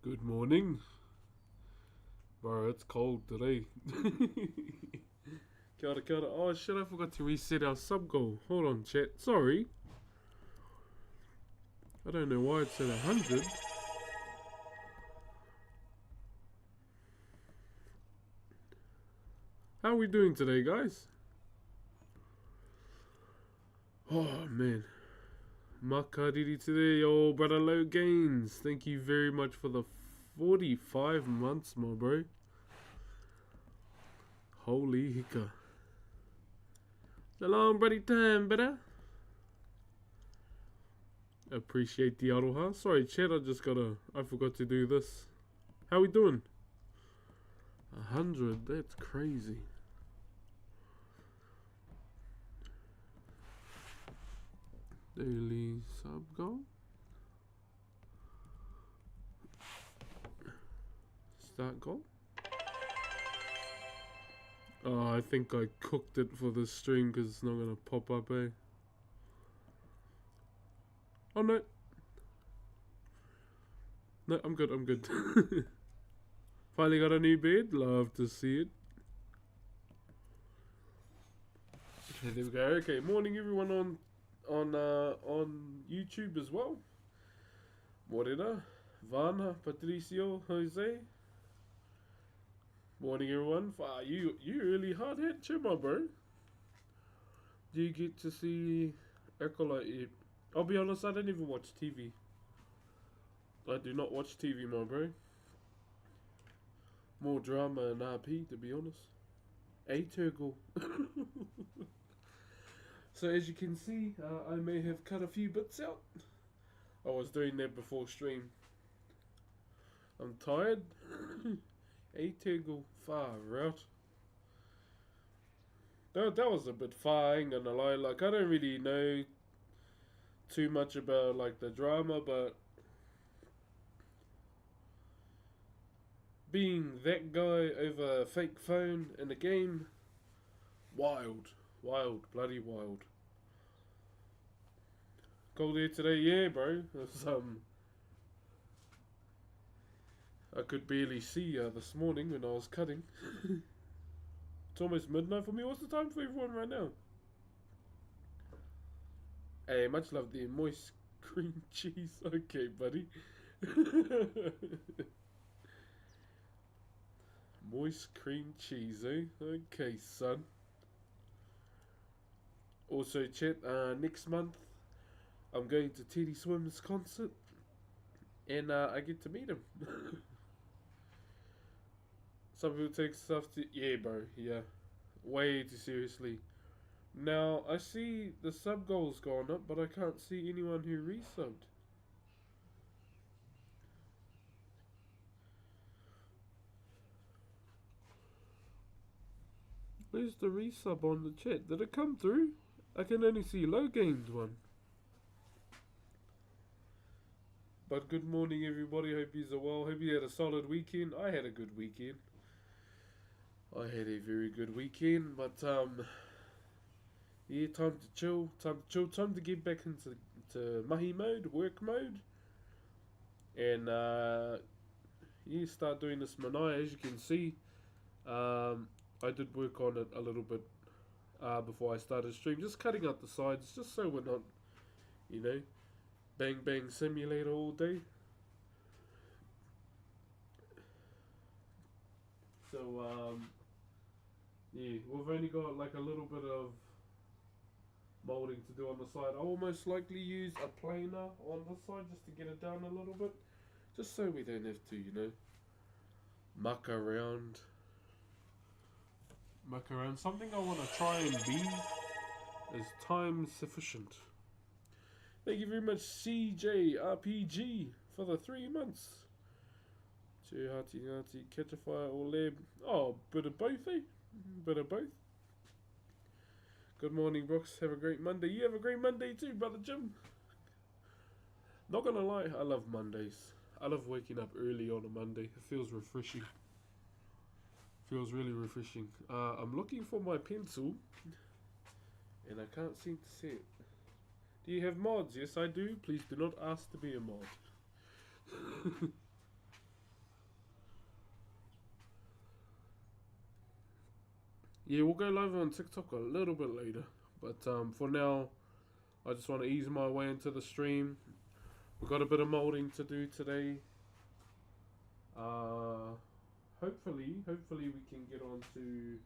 Good morning. Bro, it's cold today. Kia ora, kia ora. Oh shit, I forgot to reset our sub goal. Hold on, chat. Sorry. I don't know why it's at 100. How are we doing today, guys? Oh, man. Makariri today, oh, brother Low Gains. Thank you very much for the 45 months, my bro. Holy hicka. Salam, buddy time, brother. Appreciate the aroha. Sorry, chat, I forgot to do this. How we doing? 100, that's crazy. Daily sub goal. Start goal. Oh, I think I cooked it for the stream because it's not going to pop up, eh? Oh, no. No, I'm good, I'm good. Finally got a new bed. Love to see it. Okay, there we go. Okay, morning everyone on YouTube as well. Morena, Vana, Patricio, Jose. Morning everyone. You really hard hit, my bro. Do you get to see Acolyte? I'll be honest, I don't even watch TV. I do not watch TV, my bro. More drama and RP, to be honest. A Turgle. So as you can see, I may have cut a few bits out. I was doing that before stream. I'm tired. A Turgle, far out. That was a bit far, I ain't gonna lie. Like, I don't really know too much about like the drama, but being that guy over a fake phone in a game, wild, bloody wild. Cold here today, yeah, bro. It's, I could barely see this morning when I was cutting. It's almost midnight for me. What's the time for everyone right now? Hey, much love the moist cream cheese. Okay, buddy. Moist cream cheese, eh? Okay, son. Also, chat, next month I'm going to Teddy Swim's concert, and I get to meet him. Some people take stuff to... Yeah, bro, yeah. Way too seriously. Now, I see the sub goal's gone up, but I can't see anyone who resubbed. Where's the resub on the chat? Did it come through? I can only see Low Games one. But good morning everybody, hope you're well, hope you had a solid weekend. I had a good weekend. I had a very good weekend, but yeah, time to chill, time to get back into mahi mode, work mode. And yeah, start doing this manai. As you can see, I did work on it a little bit before I started stream, just cutting out the sides, just so we're not, you know, bang bang simulator all day. So yeah, we've only got like a little bit of molding to do on the side. I'll most likely use a planer on this side just to get it down a little bit, just so we don't have to, you know, muck around. Something I want to try and be is time sufficient. Thank you very much, CJRPG, for the 3 months. Hati catch a fire or lab. Oh, bit of both, eh? Bit of both. Good morning, Brooks. Have a great Monday. You have a great Monday too, brother Jim. Not gonna lie, I love Mondays. I love waking up early on a Monday. It feels refreshing. Feels really refreshing. I'm looking for my pencil, and I can't seem to see it. Do you have mods? Yes, I do. Please do not ask to be a mod. Yeah, we'll go live on TikTok a little bit later. But for now, I just want to ease my way into the stream. We've got a bit of molding to do today. Hopefully we can get on to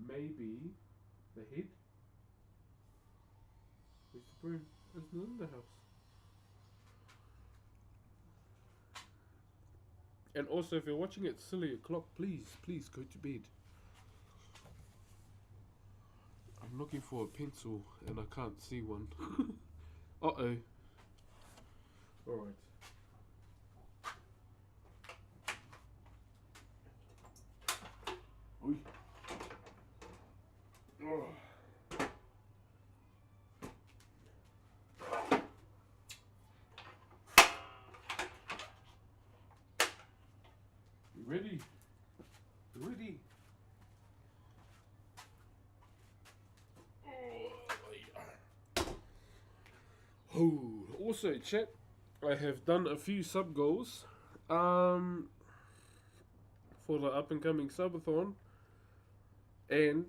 maybe the head. Where's the broom? It's not in the house. And also, if you're watching at silly o'clock, please go to bed. I'm looking for a pencil and I can't see one. Uh-oh. Alright. Oi. Oh. You ready? You ready? Oh, also, chat, I have done a few sub goals for the up and coming subathon, and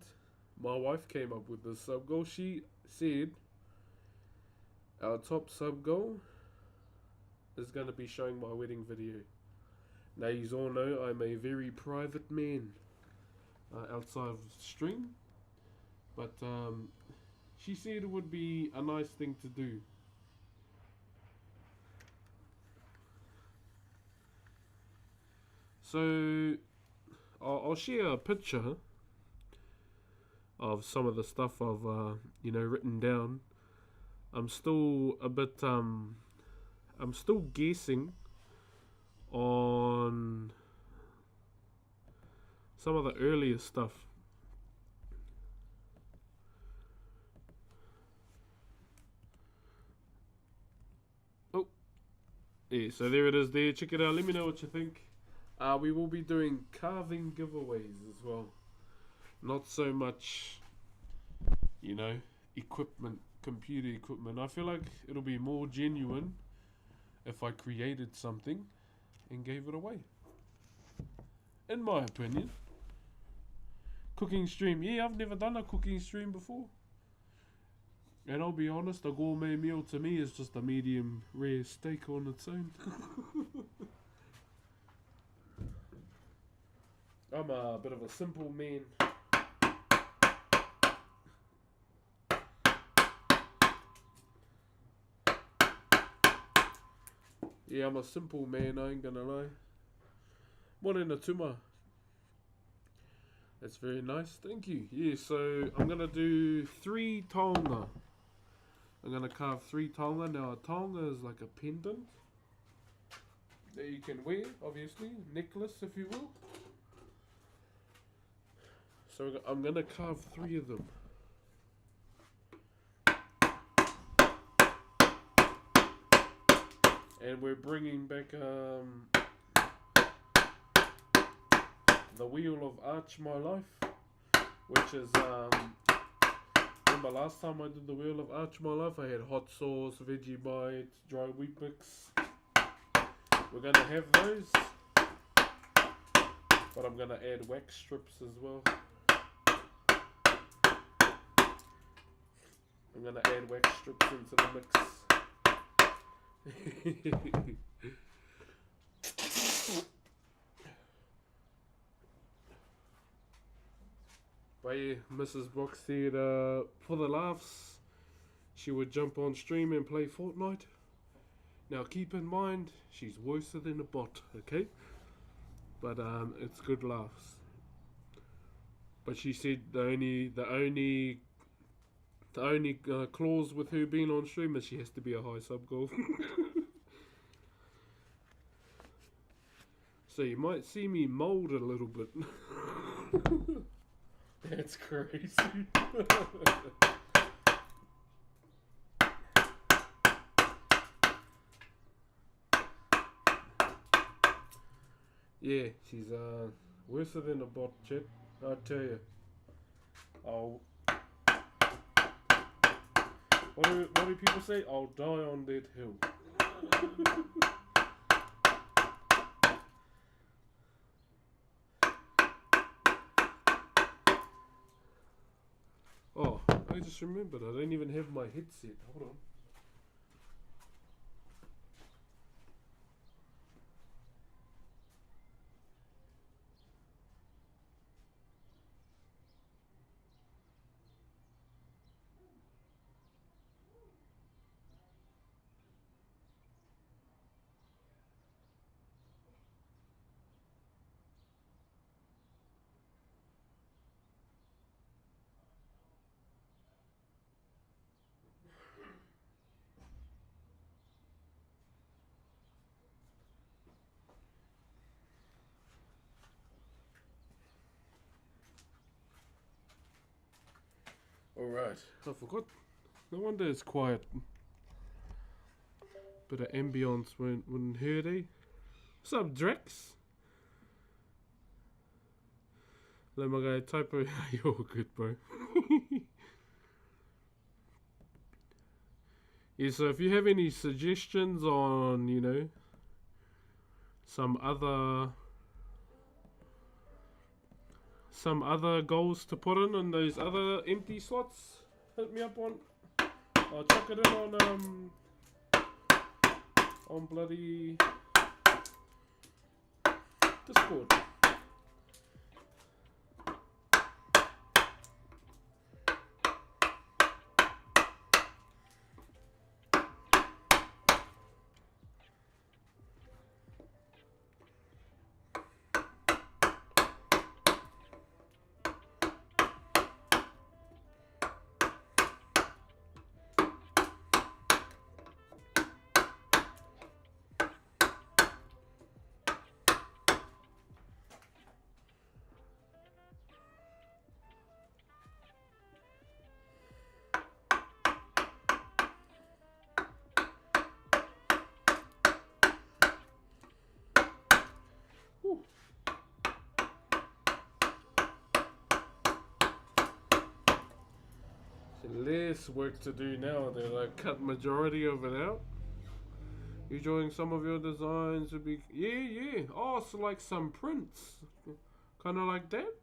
my wife came up with this sub goal. She said our top sub goal is going to be showing my wedding video. Now, you all know I'm a very private man outside of stream, but she said it would be a nice thing to do. So, I'll share a picture of some of the stuff I've, written down. I'm still a bit, I'm still guessing on some of the earlier stuff. Oh, yeah, so there it is there. Check it out. Let me know what you think. We will be doing carving giveaways as well. Not so much, equipment, computer equipment. I feel like it'll be more genuine if I created something and gave it away. In my opinion. Cooking stream. Yeah, I've never done a cooking stream before. And I'll be honest, a gourmet meal to me is just a medium rare steak on its own. I'm a bit of a simple man. Yeah, I'm a simple man, I ain't gonna lie. Morena tuma. That's very nice, thank you. Yeah, so I'm gonna do 3 taonga. I'm gonna carve 3 taonga. Now, a taonga is like a pendant that you can wear, obviously. Necklace, if you will. So I'm gonna carve 3 of them. And we're bringing back the Wheel of Arch My Life, which is remember last time I did the Wheel of Arch My Life, I had hot sauce, veggie bites, dry wheat mix. We're gonna have those, but I'm gonna add wax strips as well. I'm gonna add wax strips into the mix. But yeah, Mrs. Brock said for the laughs she would jump on stream and play Fortnite. Now keep in mind she's worse than a bot, okay? But it's good laughs. But she said the only clause with her being on stream is she has to be a high sub goal. So you might see me mold a little bit. That's crazy. Yeah, she's worse than a bot, chat. I tell you. What do people say? I'll die on that hill. I just remembered I don't even have my headset. Hold on. Alright, I forgot. No wonder it's quiet. Bit of ambience wouldn't hurt, eh? What's up, Drex? Hello, my guy. Typo. You're good, bro. Yeah, so if you have any suggestions on, you know, some other goals to put in those other empty slots, hit me up on. I'll chuck it in on bloody Discord. Less work to do now. They like cut majority of it out. You drawing some of your designs would be yeah. Oh, so like some prints, kind of like that.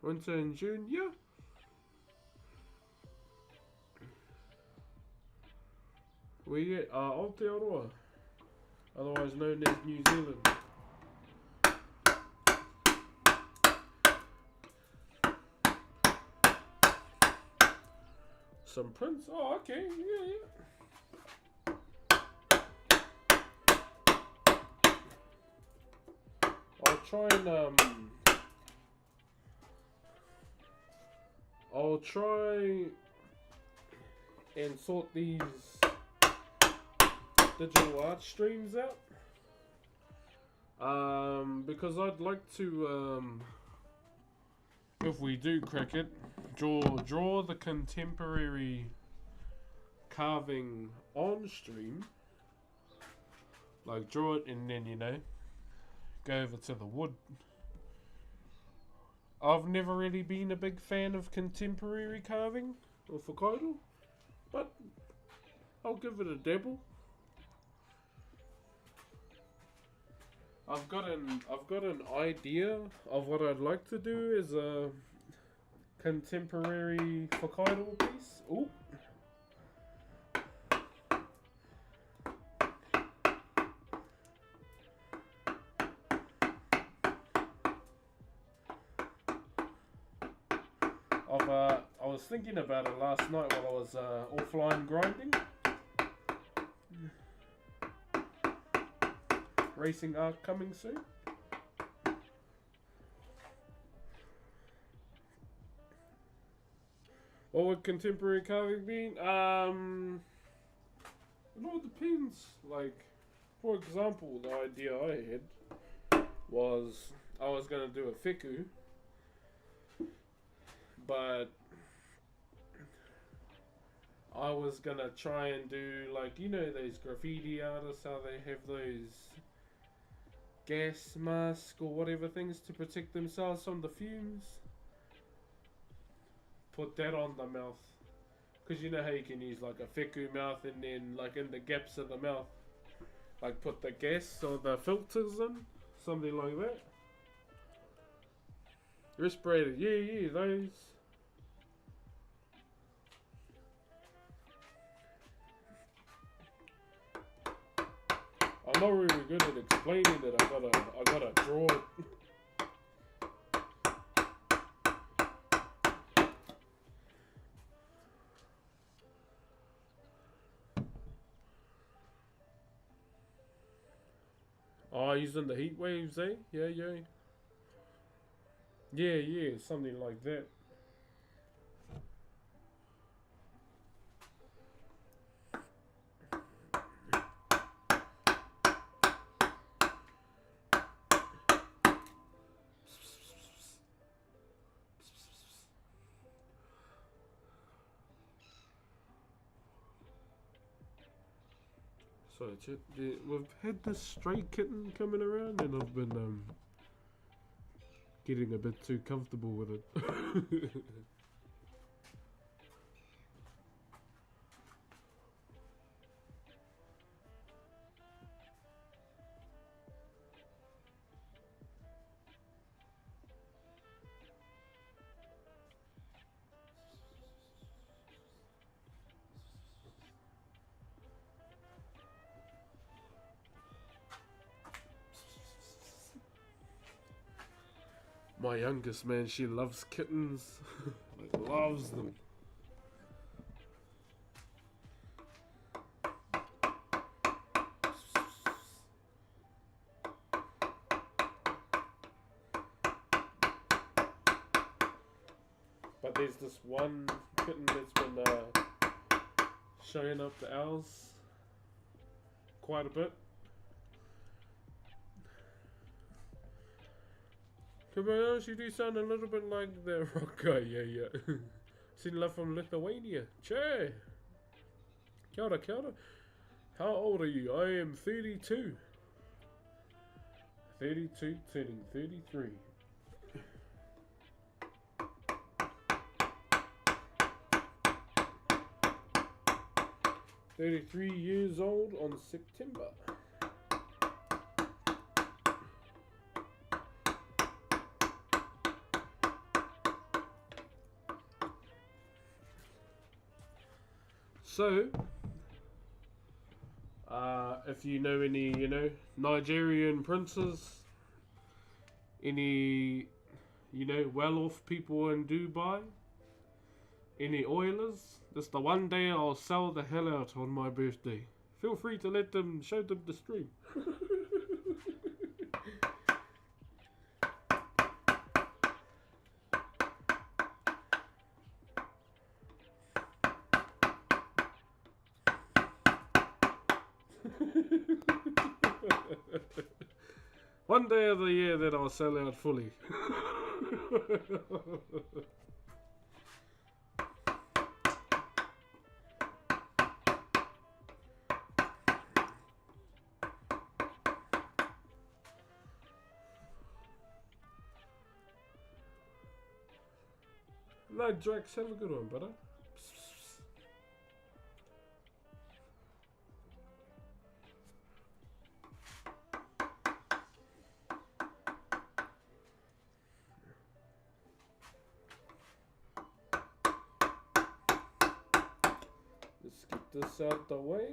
Winter and June, yeah. Where you at? Aotearoa, otherwise known as New Zealand. Some prints? Oh, okay, yeah. I'll try and sort these digital art streams out. Because I'd like to, if we do crack it, draw the contemporary carving on stream. Like draw it and then, you know, go over to the wood. I've never really been a big fan of contemporary carving or Whakairo, but I'll give it a dabble. I've got an idea of what I'd like to do as a contemporary Whakairo piece. Ooh. I was thinking about it last night while I was offline grinding. Racing arc coming soon. What would contemporary carving be? It all depends. Like, for example, the idea I had was I was going to do a wheku, but I was going to try and do, like, you know those graffiti artists, how they have those gas mask or whatever things to protect themselves from the fumes. Put that on the mouth, because you know how you can use like a wheku mouth and then like in the gaps of the mouth, like put the gas or the filters in, something like that. Respirator, yeah, those. not really good at explaining it. I gotta draw it. Oh, using the heat waves, eh? Yeah. Yeah, something like that. So we've had this stray kitten coming around, and I've been getting a bit too comfortable with it. My youngest, man, she loves kittens. Like, loves them. But there's this one kitten that's been showing up to ours quite a bit. Come on, she do sound a little bit like the rock guy, yeah. Seen love from Lithuania. Che! Kia ora, kia ora. How old are you? I am 32. 32, turning 33. "33 years old on September." So, if you know any, Nigerian princes, any, well-off people in Dubai, any oilers, this the one day I'll sell the hell out on my birthday. Feel free to show them the stream. One day of the year that I'll sell out fully. No, Drax, have a good one, brother. Let's get this out the way.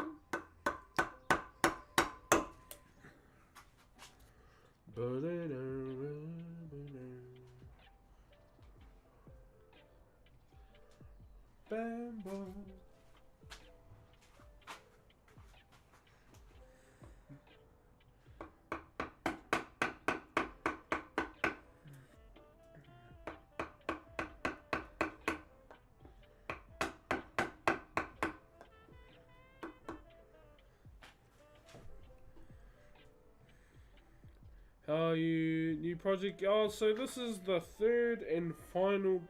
Bam. How are you? New project? Oh, so this is the third and final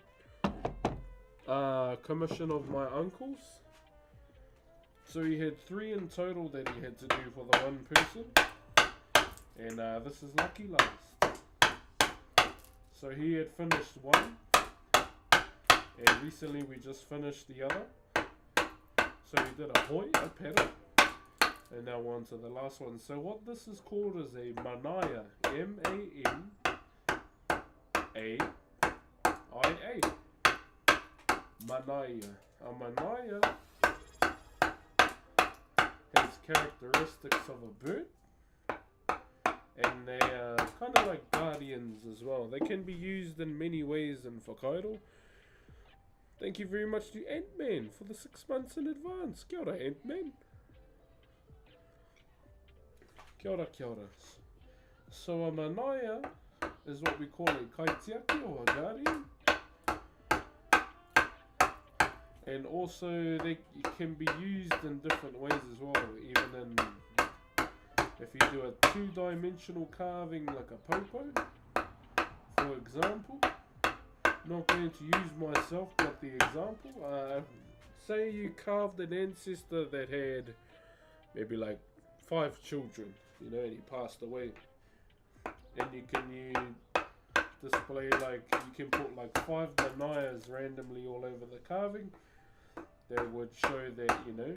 commission of my uncle's. So he had 3 in total that he had to do for the one person, and this is lucky last. So he had finished one, and recently we just finished the other. So we did a hoi, a pera, and now we're on to the last one. So what this is called is a manaya, M-A-N-A-I-A. Manaya. A manaya has characteristics of a bird. and they are kind of like guardians as well. They can be used in many ways in Whakairo. Thank you very much to Ant-Man for the 6 months in advance. Kia ora, Ant-Man. Kia ora, kia ora. So a manaia is what we call a kaitiaki or a guardian. And also they can be used in different ways as well. Even in, if you do a 2-dimensional carving like a popo, for example. Not going to use myself, but the example. Say you carved an ancestor that had maybe like 5 children, you know, and he passed away. And you display like, you can put like 5 manaias randomly all over the carving. That would show that, you know,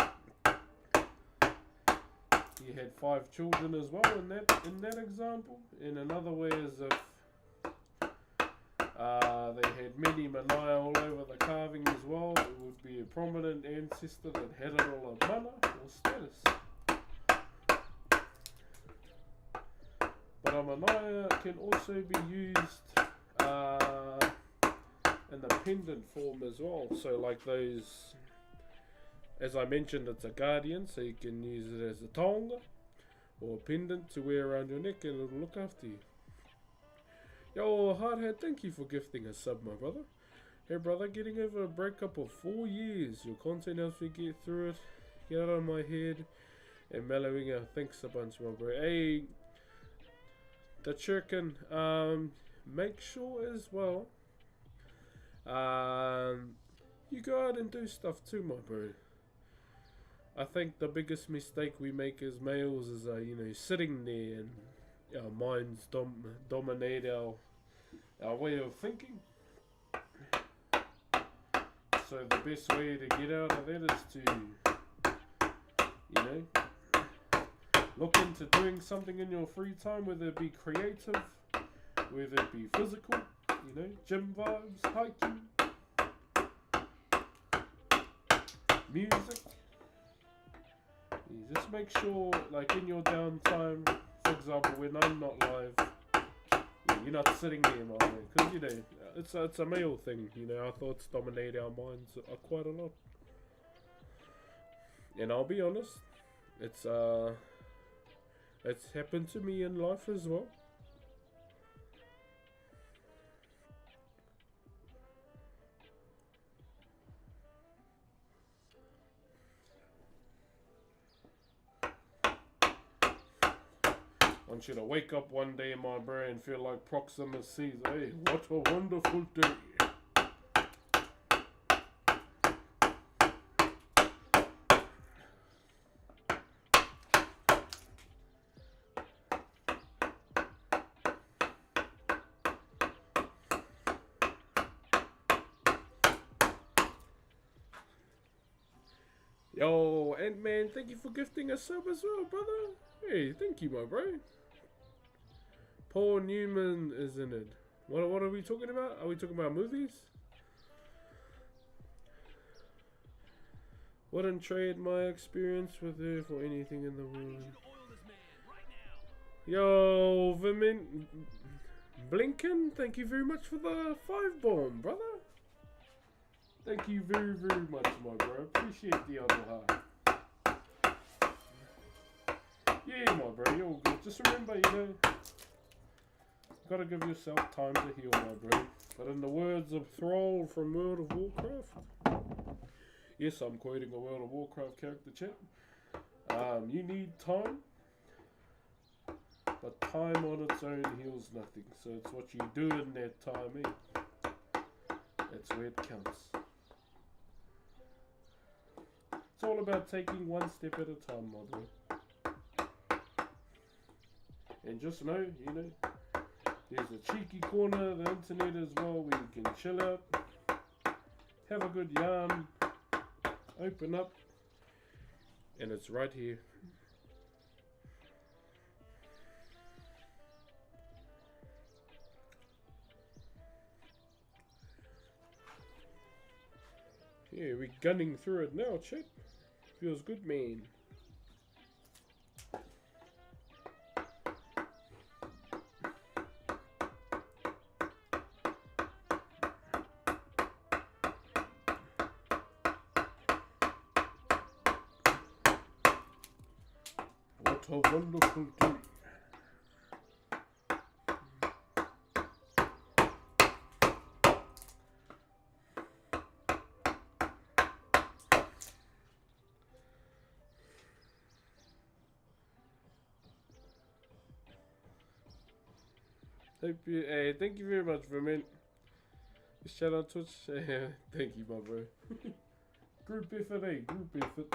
he had 5 children as well in that example. And another way is if they had many manaia all over the carving as well, it would be a prominent ancestor that had it all of mana or status. But a manaia can also be used in the pendant form as well. So like those, as I mentioned, it's a guardian, so you can use it as a taonga or a pendant to wear around your neck and it'll look after you. Yo, Hardhead, thank you for gifting a sub, my brother. Hey, brother, getting over a breakup of 4 years. Your content helps me get through it, get out of my head, and mellowing out. Thanks a bunch, my bro. Hey, the Chirkin, make sure as well, you go out and do stuff too, my bro. I think the biggest mistake we make as males is, you know, sitting there and our minds dominate our way of thinking. So the best way to get out of that is to, you know, look into doing something in your free time, whether it be creative, whether it be physical, you know, gym vibes, hiking, music. You just make sure, like in your downtime, for example, when I'm not live, you're not sitting there, my man, because you know it's a male thing. You know, our thoughts dominate our minds quite a lot, and I'll be honest, it's happened to me in life as well. I want you to wake up one day in my brain and feel like Proxima sees, hey, what a wonderful day. Yo, Ant-Man, thank you for gifting a sub as well, brother. Hey, thank you, my bro. Paul Newman is in it. What are we talking about? Are we talking about movies? Wouldn't trade my experience with her for anything in the world. Yo, Vermin Blinken, thank you very much for the 5-bomb, brother. Thank you very, very much, my bro. Appreciate the aloha. Yeah, my bro, you're all good. Just remember, you know, gotta give yourself time to heal, my bro. But in the words of Thrall from World of Warcraft, yes, I'm quoting a World of Warcraft character, chat. You need time, but time on its own heals nothing. So it's what you do in that time, eh? That's where it counts. It's all about taking one step at a time, my boy. And just know, you know, there's a cheeky corner of the internet as well where you can chill out, have a good yarn, open up, and it's right here. Yeah, we're gunning through it now, chat. Feels good, man. What a wonderful day. Hey, thank you very much, Vermin. Shout out Twitch. Thank you, my bro. Group effort, group effort.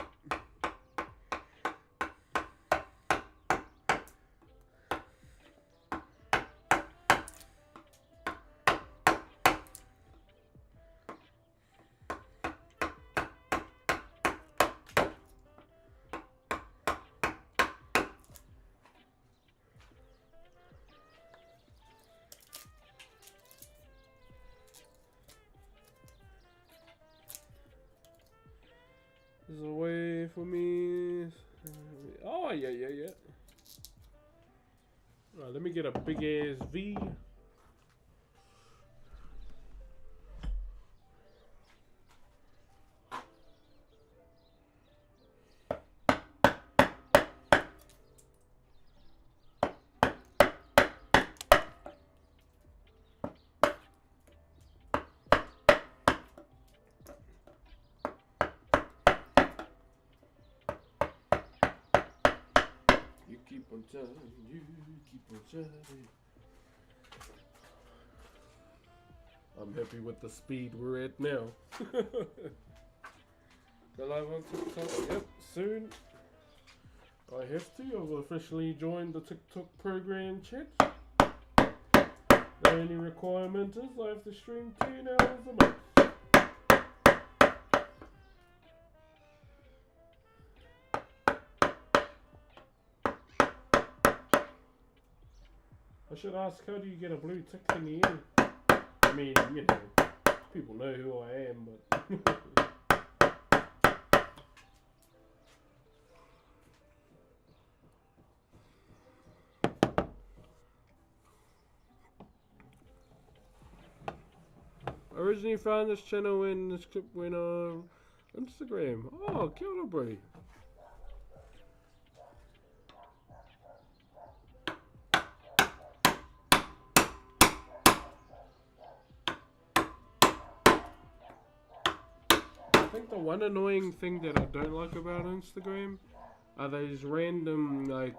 There's a way for me. Oh, yeah. Right, let me get a big ass V. You keep on chatting. I'm happy with the speed we're at now. Go live on TikTok? Yep, soon. I have to. I've officially joined the TikTok program chat. The only requirement is I have to stream 10 hours a month. I should ask, how do you get a blue tick thingy in? I mean, you know, people know who I am, but... I originally found this channel when this clip went on Instagram. Oh, kia ora, bro. I think the one annoying thing that I don't like about Instagram are those random, like,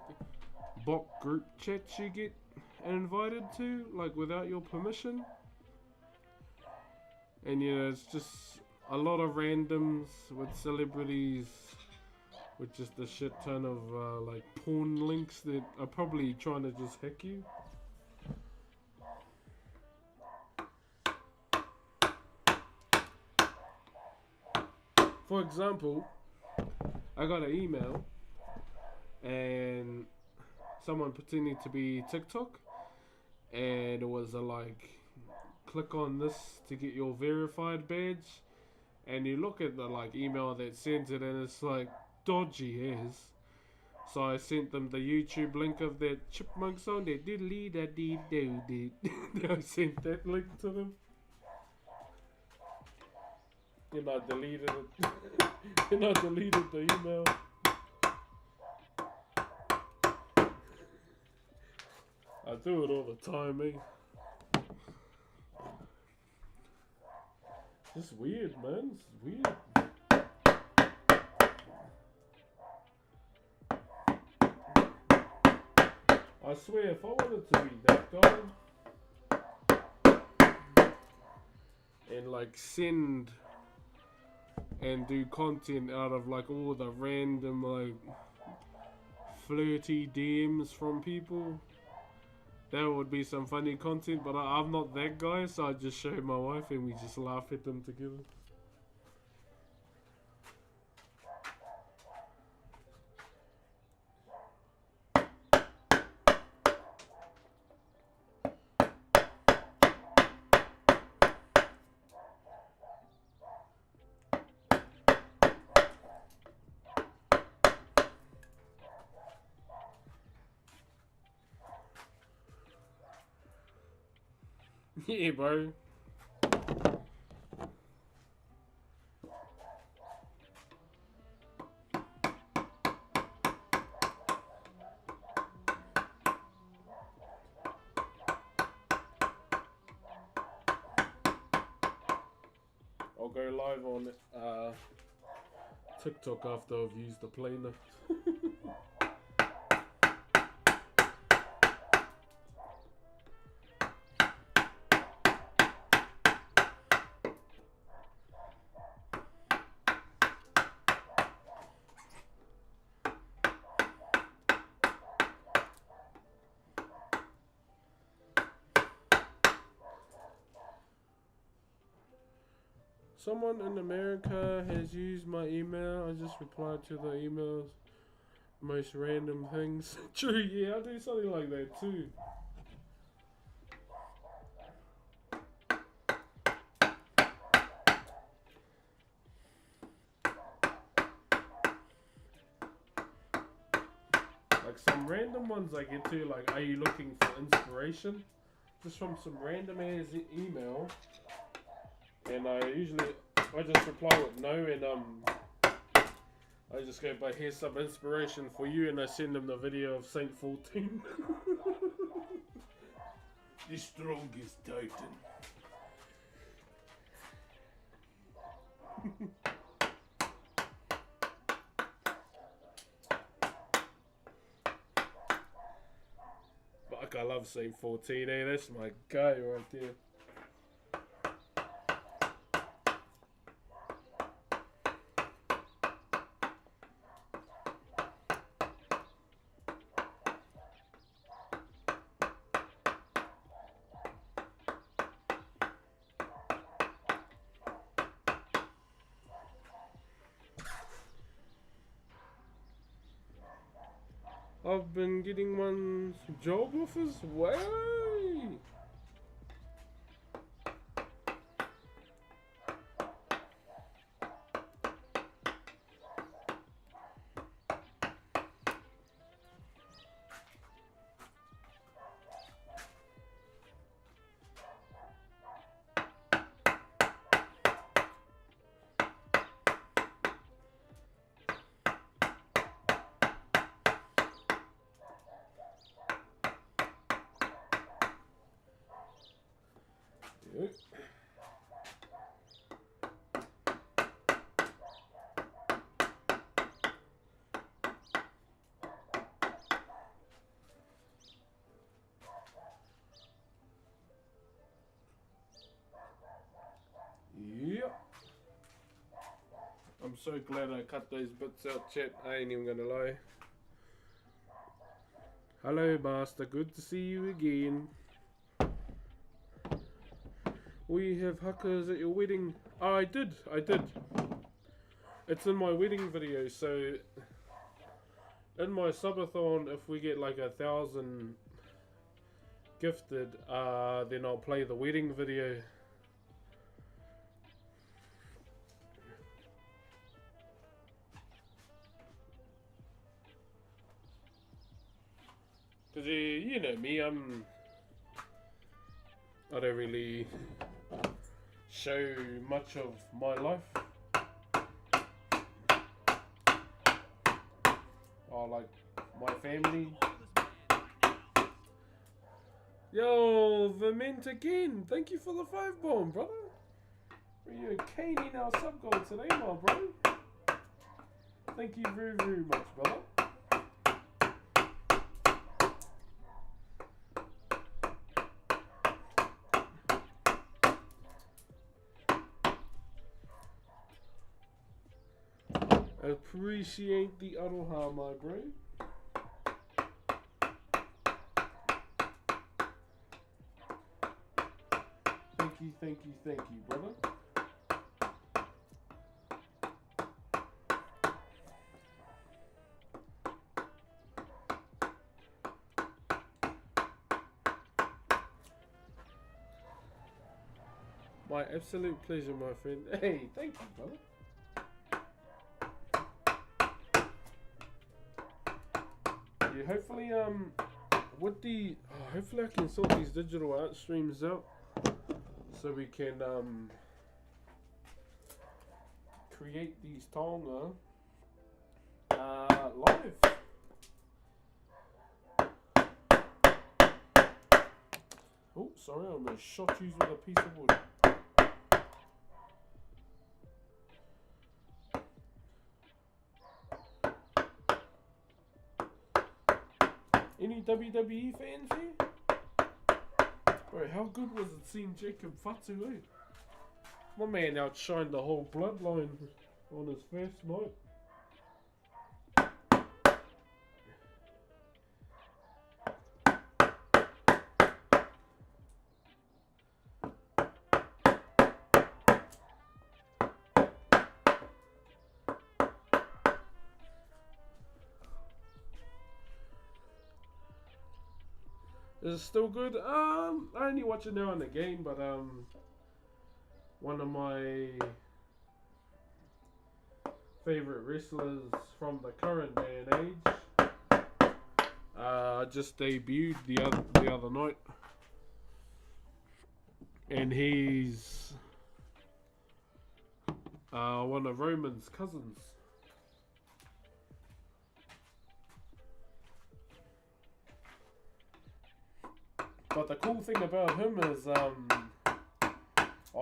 bot group chats you get invited to, like, without your permission. And, you know, it's just a lot of randoms with celebrities with just a shit ton of, like, porn links that are probably trying to just hack you. For example, I got an email and someone pretending to be TikTok, and it was a like, click on this to get your verified badge, and you look at the like email that sent it and it's like dodgy as. So I sent them the YouTube link of that chipmunk song, that diddly da dee do dee. I sent that link to them. And I deleted it. And I deleted the email. I do it all the time, eh? It's weird, man. It's weird. I swear, if I wanted to be that guy and like send and do content out of like all the random like flirty DMs from people, that would be some funny content, but I'm not that guy, so I just show my wife and we just laugh at them together. Yeah, bro. go live on TikTok after I've used the planer. Someone in America has used my email. I just replied to the emails. Most random things. True, yeah, I do something like that too. Like some random ones I get to, like, are you looking for inspiration? Just from some random ass email. And I just reply with no, and I just go, but here's some inspiration for you, and I send them the video of Saint 14. The strongest titan. Fuck, I love Saint 14, eh? That's my guy right there. I've been getting one job offers. Way. Yep. I'm so glad I cut those bits out, chat. I ain't even gonna lie. Hello, Master. Good to see you again. We have hakas at your wedding. Oh, I did. It's in my wedding video, so in my subathon, if we get like 1,000 gifted, then I'll play the wedding video. Cause you know me, I don't really show much of my life. Or like my family. Yo, Vermint again. Thank you for the 5-bomb, brother. You're caning our sub goal today, my bro. Thank you very, very much, brother. Appreciate the aroha, my bro. Thank you, brother. My absolute pleasure, my friend. Hey, thank you, brother. Yeah, hopefully, with the, hopefully I can sort these digital art streams out so we can, create these taonga, live. Oh, sorry, I almost shot you with a piece of wood. Any WWE fans here? Bro, how good was it seeing Jacob Fatu, eh? My man outshined the whole bloodline on his first night. Is it still good? I only watch it now and again, but one of my favorite wrestlers from the current day and age just debuted the other night, and he's one of Roman's cousins. But the cool thing about him is,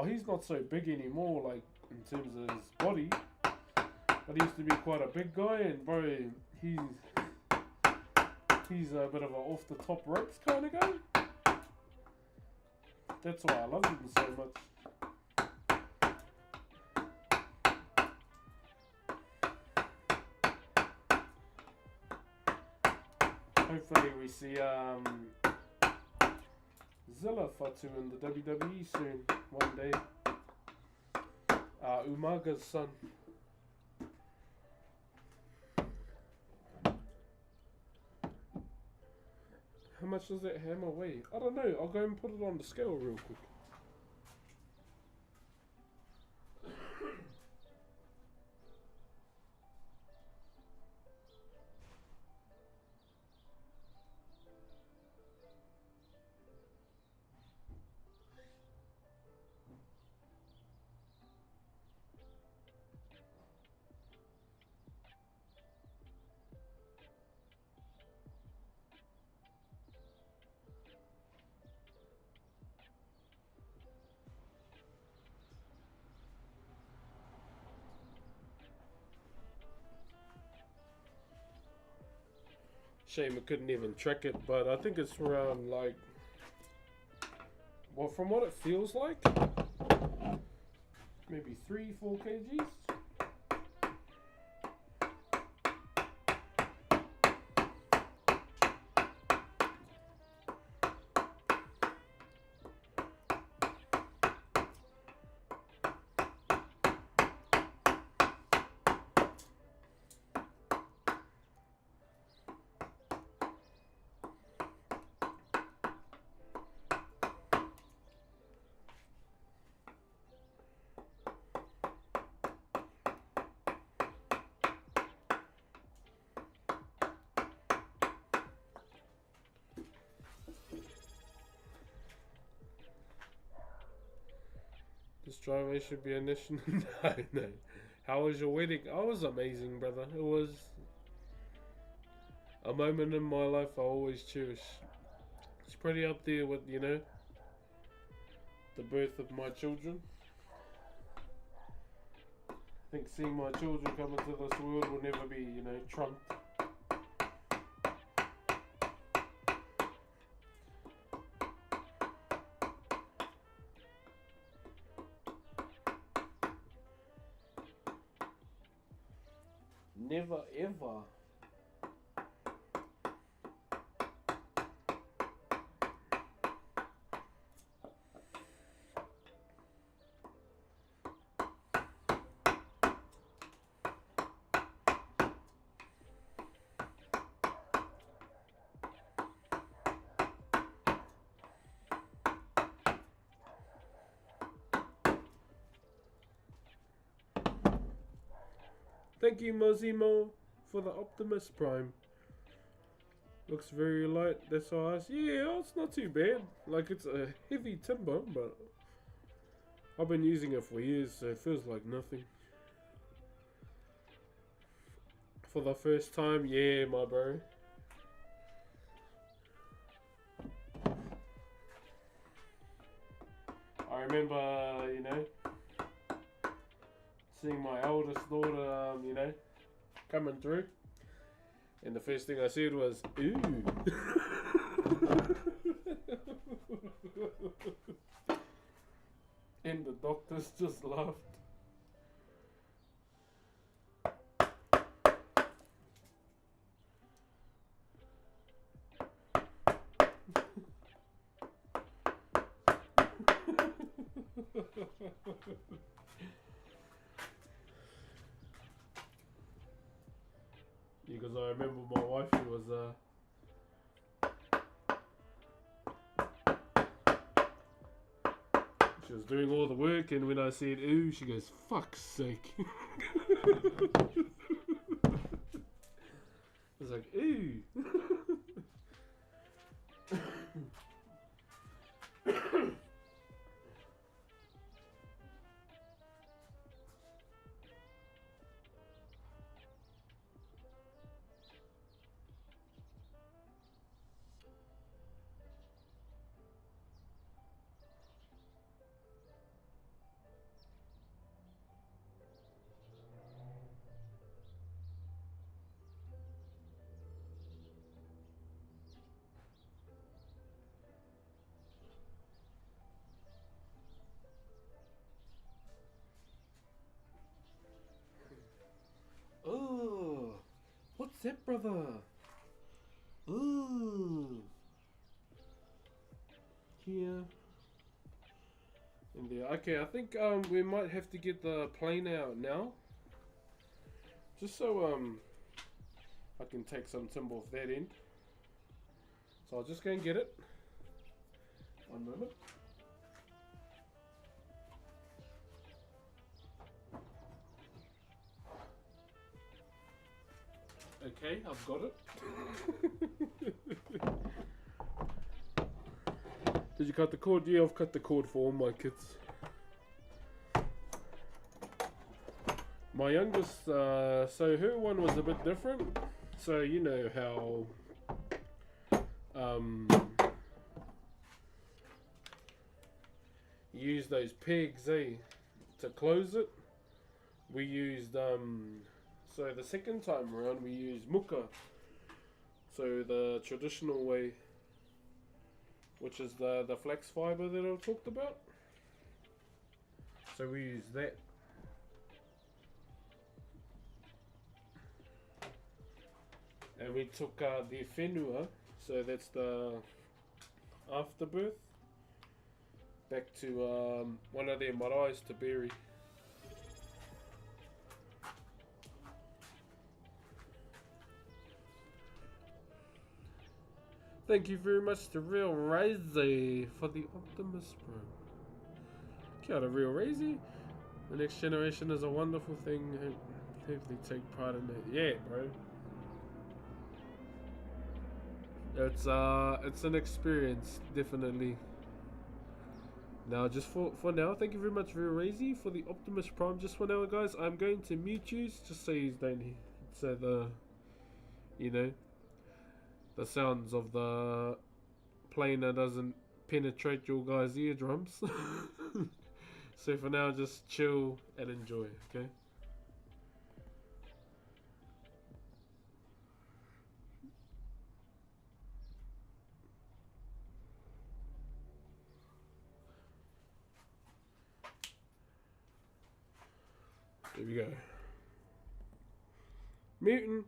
he's not so big anymore, like in terms of his body. But he used to be quite a big guy, and bro, he's a bit of a off the top ropes kind of guy. That's why I love him so much. Hopefully we see Zilla Fatu in the WWE soon, one day. Umaga's son. How much does that hammer weigh? I don't know. I'll go and put it on the scale real quick. Shame I couldn't even track it, but I think it's around like, well, from what it feels like, maybe 3-4 kgs. This driveway should be a national. No. How was your wedding? Oh, it was amazing, brother. It was a moment in my life I always cherish. It's pretty up there with, the birth of my children. I think seeing my children come into this world will never be, trumped. Never ever. Thank you, Mozimo, for the Optimus Prime. Looks very light. That's all. Yeah, it's not too bad. Like, it's a heavy timber, but I've been using it for years, so it feels like nothing. For the first time, yeah, my bro. I remember, seeing my eldest daughter, coming through. And the first thing I said was, ooh. And the doctors just laughed. Because I remember my wife, she was doing all the work, and when I said ooh, she goes, fuck's sake. I was like, ooh. Oh, what's that, brother? Ooh. Here. In there. Okay, I think we might have to get the plane out now. Just so I can take some timber off that end. So I'll just go and get it. One moment. Okay, I've got it. Did you cut the cord? Yeah, I've cut the cord for all my kids. My youngest, so her one was a bit different. So you know how you use those pegs, to close it. We used so the second time around we used muka. So the traditional way, which is the flax fiber that I talked about. So we use that. And we took the whenua, so that's the afterbirth, back to one of their maraes to bury. Thank you very much to Real Razy for the Optimus Bro. Kia ora, Real Razy. The next generation is a wonderful thing. Hopefully take part in it. Yeah, bro. It's an experience, definitely. Now, just for now, thank you very much, Real Razy, for the Optimus Prime. Just for now, guys, I'm going to mute you just so you don't hear. So the sounds of the planer doesn't penetrate your guys' eardrums. So for now, just chill and enjoy, okay? Here we go. Mutant.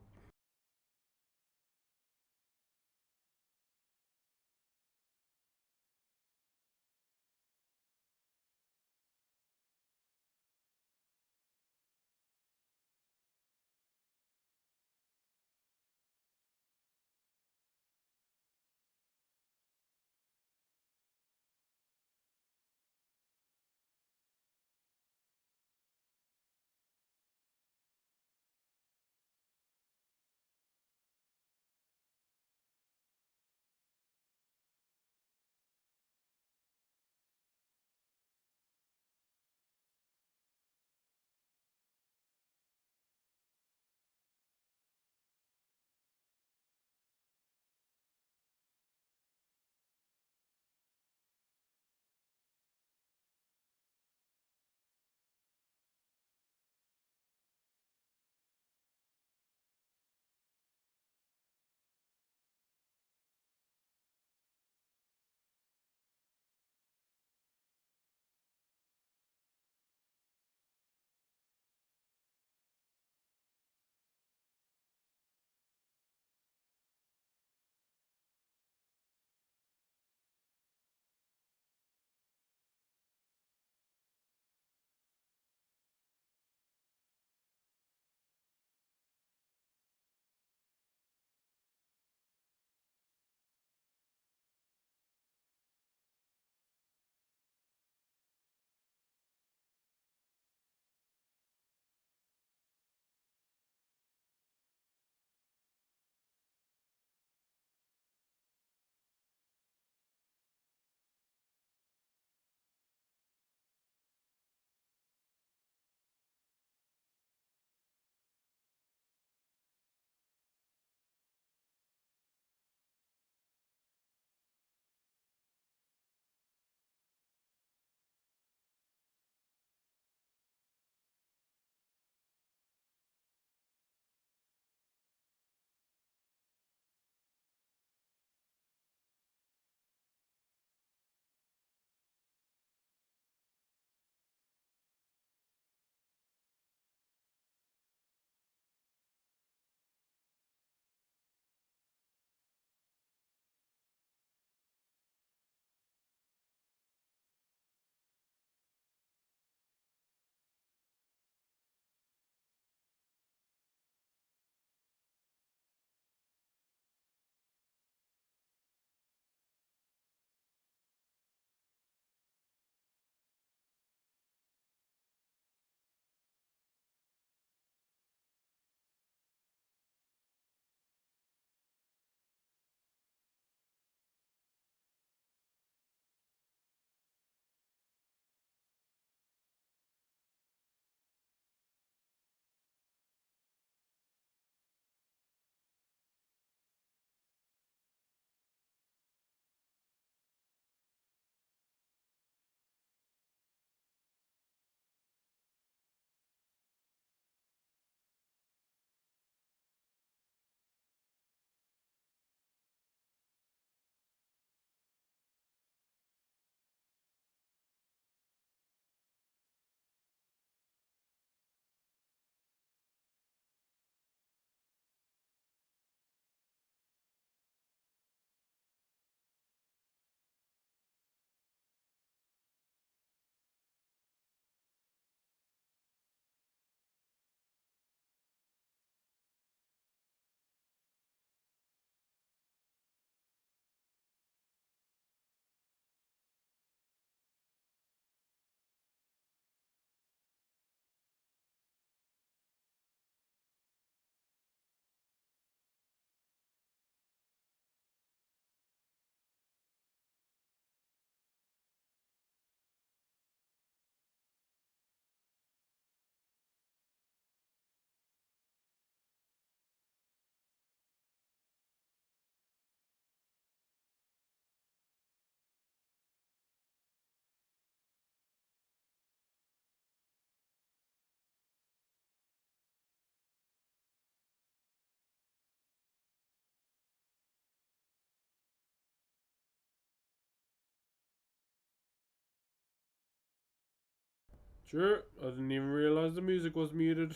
Sure, I didn't even realize the music was muted.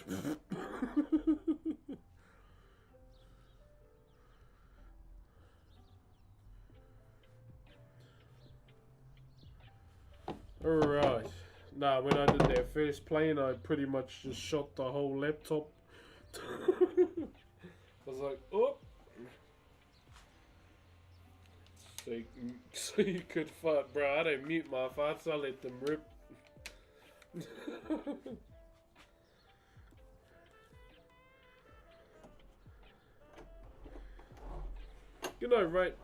Alright. Nah, when I did that first plane, I pretty much just shot the whole laptop. I was like, oh. So you could fart, bro. I don't mute my farts, I let them rip. Good night, right?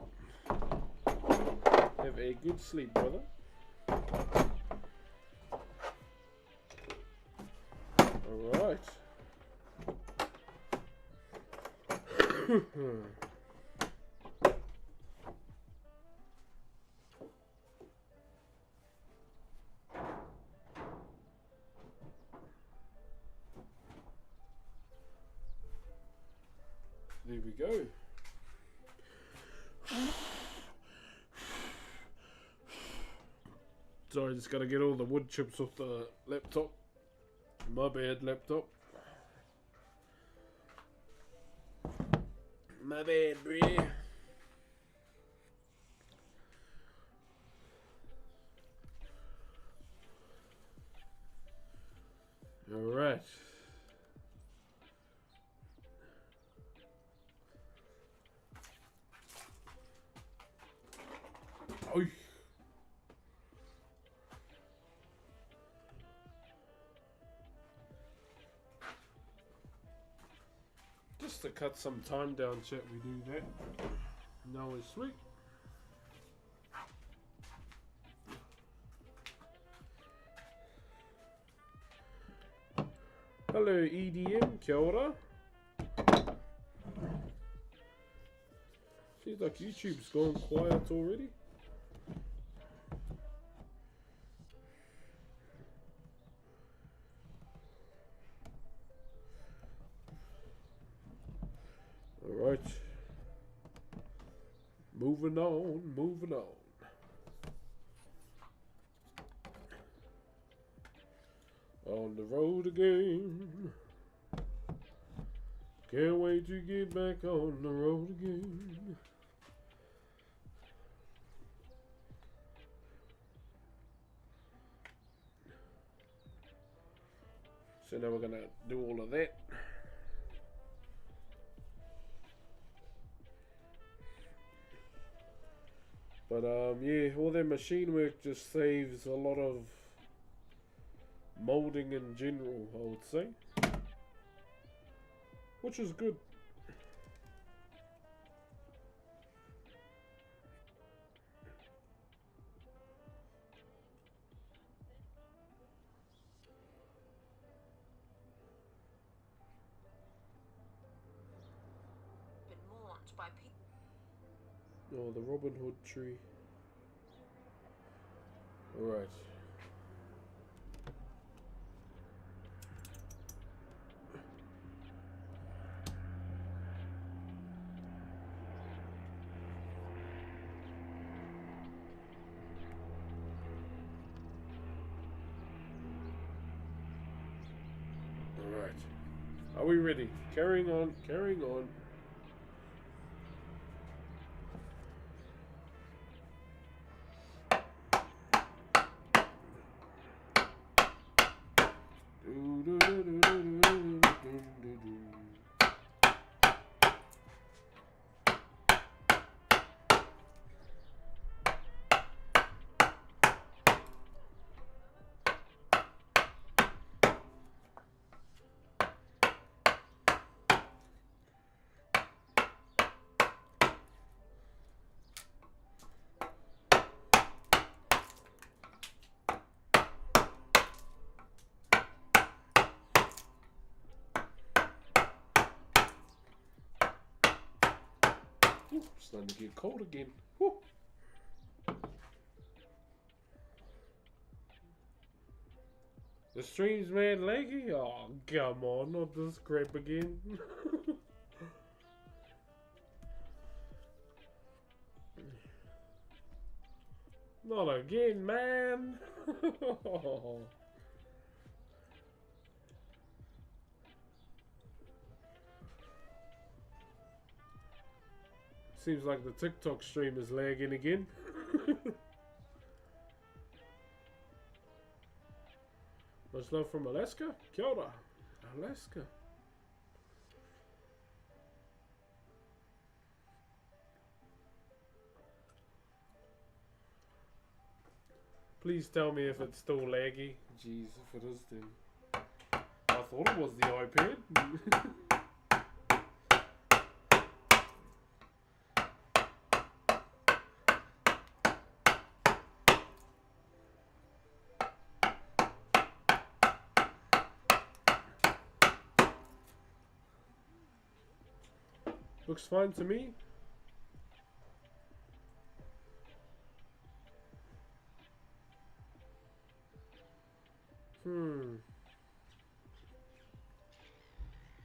Have a good sleep, brother. Alright. There we go. Sorry, I just gotta get all the wood chips off the laptop. My bad, laptop. My bad, bruh. Alright. Oh. Just to cut some time down, chat, we do that. Now it's sweet. Hello, EDM, kia ora. Seems like YouTube's gone quiet already. Alright. Moving on, moving on. On the road again. Can't wait to get back on the road again. So now we're gonna do all of that. But yeah, all that machine work just saves a lot of molding in general, I would say. Which is good. Oh, the Robin Hood tree. Alright. Alright. Are we ready? Carrying on, carrying on. Ooh, starting to get cold again. Woo. The stream's mad laggy? Oh, come on, not this crap again. Not again, man. Seems like the TikTok stream is lagging again. Much love from Alaska. Kia ora. Alaska. Please tell me if it's still laggy. Jeez, if it is, then I thought it was the iPad. Looks fine to me.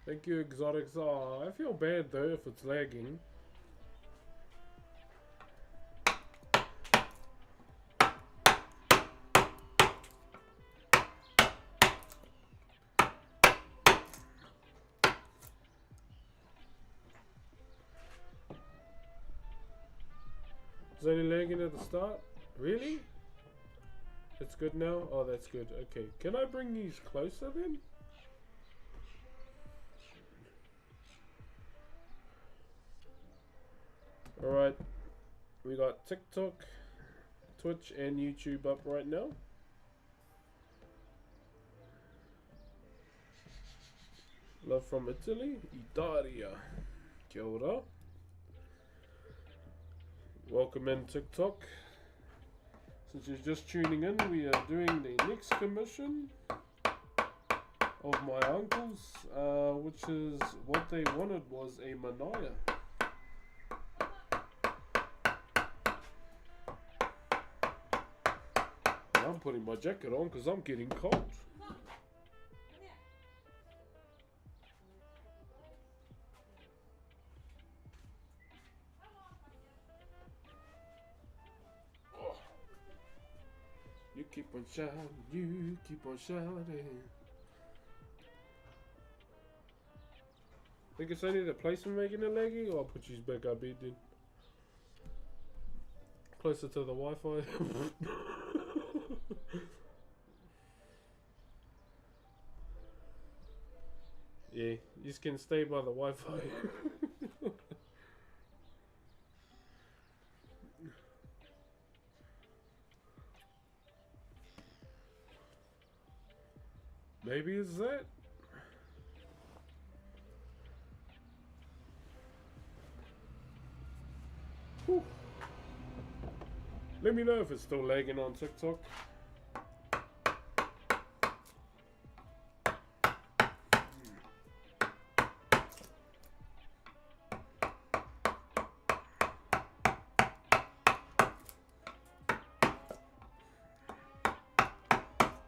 Thank you, Exotics. Oh, I feel bad though if it's lagging. Is only lagging at the start? Really? It's good now? Oh, that's good. Okay. Can I bring these closer then? Alright. We got TikTok, Twitch, and YouTube up right now. Love from Italy. Italia. Kia ora. Welcome in TikTok. Since you're just tuning in, we are doing the next commission of my uncle's, which is what they wanted was a manaya. And I'm putting my jacket on because I'm getting cold. You keep on shouting, you keep on shouting. Think it's only the placement making it laggy, or I'll put you back up here then. Closer to the Wi-Fi. Yeah, you just can stay by the Wi-Fi. Maybe it's that. Whew. Let me know if it's still lagging on TikTok.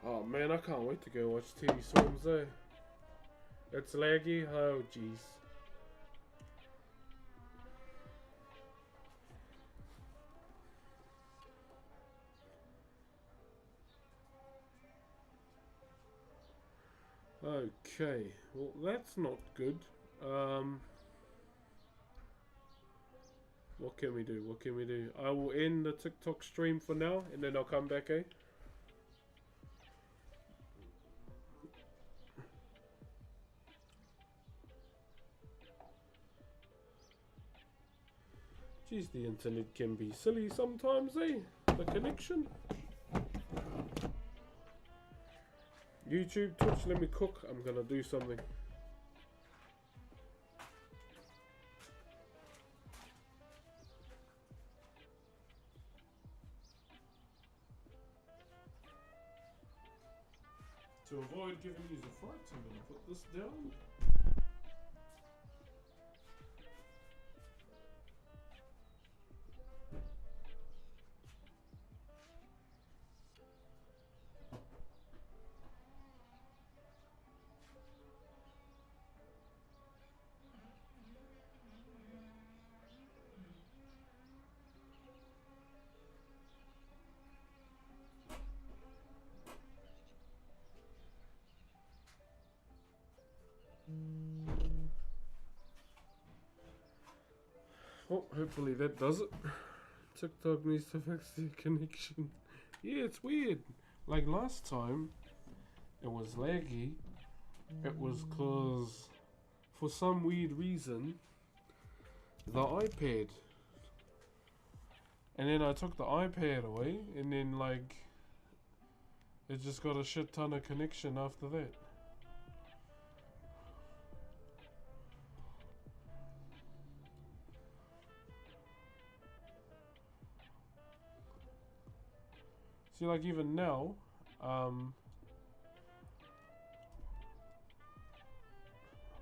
Oh man, I can't wait to go watch TV Swarms though. It's laggy? Oh jeez. Okay, well that's not good. What can we do? What can we do? I will end the TikTok stream for now and then I'll come back, eh? Geez, the internet can be silly sometimes, eh? The connection. YouTube, Twitch, let me cook. I'm gonna do something. To avoid giving you the fright, I'm gonna put this down. Well, hopefully that does it. TikTok needs to fix the connection. Yeah, it's weird. Like last time, it was laggy. It was cause, for some weird reason, the iPad. And then I took the iPad away, and then like, it just got a shit ton of connection after that. See, like even now,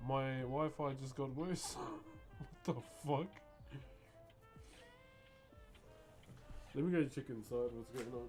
my Wi-Fi just got worse. What the fuck? Let me go check inside what's going on.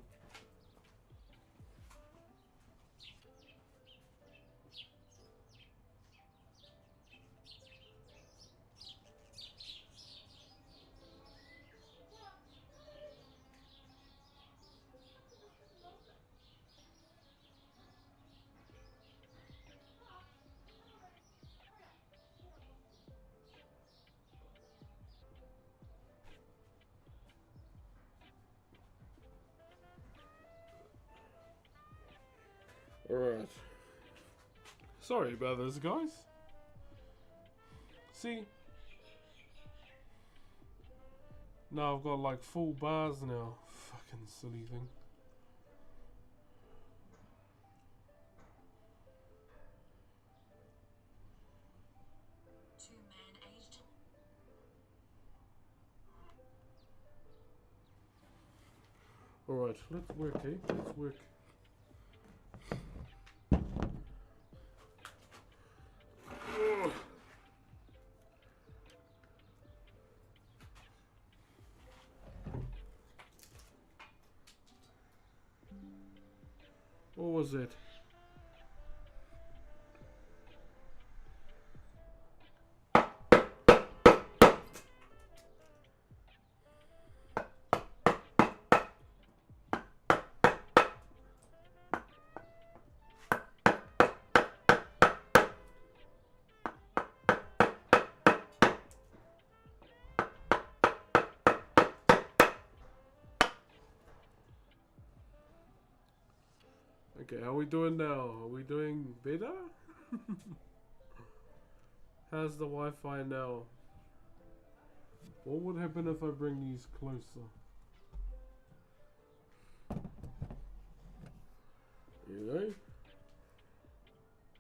Alright. Sorry about this, guys. See? Now I've got like full bars now. Fucking silly thing. Alright, let's work, eh? Let's work. What was it? Okay, how are we doing now? Are we doing better? How's the Wi-Fi now? What would happen if I bring these closer? You know?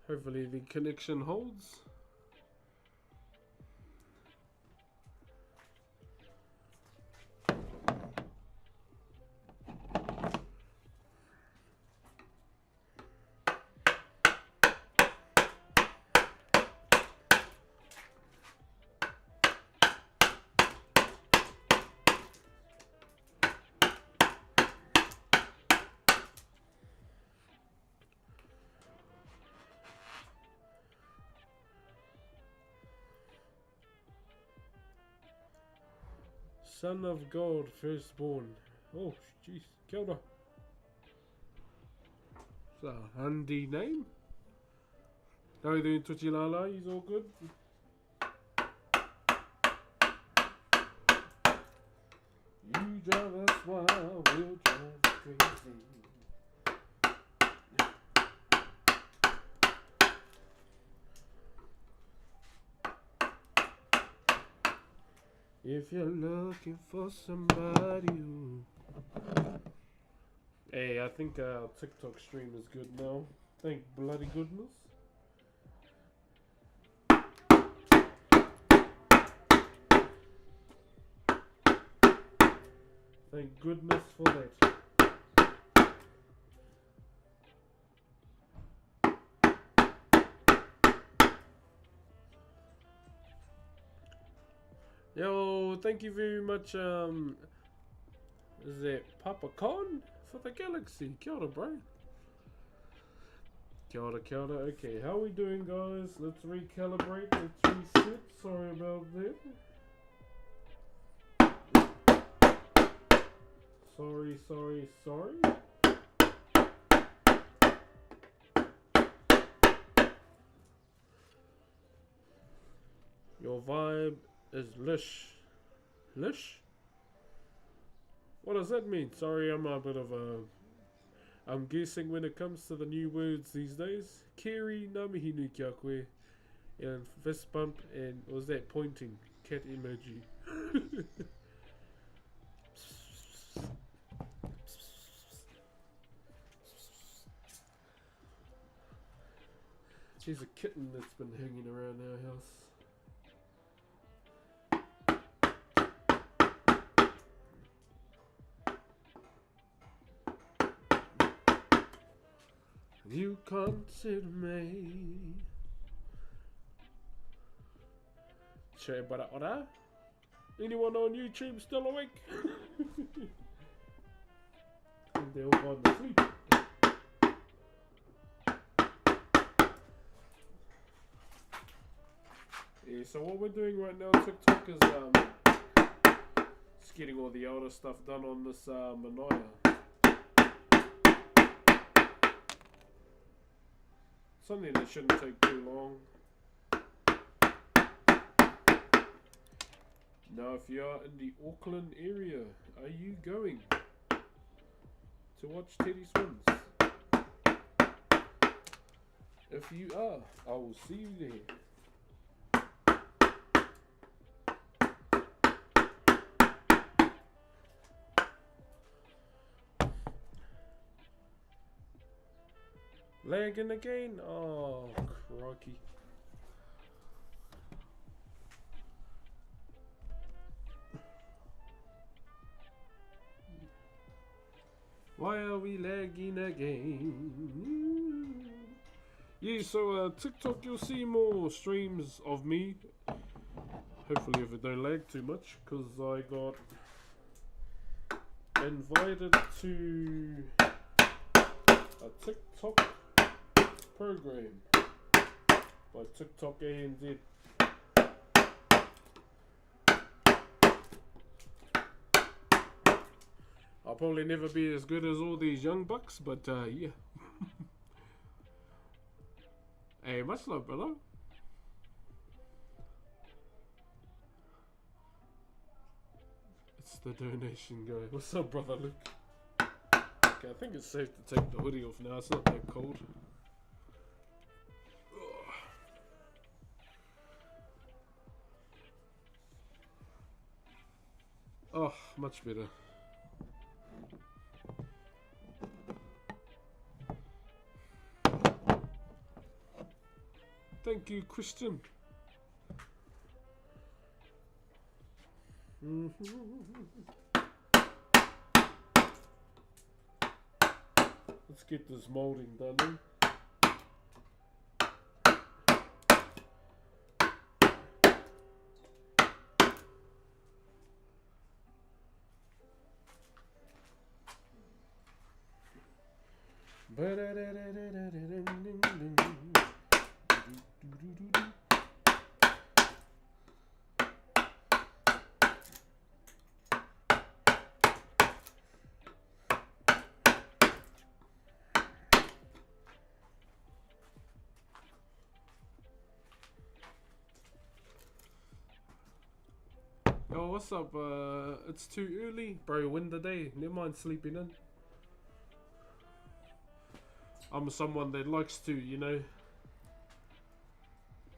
Hopefully the connection holds. Son of God, firstborn. Oh, jeez, kia ora. It's a handy name. How are you doing, Tuchilala? He's all good? You drive us wild, we'll drive you crazy. If you're looking for somebody who... Hey, I think our TikTok stream is good now. Thank bloody goodness. Thank goodness for that. Yo, thank you very much, is it Papa Con for the galaxy? Kia ora, bro. Kia ora, kia ora. Okay, how are we doing, guys? Let's recalibrate. Let's reset. Sorry about that. Sorry. Your vibe is lush. Lish? What does that mean? Sorry, I'm a bit of a... I'm guessing when it comes to the new words these days. Keri, namihinu kia koe. And fist bump, and was that pointing? Cat emoji. He's a kitten that's been hanging around our house. You consider me. Che bara ora. Anyone on YouTube still awake? And they're all gone to sleep. Yeah, so what we're doing right now, TikTok is just getting all the older stuff done on this Manaya. Something that shouldn't take too long. Now, if you are in the Auckland area, are you going to watch Teddy Swims? If you are, I will see you there. Lagging again? Oh, crikey. Why are we lagging again? Yeah, so TikTok, you'll see more streams of me. Hopefully if it don't lag too much, because I got invited to a TikTok program by TikTok ANZ. I'll probably never be as good as all these young bucks, but yeah. Hey, much love, brother. It's the donation guy. What's up, brother Luke? Okay, I think it's safe to take the hoodie off now. It's not that cold. Oh, much better. Thank you, Christian. Let's get this molding done then. Oh, what's up? It's too early. Bro, win the day. Never mind sleeping in. I'm someone that likes to, you know,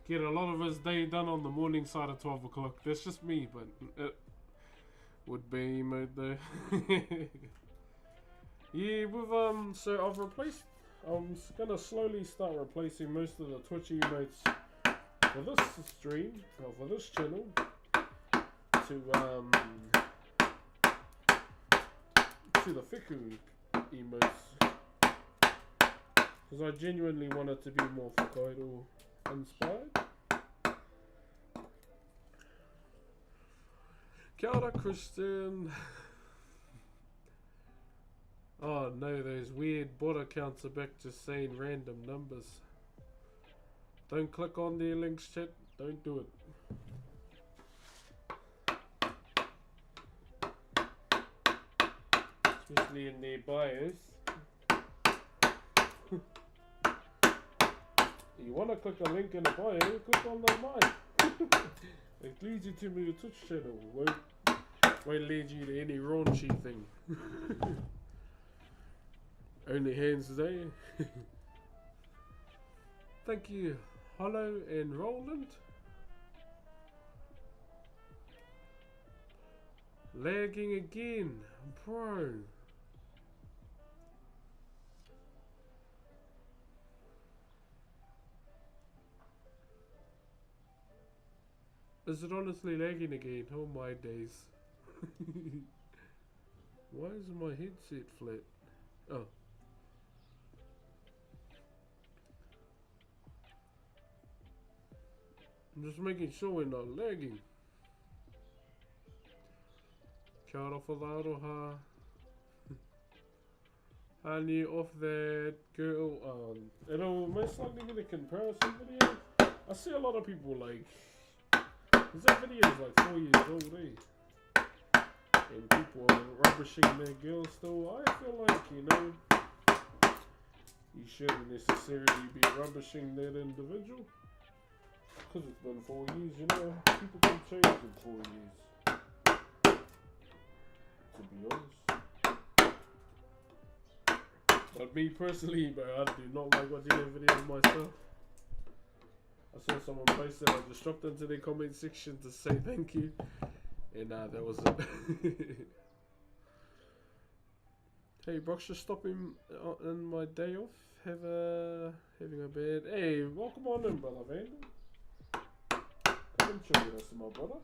get a lot of his day done on the morning side of 12 o'clock. That's just me, but it would be emote though. Yeah, with so I've replaced, I'm gonna slowly start replacing most of the Twitch emotes for this stream, or for this channel, to the Fiku emotes. Because I genuinely want it to be more Whakairo inspired. Kia ora, Christian. Oh no, those weird bot accounts are back just saying random numbers. Don't click on their links, chat. Don't do it. Especially in their bios. You want to click a link in the bio, click on the mine. It leads you to my Twitch channel. Won't lead you to any raunchy thing. Only hands today. Thank you, Hollow and Roland. Lagging again, bro. Is it honestly lagging again? Oh my days. Why is my headset flat? Oh. I'm just making sure we're not lagging. Kia ora whakairoha. Honey off that girl. It'll most likely be the comparison video. I see a lot of people like, that video is like 4 years old, eh? And people are rubbishing their girls still. I feel like, you know, you shouldn't necessarily be rubbishing that individual. Because it's been 4 years, you know. People can change in 4 years. To be honest. But me personally, bro, I do not like watching their videos myself. I saw someone post it, I just dropped into the comment section to say thank you. And that was it. Hey, Brock's just stopping on my day off. Having a bad. Hey, welcome on in, brother Vandal. Come and chill with us, my brother.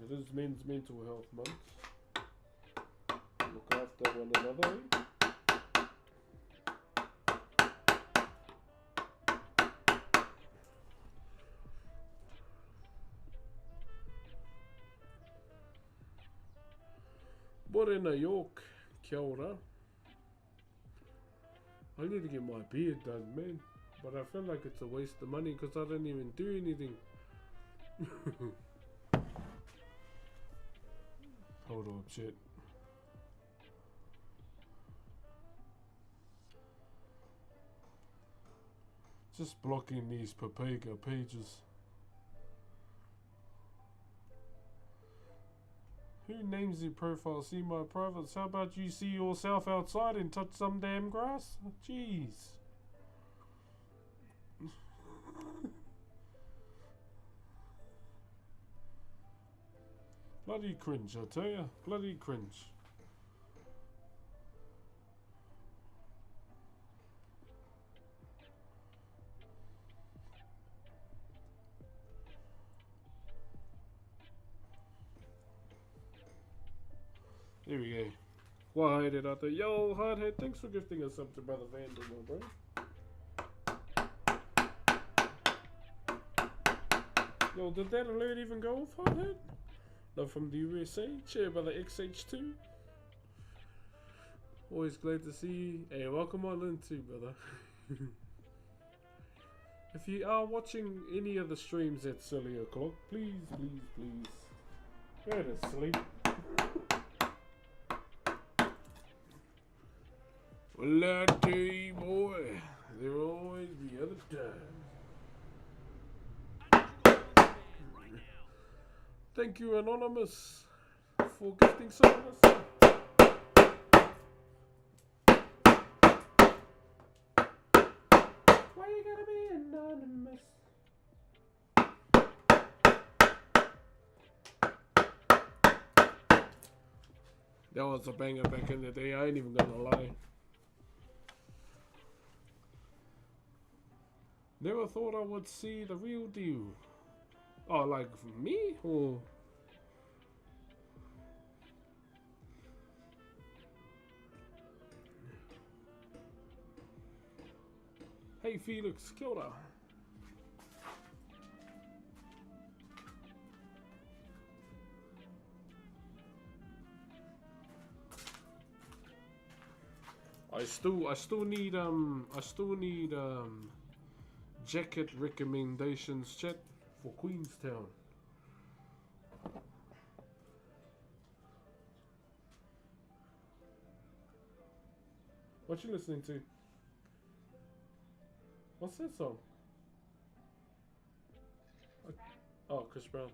It is Men's Mental Health Month. Look after one another, eh? Morena York, kia ora. I need to get my beard done, man. But I feel like it's a waste of money because I don't even do anything. Hold on, shit. Just blocking these Papega pages. Who names the profile? See my privates. How about you see yourself outside and touch some damn grass? Jeez. Bloody cringe, I tell ya. Bloody cringe. There we go. Why did I think? Yo, Hardhead, thanks for gifting us up to Brother Vandal, my bro. Yo, did that alert even go off, Hardhead? Love from the USA. Cheer, Brother XH2. Always glad to see you. Hey, welcome on in too, brother. If you are watching any of the streams at silly o'clock, please go to sleep. Well, I tell you, boy, there will always be other times. Thank you, Anonymous, for gifting some of us. Why you gotta be anonymous? That was a banger back in the day, I ain't even gonna lie. Never thought I would see the real deal. Oh, like me? Or... Hey Felix, kia ora. I still need jacket recommendations, chat, for Queenstown. What you listening to? What's that song? Oh, Chris Brown.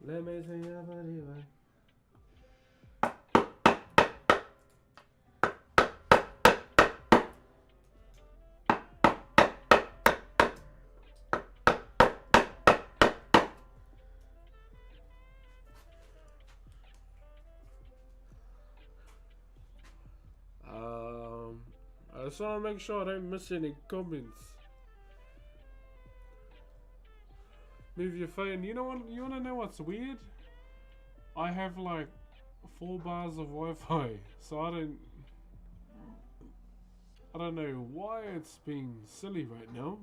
Let me see your body right. I just want to make sure I don't miss any comments. Move your phone. You know what? You want to know what's weird? I have like 4 bars of Wi-Fi, so I don't know why it's being silly right now.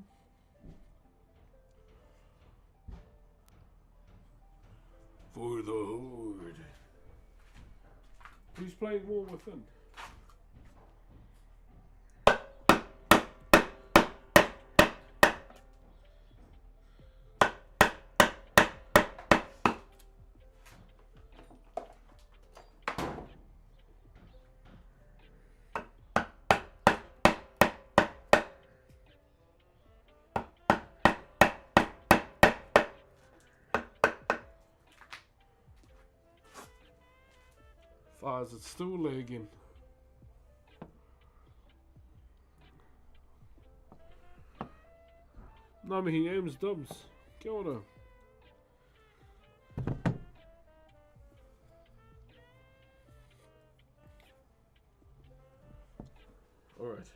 For the horde. Who's playing War Within? Fires, it's still lagging. Nami aims dubs. Kia ora. Alright.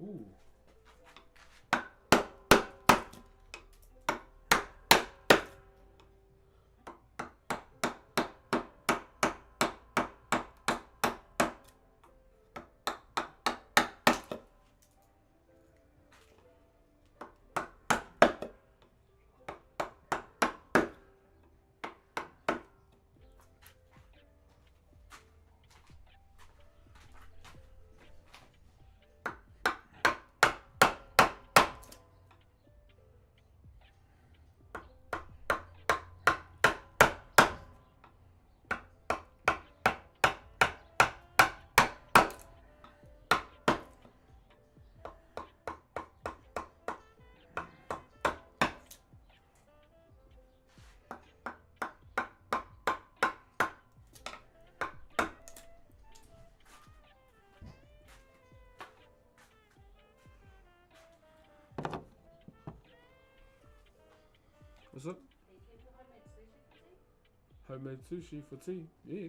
Ooh. What's up? Homemade sushi for tea? Yeah.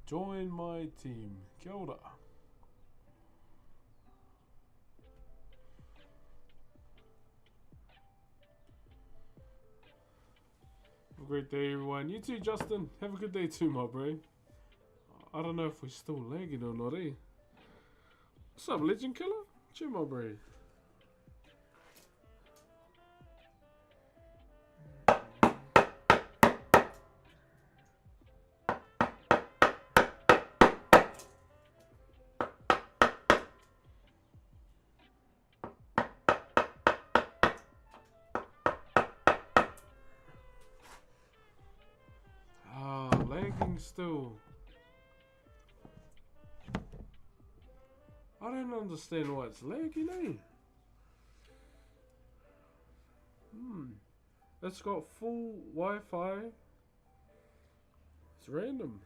Join my team. Kia ora. Have a great day, everyone. You too, Justin. Have a good day too, my bro. I don't know if we're still lagging or not, eh? What's up, Legend Killer? Chill, my bro. Lagging still. I don't understand why it's lagging, eh? It's got full Wi-Fi. It's random.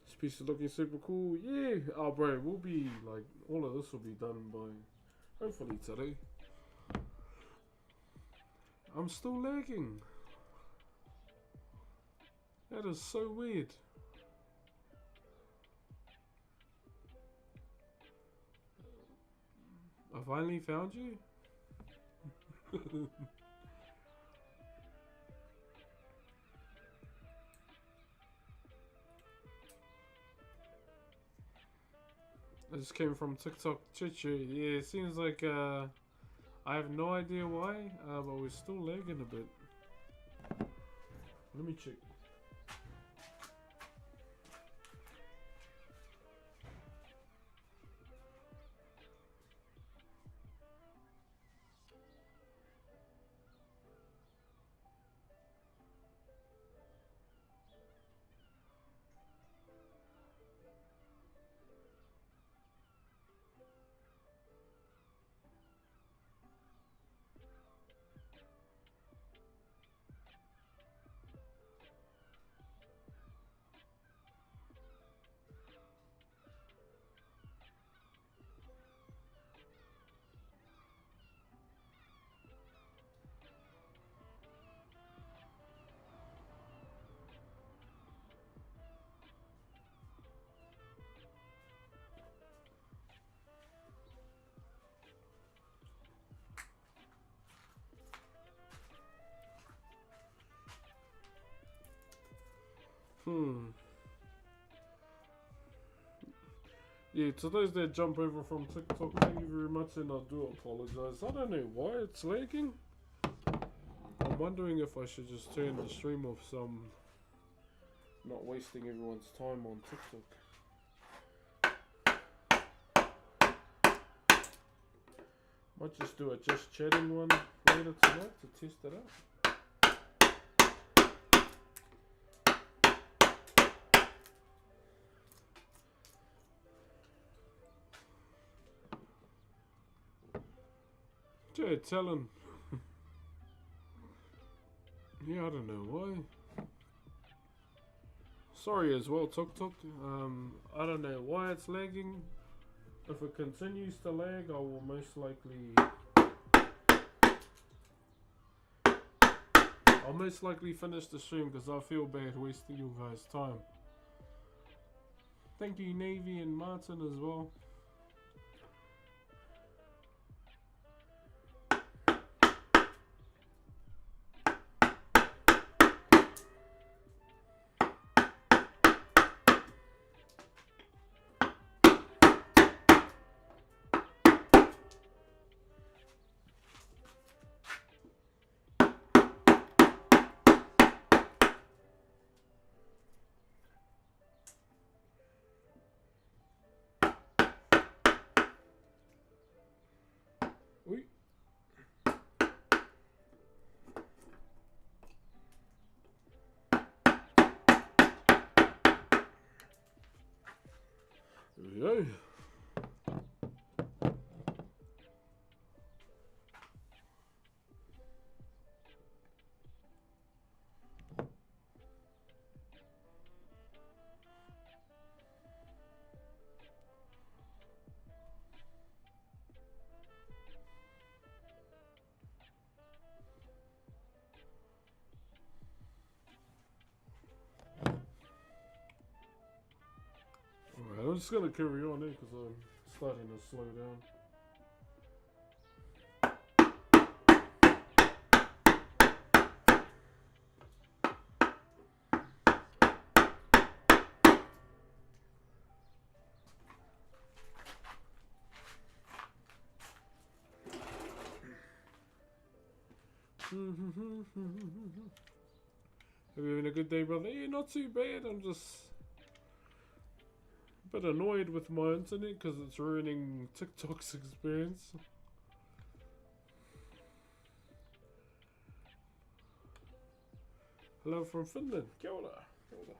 This piece is looking super cool. Yeah. Oh, bro, we'll be like, all of this will be done by hopefully today. I'm still lagging. That is so weird. I finally found you. I just came from TikTok Chichu. Yeah, it seems like I have no idea why, but we're still lagging a bit. Let me check. Yeah, to those that jump over from TikTok, thank you very much, and I do apologize. I don't know why it's lagging. I'm wondering if I should just turn the stream off so I'm not wasting everyone's time on TikTok. Might just do a just chatting one later tonight to test it out. Yeah, telling. Yeah, I don't know why. Sorry as well, TikTok. I don't know why it's lagging. If it continues to lag, I will most likely... I'll most likely finish the stream because I feel bad wasting you guys' time. Thank you, Navy and Martin as well. Oui. There we go. Alright, I'm just gonna carry on there because I'm starting to slow down. Have you having a good day, brother? Yeah, not too bad. I'm just a bit annoyed with my internet because it's ruining TikTok's experience. Hello from Finland. Kia ora. Kia ora.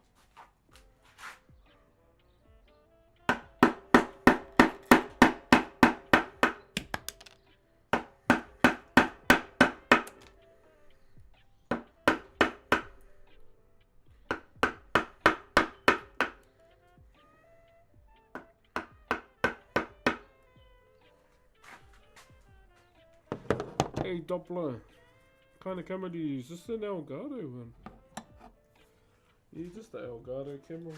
Hey Doppler, what kind of camera do you use? Just an Elgato one. Yeah, just the Elgato camera.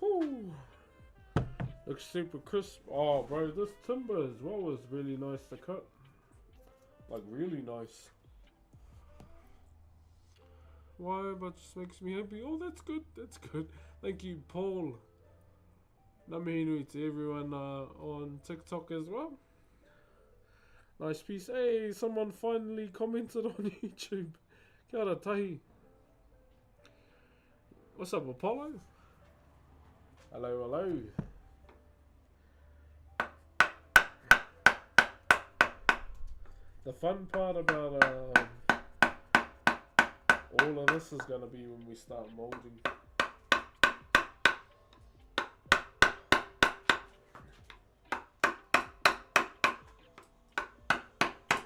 Whew. Looks super crisp. Oh, bro, this timber as well is really nice to cut. Like, really nice. Why? But just makes me happy. Oh, that's good. That's good. Thank you, Paul. Naminui to everyone on TikTok as well. Nice piece. Hey, someone finally commented on YouTube. Kia ora tahi. What's up, Apollo? Hello, hello. The fun part about all of this is gonna be when we start molding.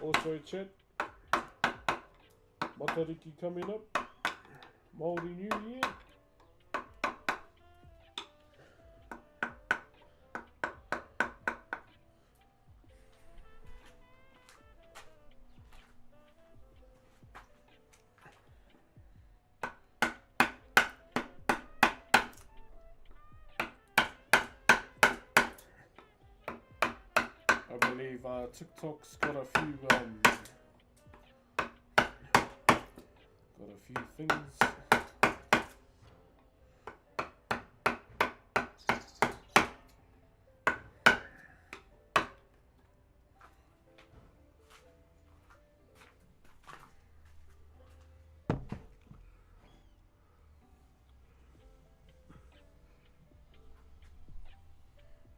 Also, chat, Matariki coming up, Maori New Year. I believe TikTok's got a few things.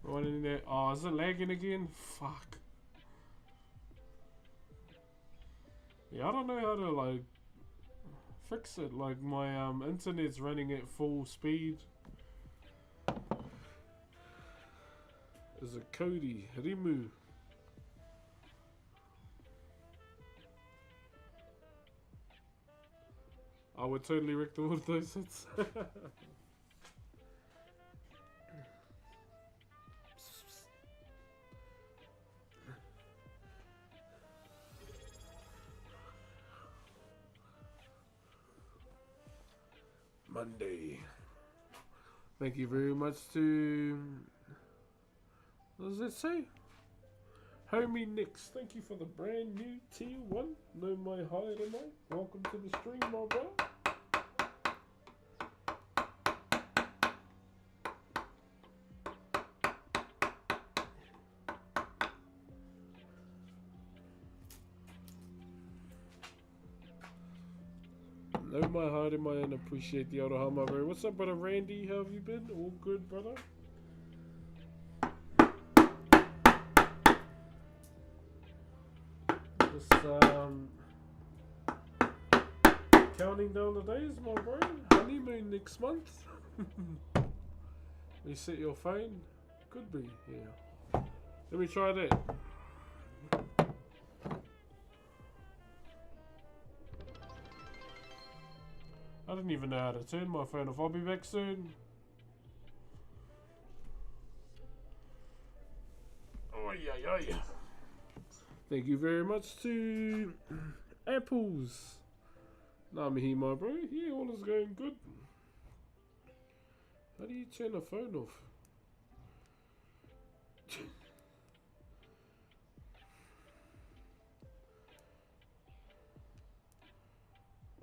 What in there? Oh, is it lagging again? Fuck. Yeah, I don't know how to like fix it. Like my internet's running at full speed. Is it Cody Rimu? I would totally wreck the wood those hits. Monday. Thank you very much to... What does it say? Homie Nix, thank you for the brand new tier 1. No my hi tonight. Welcome to the stream, my bro. No my heart in my end, appreciate the Aroha, my bro. What's up, brother Randy? How have you been? All good, brother? Just counting down the days, my bro. Honeymoon next month. Reset your phone. Could be, yeah. Let me try that. I didn't even know how to turn my phone off. I'll be back soon. Oh yeah. Thank you very much to Apples. Namahi, my bro. Yeah, all is going good. How do you turn a phone off?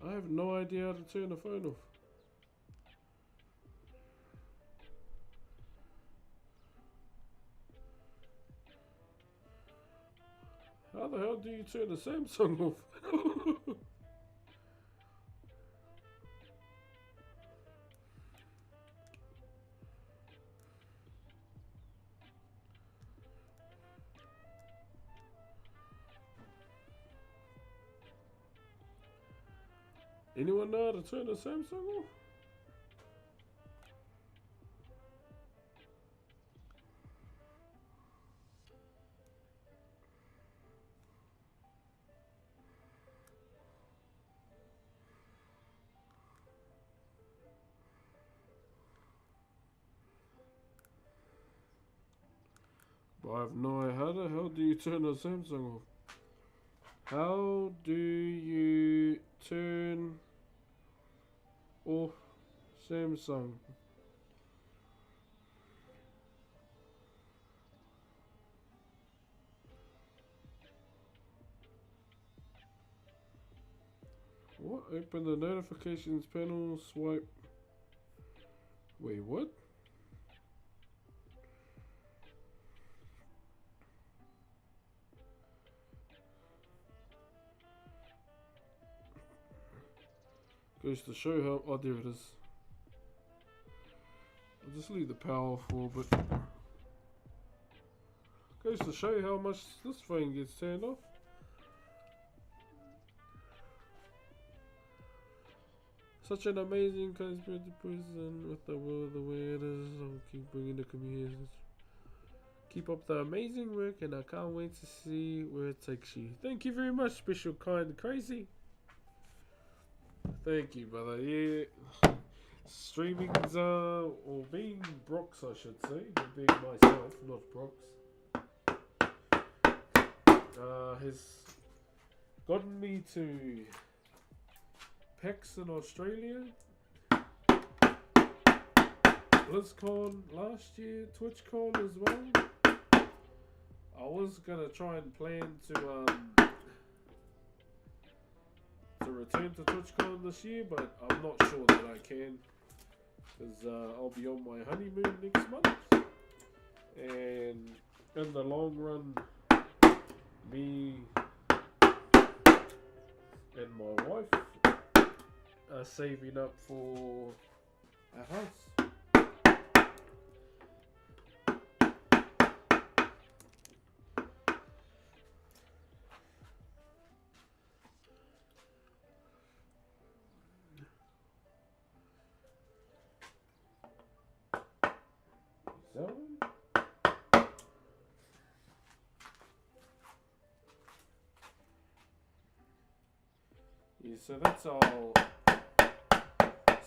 I have no idea how to turn a phone off. How the hell do you turn a Samsung off? Anyone know how to turn a Samsung off? I have no idea. How the hell do you turn a Samsung off? How do you turn off Samsung? What? Open the notifications panel, swipe. Wait, what? Goes to show how... Oh, there it is. I'll just leave the power for a bit. Goes to show how much this phone gets turned off. Such an amazing conspiracy person with the world the way it is. I'll keep bringing the community. Keep up the amazing work, and I can't wait to see where it takes you. Thank you very much, special kind crazy. Thank you, brother. Yeah, streaming's or being Brox, I should say, or being myself, not Brox, has gotten me to PAX in Australia, BlizzCon last year, TwitchCon as well. I was gonna try and plan to return to TwitchCon this year, but I'm not sure that I can, because I'll be on my honeymoon next month, and in the long run, me and my wife are saving up for a house. So, yeah, so that's all.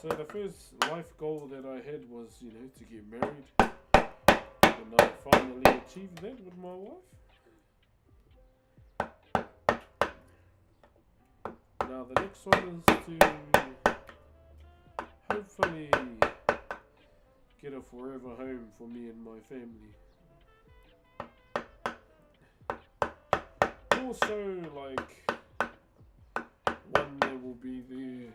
So the first life goal that I had was, you know, to get married, and I finally achieved that with my wife. Now the next one is to hopefully get a forever home for me and my family. Also, like, one that will be there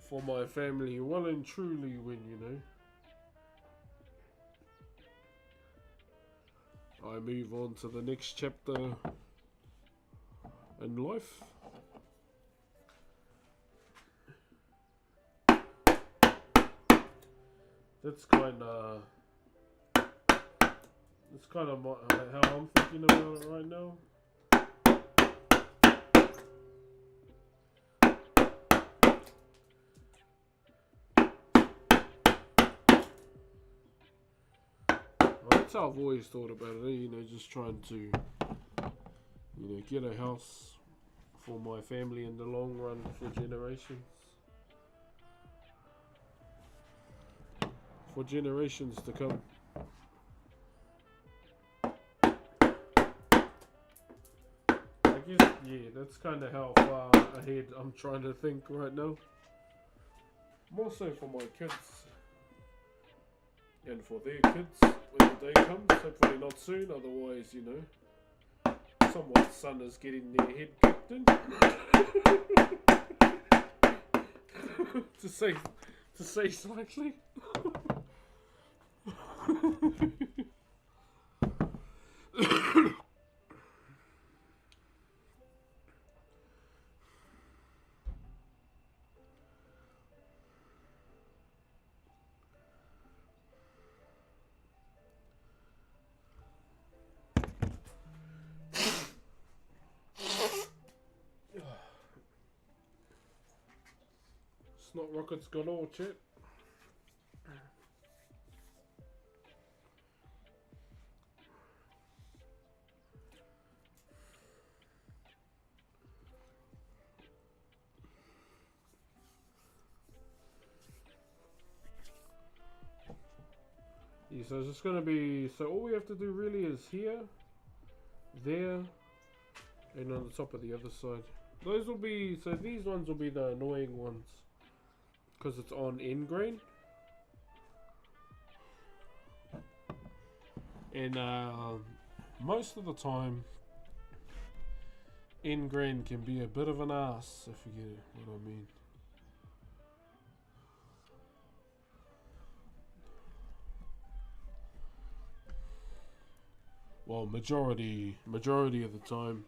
for my family well and truly when, you know, I move on to the next chapter in life. That's kind of how I'm thinking about it right now. Well, that's how I've always thought about it, you know, just trying to, you know, get a house for my family in the long run for generations. For generations to come. I guess, yeah, that's kind of how far ahead I'm trying to think right now. More so for my kids. And for their kids when the day comes. Hopefully not soon, otherwise, you know, someone's son is getting their head kicked in. to say slightly. Snot rockets galore, chat. Yeah, so it's just going to be, so all we have to do really is here, there, and on the top of the other side. Those will be, so these ones will be the annoying ones, because it's on end grain. And most of the time, end grain can be a bit of an ass, if you get what I mean. Well, majority of the time.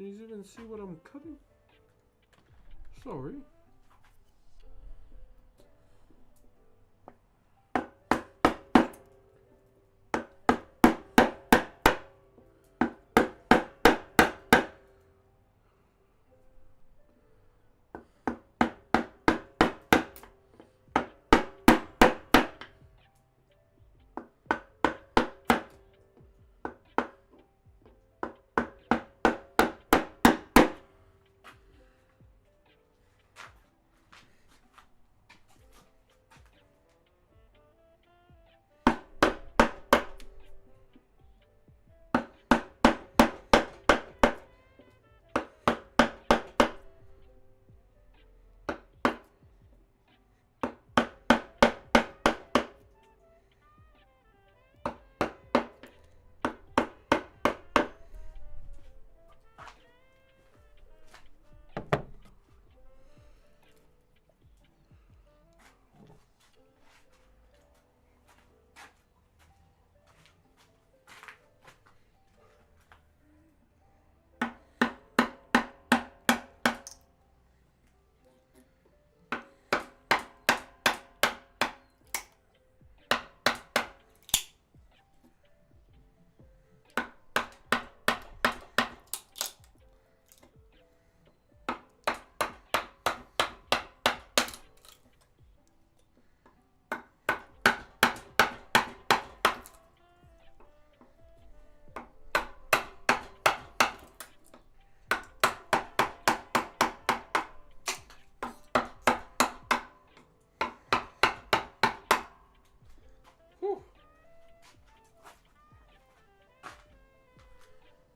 Can you even see what I'm cutting? Sorry.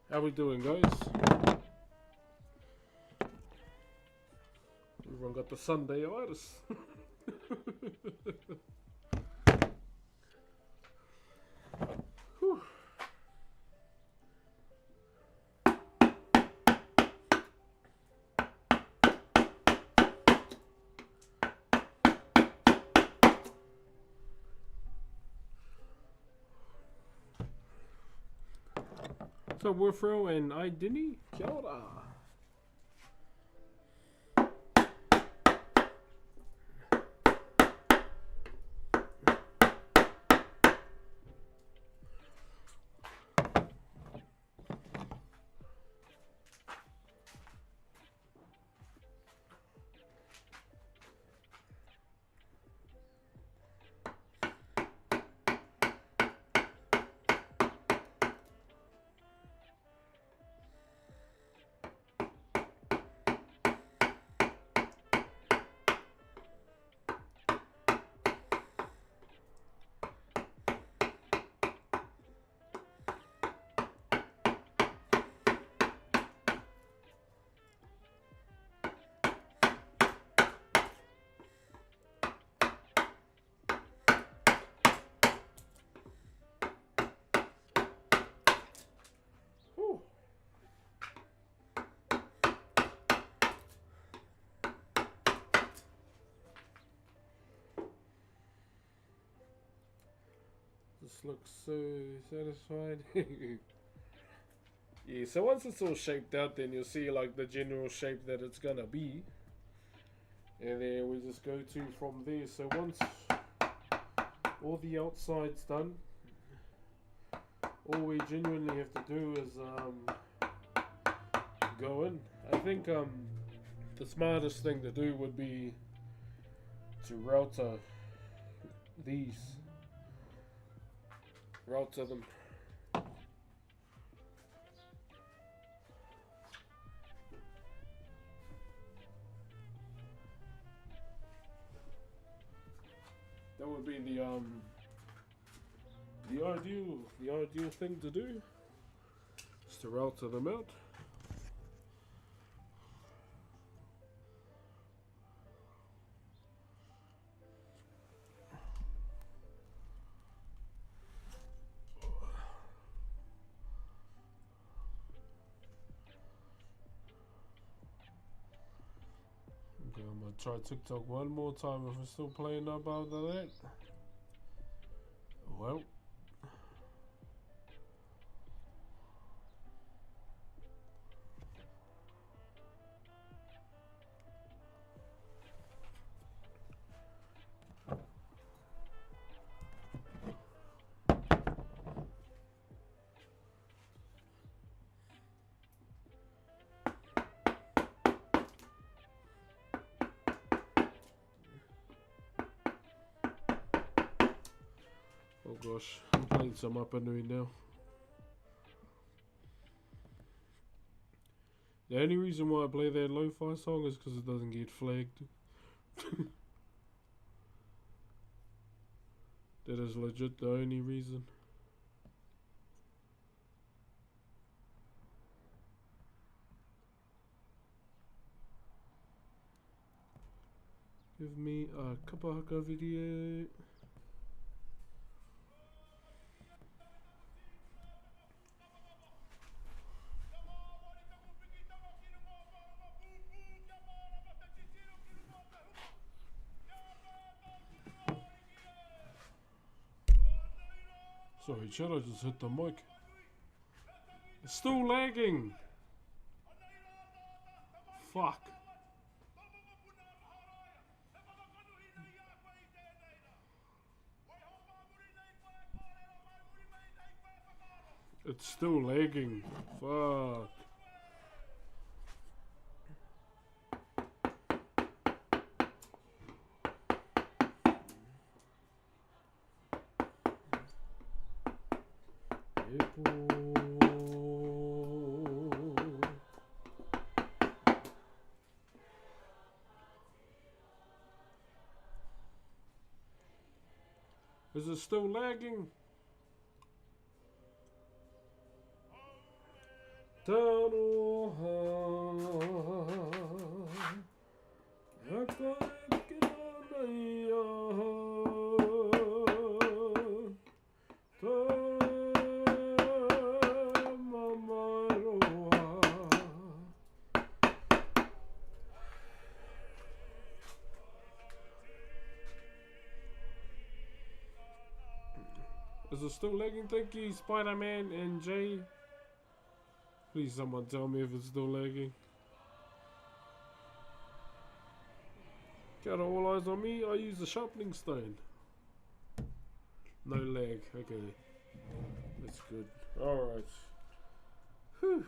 How we doing, guys? Everyone got the Sunday itis. So we're through and I didn't. Kia ora. This looks so satisfied. Yeah, so once it's all shaped out, then you'll see like the general shape that it's gonna be. And then we just go to from there. So once all the outside's done, all we genuinely have to do is go in. I think the smartest thing to do would be to router these. Router them. That would be the ideal thing to do. Just to router them out. I'm gonna try TikTok one more time if we're still playing up after that. Well. Oh gosh, I'm playing some Upper Nui now. The only reason why I play that lo-fi song is because it doesn't get flagged. That is legit the only reason. Give me a kapahaka video. Sorry, chat, I just hit the mic. It's still lagging. Fuck. It's still lagging. Fuck. Is it still lagging? Is it still lagging? Thank you, Spider-Man and Jay. Please, someone tell me if it's still lagging. Got all eyes on me. I use the sharpening stone. No lag. Okay, that's good. All right. Whew.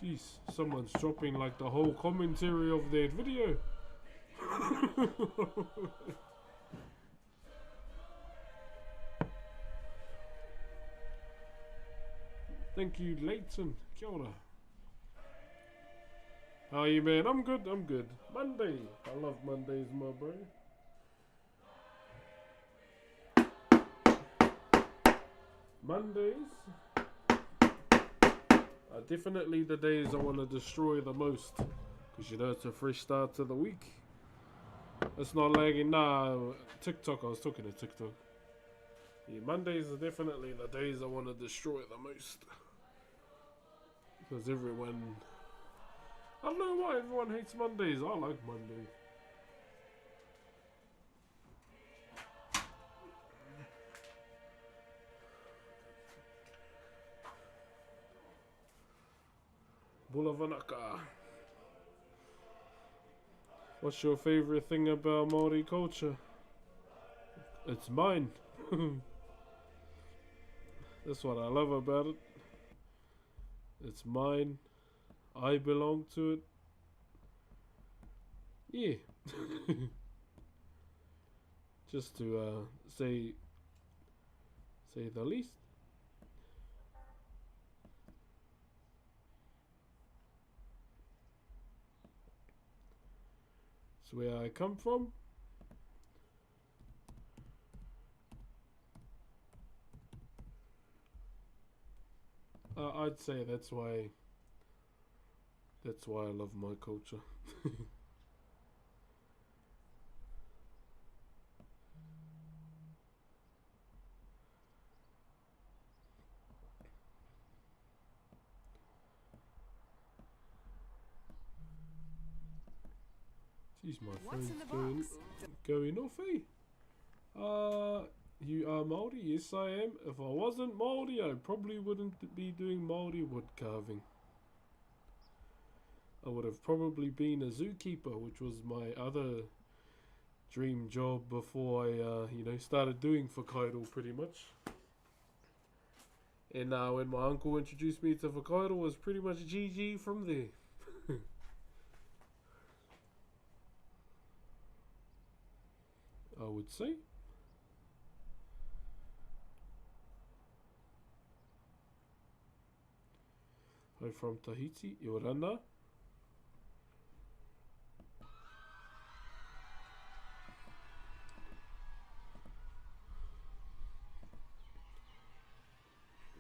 Jeez, someone's dropping like the whole commentary of that video. Thank you, Leighton. Kia ora. How are you, man? I'm good, I'm good. Monday. I love Mondays, my bro. Mondays are definitely the days I want to destroy the most. Because, you know, it's a fresh start to the week. It's not lagging. Nah, TikTok. I was talking to TikTok. Yeah, Mondays are definitely the days I want to destroy the most. Because everyone... I don't know why everyone hates Mondays. I like Monday. Bulavanaka. What's your favorite thing about Maori culture? It's mine. That's what I love about it. It's mine. I belong to it. Yeah. Just to say the least. It's where I come from. I'd say that's why I love my culture. Jeez, my phone's going off, eh? You are Maori? Yes, I am. If I wasn't Maori, I probably wouldn't be doing Maori wood carving. I would have probably been a zookeeper, which was my other dream job before I, started doing Whakairo pretty much. And when my uncle introduced me to Whakairo, it was pretty much GG from there. I would say. Hi from Tahiti, Iorana.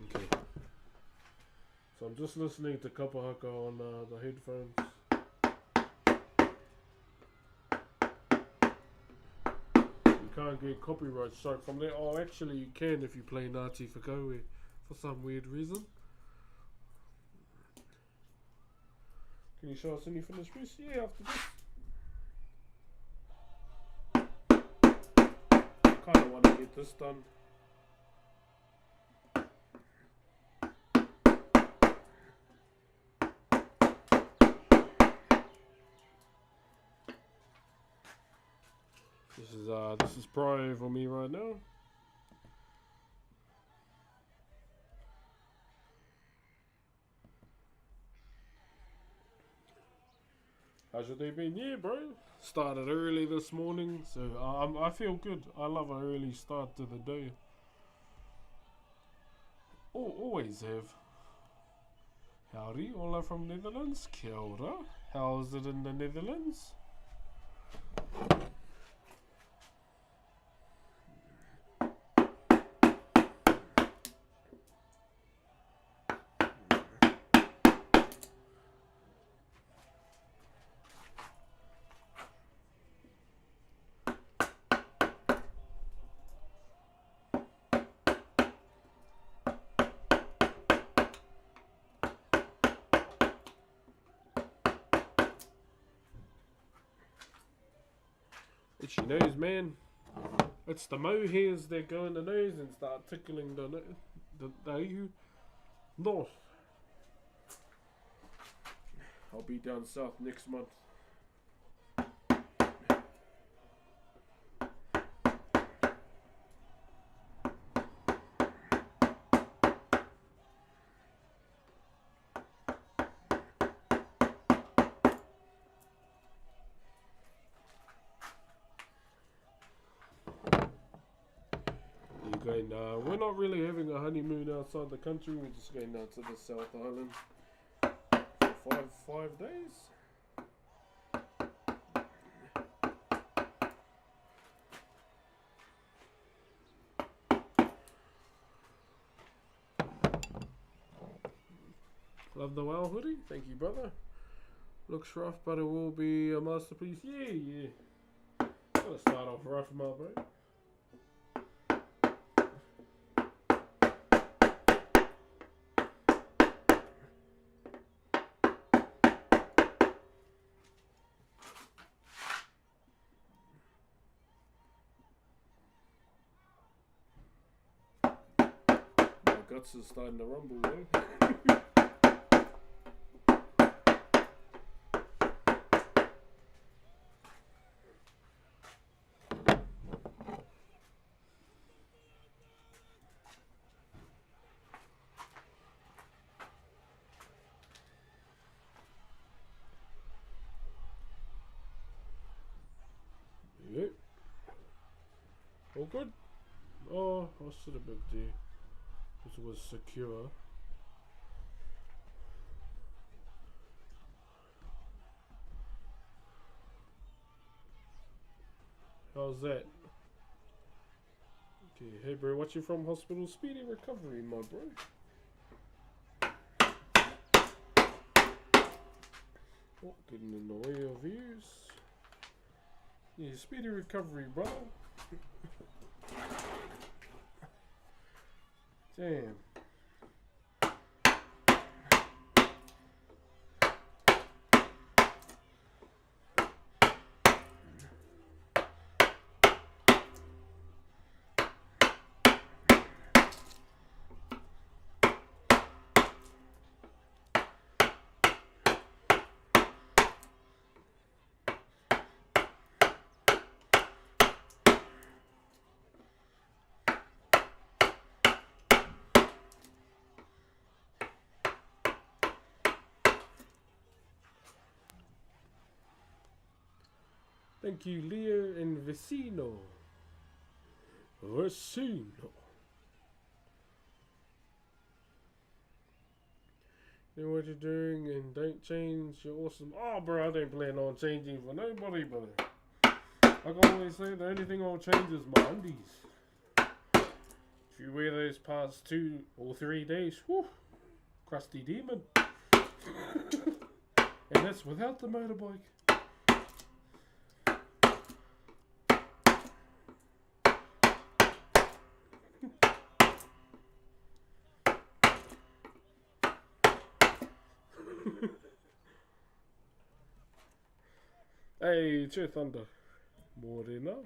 Okay. So I'm just listening to Kapahaka on the headphones. You can't get copyright strike from there. Oh, actually you can if you play Ngāti Whakaue for some weird reason. Can you show us any finished piece? Yeah, after this. I kind of want to get this done. This is pro for me right now. How's your day been? Yeah, bro. Started early this morning, so I feel good. I love an early start to the day. Always have. Howdy, Ola from Netherlands. Kia ora. How's it in the Netherlands? Itchy nose, man. It's the mohairs that go in the nose and start tickling the north. I'll be down south next month. We're not really having a honeymoon outside the country. We're just going down to the South Island for five days. Love the wow hoodie. Thank you, brother. Looks rough, but it will be a masterpiece. Yeah. Gotta start off rough, my bro. Guts is starting to rumble, though. Yep. All good? Oh, what's the big deal? This was secure. How's that? Okay, hey bro, watching from hospital. Speedy recovery, my bro. Oh, getting in the way of views. Yeah, speedy recovery, bro. Damn. Thank you, Leo and Vicino. Vicino. Do what you're doing and don't change. You're awesome. Oh, bro, I don't plan on changing for nobody, brother. I can always say the only thing I'll change is my undies. If you wear those past 2 or 3 days, whew, crusty demon. And that's without the motorbike. Hey, Che Thunder. Morena.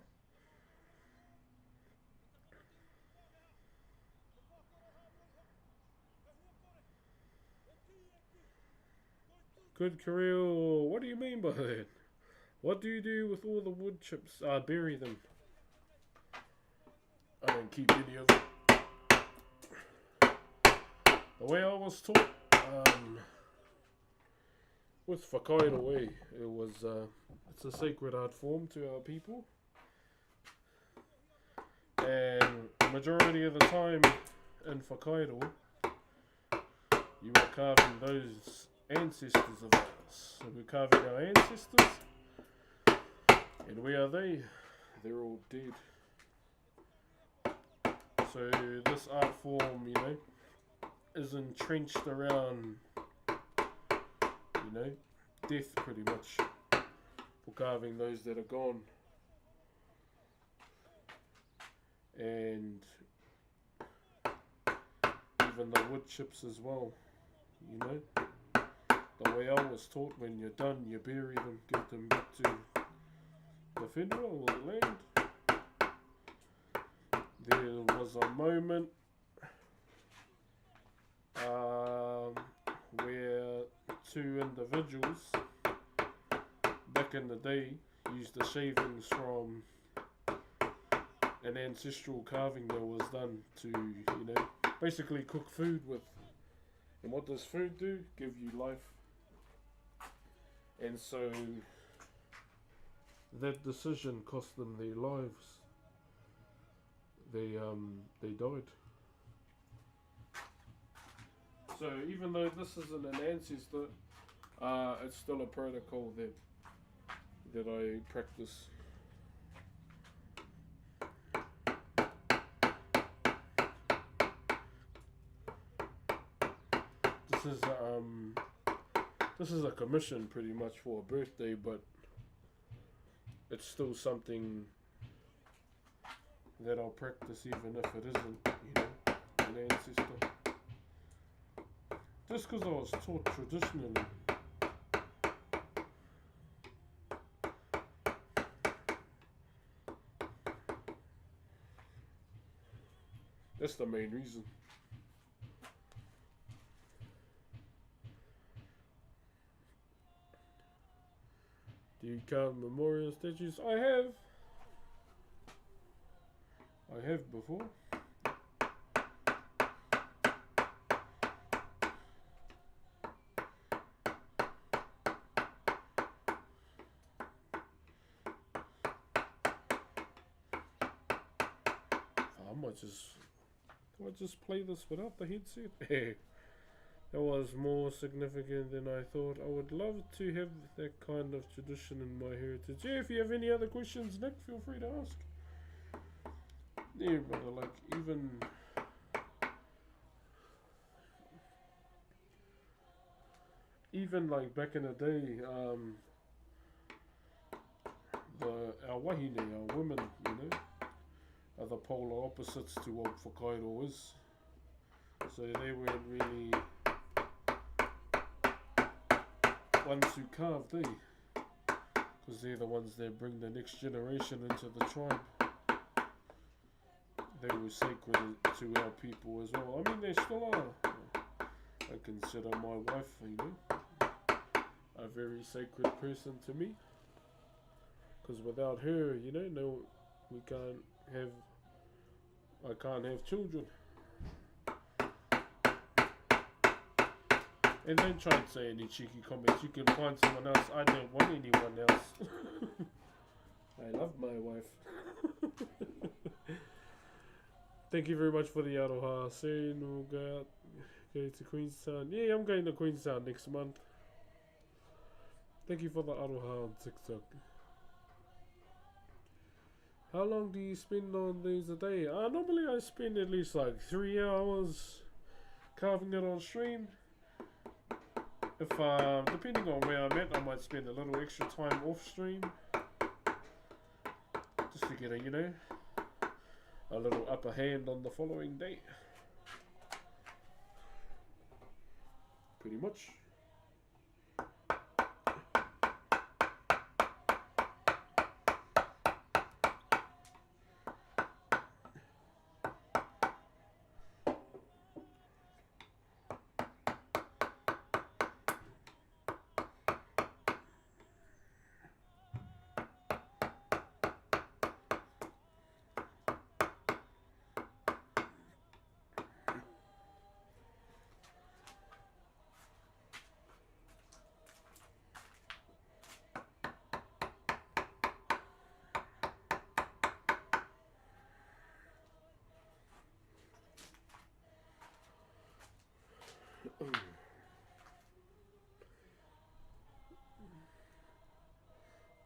Good career. What do you mean by that? What do you do with all the wood chips? Bury them. I don't keep any of them. The way I was taught, with Whakairo, it was, it's a sacred art form to our people. And the majority of the time in Whakairo, you were carving those ancestors of ours. So we're carving our ancestors. And where are they? They're all dead. So this art form, you know, is entrenched around, you know, death pretty much. For carving those that are gone. And even the wood chips as well, you know. The way I was taught, when you're done, you bury them, give them back to the federal or the land. There was a moment where 2 individuals back in the day used the shavings from an ancestral carving that was done to, you know, basically cook food with. And what does food do? Give you life. And so that decision cost them their lives. They died. So even though this isn't an ancestor, it's still a protocol that I practice. This is a commission pretty much for a birthday, but it's still something that I'll practice even if it isn't, you know, an ancestor. Just because I was taught traditionally. That's the main reason. Do you carve memorial statues? I have before. I might just play this without the headset. That was more significant than I thought. I would love to have that kind of tradition in my heritage. Yeah, if you have any other questions, Nick, feel free to ask. Yeah, brother, like even like back in the day, our wahine, our women, you know, are the polar opposites to what Whakairo is. So they weren't really ones who carve, because they're the ones that bring the next generation into the tribe. They were sacred to our people as well. I mean, they still are. I consider my wife, you know, a very sacred person to me. Because without her, you know, no, I can't have children. And don't try and say any cheeky comments. You can find someone else. I don't want anyone else. love my wife. Thank you very much for the aroha. Soon we'll go to Queenstown. Yeah, I'm going to Queenstown next month. Thank you for the aroha on TikTok. How long do you spend on these a day? Normally I spend at least like 3 hours carving it on stream. If depending on where I'm at, I might spend a little extra time off stream, just to get a, you know, a little upper hand on the following day. Pretty much.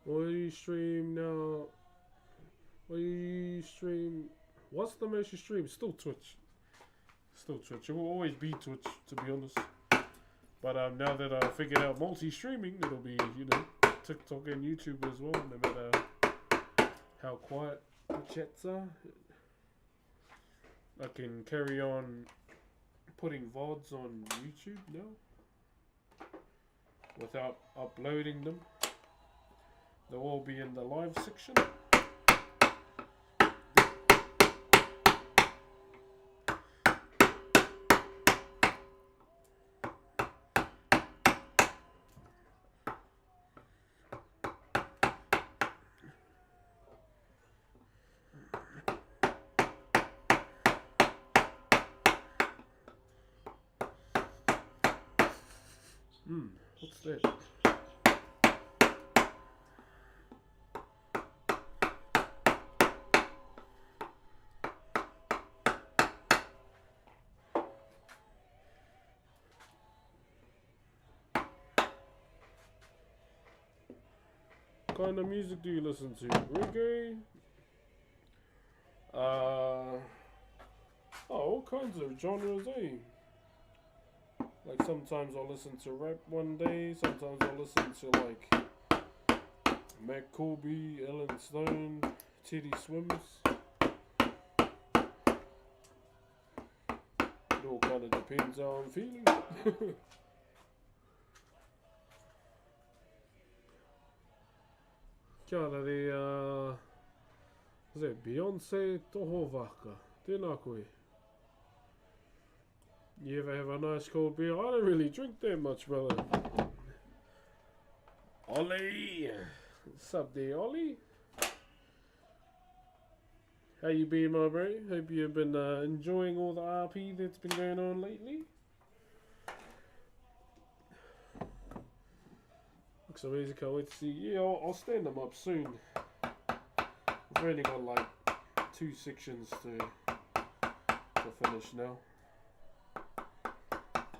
What do you stream now? What do you stream? What's the most you stream? Still Twitch. Still Twitch. It will always be Twitch, to be honest. But now that I figured out multi-streaming, it'll be, you know, TikTok and YouTube as well, no matter how quiet the chats are. I can carry on putting VODs on YouTube now without uploading them. They'll all be in the live section. What's that? What kind of music do you listen to? Reggae? All kinds of genres, eh? Like sometimes I'll listen to rap one day, sometimes I'll listen to like Mac Colby, Ellen Stone, Teddy Swims. It all kind of depends how I'm feeling. Kia ora re, is it Beyonce Toho Waka? Tēnā koe. You ever have a nice cold beer? I don't really drink that much, brother. Ollie! What's up there, Ollie? How you been, my bro? Hope you've been enjoying all the RP that's been going on lately. Looks amazing, can't wait to see. Yeah, I'll stand them up soon. I've only got like 2 sections to finish now.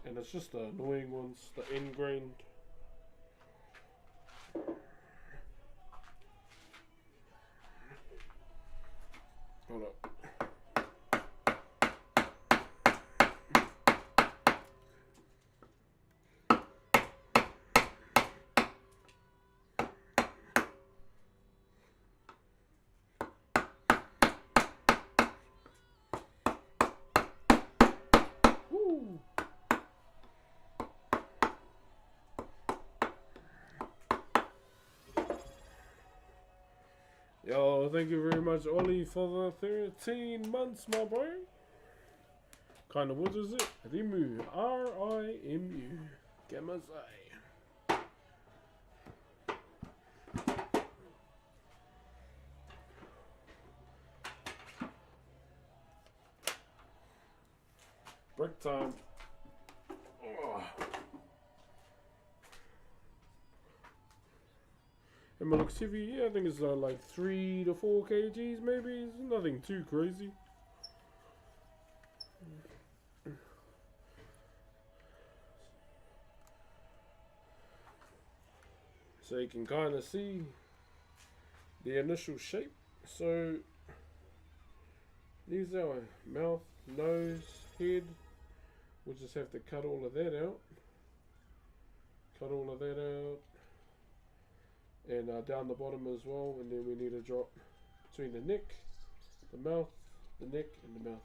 And it's just the annoying ones, the end grained. Hold up. Woo! Yo, thank you very much, Ollie, for the 13 months, my bro. Kind of what is it? Rimu. R-I-M-U. Gamazai. Break time. Oh. looks heavy. Yeah, I think it's like 3 to 4 kgs maybe. It's nothing too crazy. So you can kind of see the initial shape. So these are mouth, nose, head. We'll just have to cut all of that out. Cut all of that out. And down the bottom as well. And then we need a drop between the neck, the mouth, the neck, and the mouth.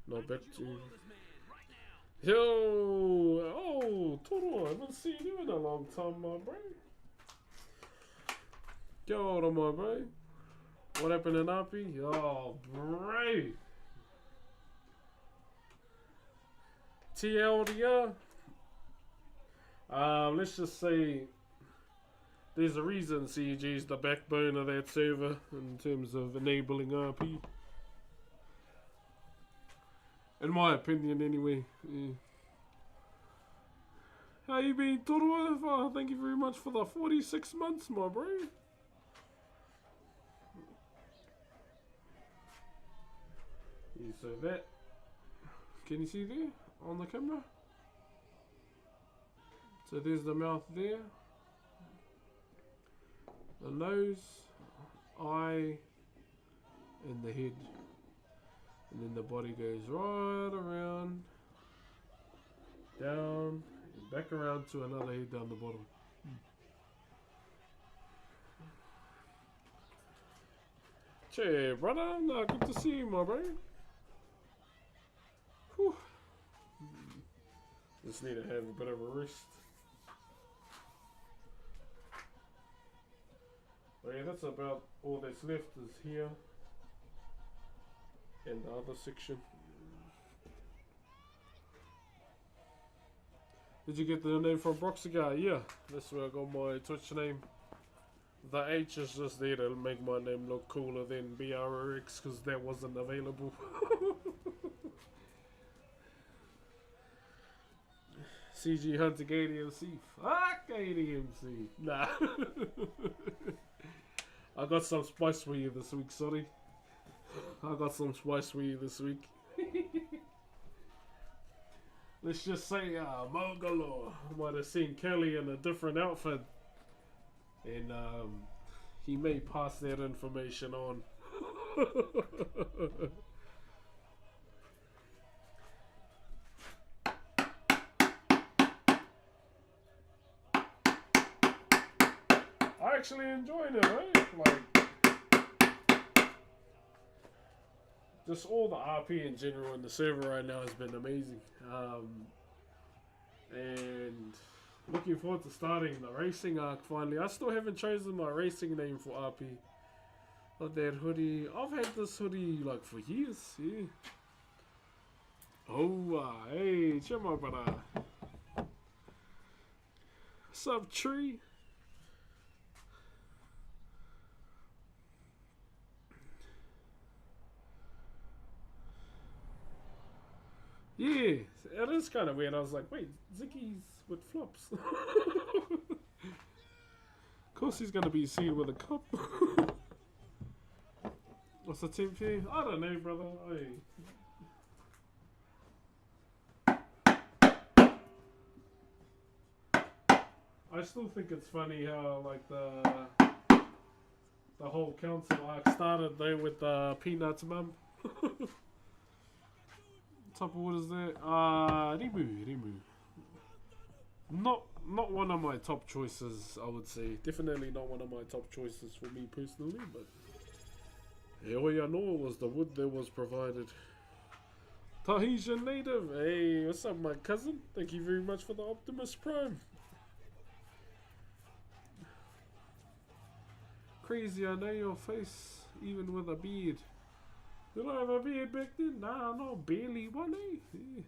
Now back to... Yo! Oh, Toro, I haven't seen you in a long time, my bro. Yo, my bro. What happened in Api? Oh, bro. TLDR. Let's just say there's a reason CG is the backbone of that server in terms of enabling RP. In my opinion, anyway. Yeah. How you been, Toro? Thank you very much for the 46 months, my bro. Yeah, so that... Can you see there on the camera? So there's the mouth there. The nose, eye, and the head. And then the body goes right around, down, and back around to another head down the bottom. Che, brother, no, good to see you, my bro. Whew. Just need to have a bit of a rest. But yeah, that's about all that's left is here. And the other section. Did you get the name from Broxigar? Yeah, that's where I got my Twitch name. The H is just there to make my name look cooler than BRX because that wasn't available. CG Hunter ADMC. Fuck ADMC. Nah. I got some spice for you this week, sorry. I got some spice for you this week. Let's just say Mogalo might have seen Kelly in a different outfit. And he may pass that information on. I actually enjoyed it, right? Like, just all the RP in general in the server right now has been amazing. And looking forward to starting the racing arc finally. I still haven't chosen my racing name for RP. But that hoodie, I've had this hoodie like for years, yeah. Oh, hey, chill my brother. What's up, tree? Yeah, it is kind of weird. I was like, wait, Ziggy's with flops. Of course he's going to be seen with a cup. What's the tip here? I don't know, brother. I still think it's funny how, like, the whole council arc started though with Peanuts' mum. Type of what is that? Rimu. Not one of my top choices, I would say. Definitely not one of my top choices for me personally, but all I know was the wood that was provided. Tahitian native. Hey, what's up, my cousin? Thank you very much for the Optimus Prime. Crazy, I know your face, even with a beard. Did I have a beard back then? Nah, no, barely one, eh? Yeah.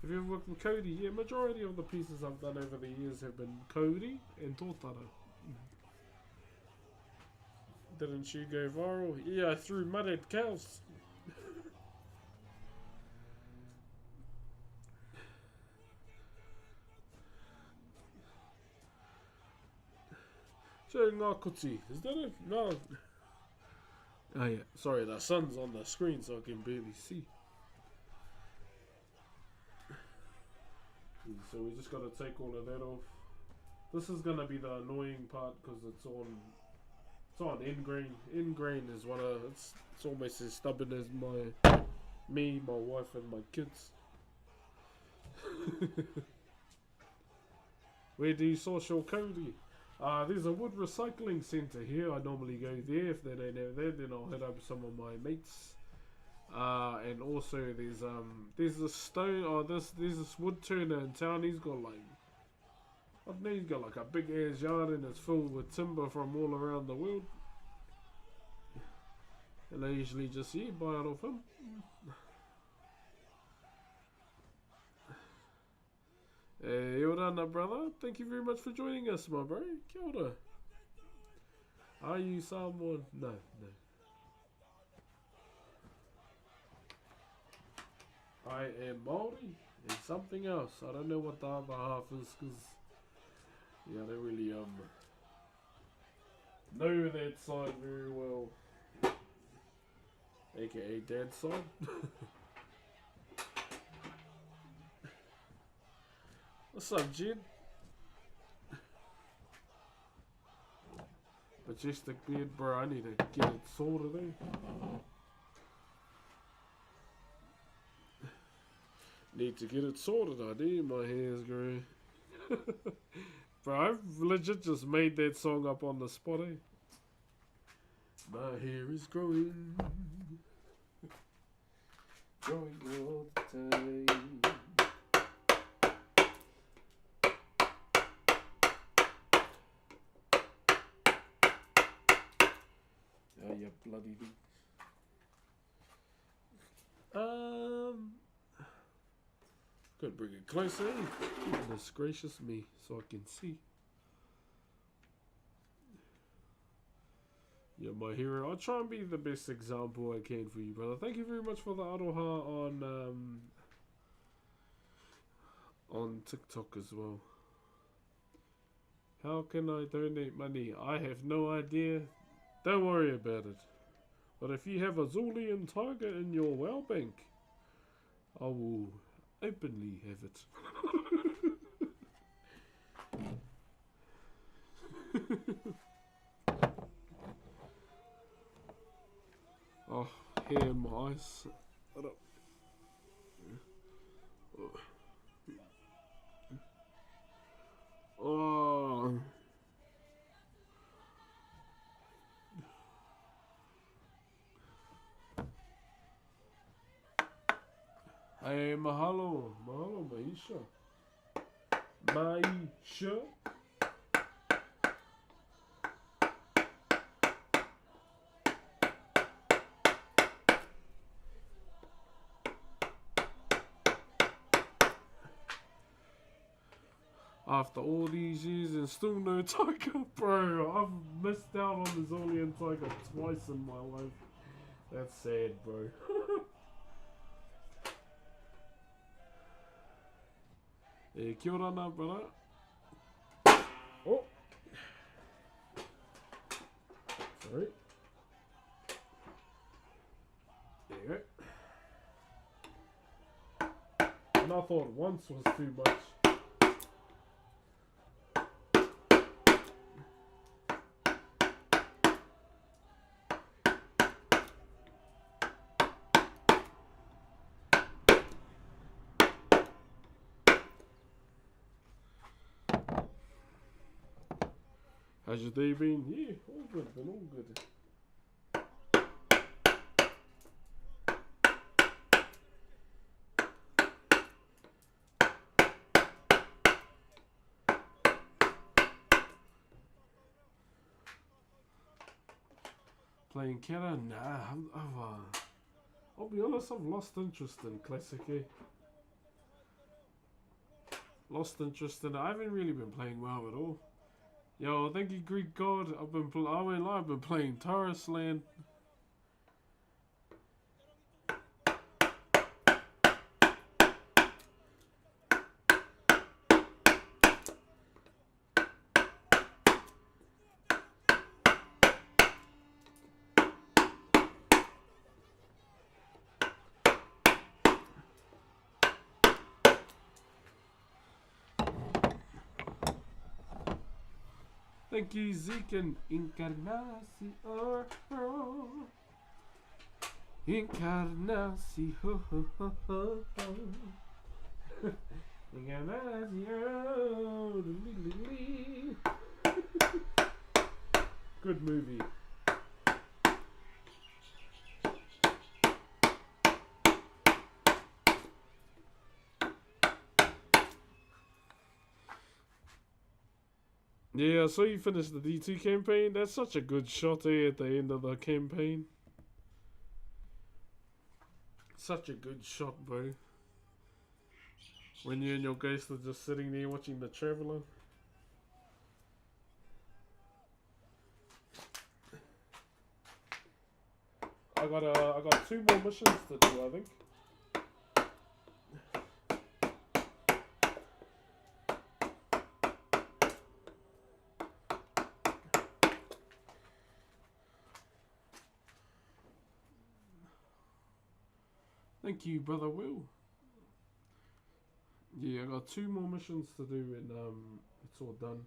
Have you ever worked with Cody? Yeah, majority of the pieces I've done over the years have been Cody and Totara. Didn't you go viral? Yeah, I threw mud at cows. Ngākuti. Is that it? No. Oh yeah. Sorry, the sun's on the screen so I can barely see. So we just gotta take all of that off. This is gonna be the annoying part because it's on end grain. End grain is one of it's almost as stubborn as my wife and my kids. Where do you source your kauri? There's a wood recycling centre here. I normally go there. If they don't have that, then I'll hit up some of my mates. And also there's this stone. There's this wood turner in town. He's got like, I don't know, he's got like a big ass yard and it's filled with timber from all around the world. And I usually just buy it off him. Hey, Yorana, brother. Thank you very much for joining us, my bro. Kia ora. Are you someone? No. I am Maori and something else. I don't know what the other half is because, yeah, I don't really know that side very well. AKA dad's side. What's up, Jed? Majestic beard, bro. I need to get it sorted, Need to get it sorted, I do. My hair's grey. Bro, I've legit just made that song up on the spot, My hair is growing. Growing all the time. Oh, you bloody thing. Gotta bring it closer. Goodness gracious me, so I can see. Yeah, my hero. I'll try and be the best example I can for you, brother. Thank you very much for the aroha on TikTok as well. How can I donate money? I have no idea. Don't worry about it. But if you have a Zolian tiger in your well bank, I will openly have it. Oh, hair in my eyes. Oh. Hey, mahalo, Maisha. Maisha. After all these years and still no tiger, bro. I've missed out on the Zolian tiger twice in my life. That's sad, bro. Hey, kia ora nā, brother. Oh! Sorry. There you go. And I thought once was too much. How's your day been? Yeah, all good, been all good. Playing Kera? Nah, I'll be honest, I've lost interest in Classic, Lost interest in it. I haven't really been playing well at all. Yo, thank you, Greek God. I've been playing Taurus Land. Thank you, Zeke and Encarnacion. Encarnacion. Encarnacion. Good movie. Yeah, so you finished the D2 campaign. That's such a good shot at the end of the campaign. Such a good shot, bro. When you and your ghost are just sitting there watching the Traveller. I got 2 more missions to do, I think. Thank you, brother Will. Yeah, I got 2 more missions to do and it's all done.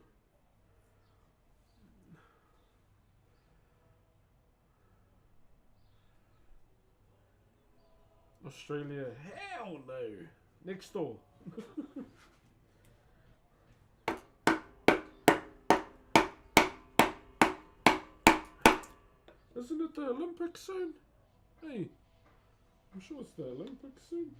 Australia, hell no. Next door. Isn't it the Olympics soon? Hey, I'm sure it's the Olympics soon.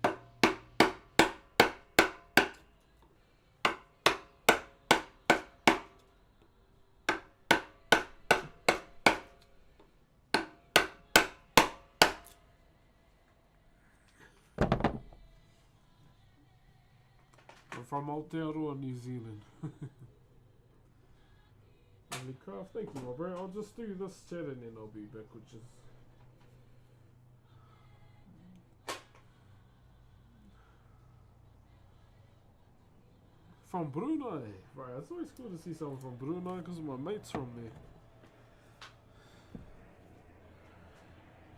I'm from Aotearoa, New Zealand. Lovely craft, thank you, my bro. I'll just do this chat and then I'll be back, which is from Brunei. Right, it's always cool to see someone from Brunei because my mate's from there.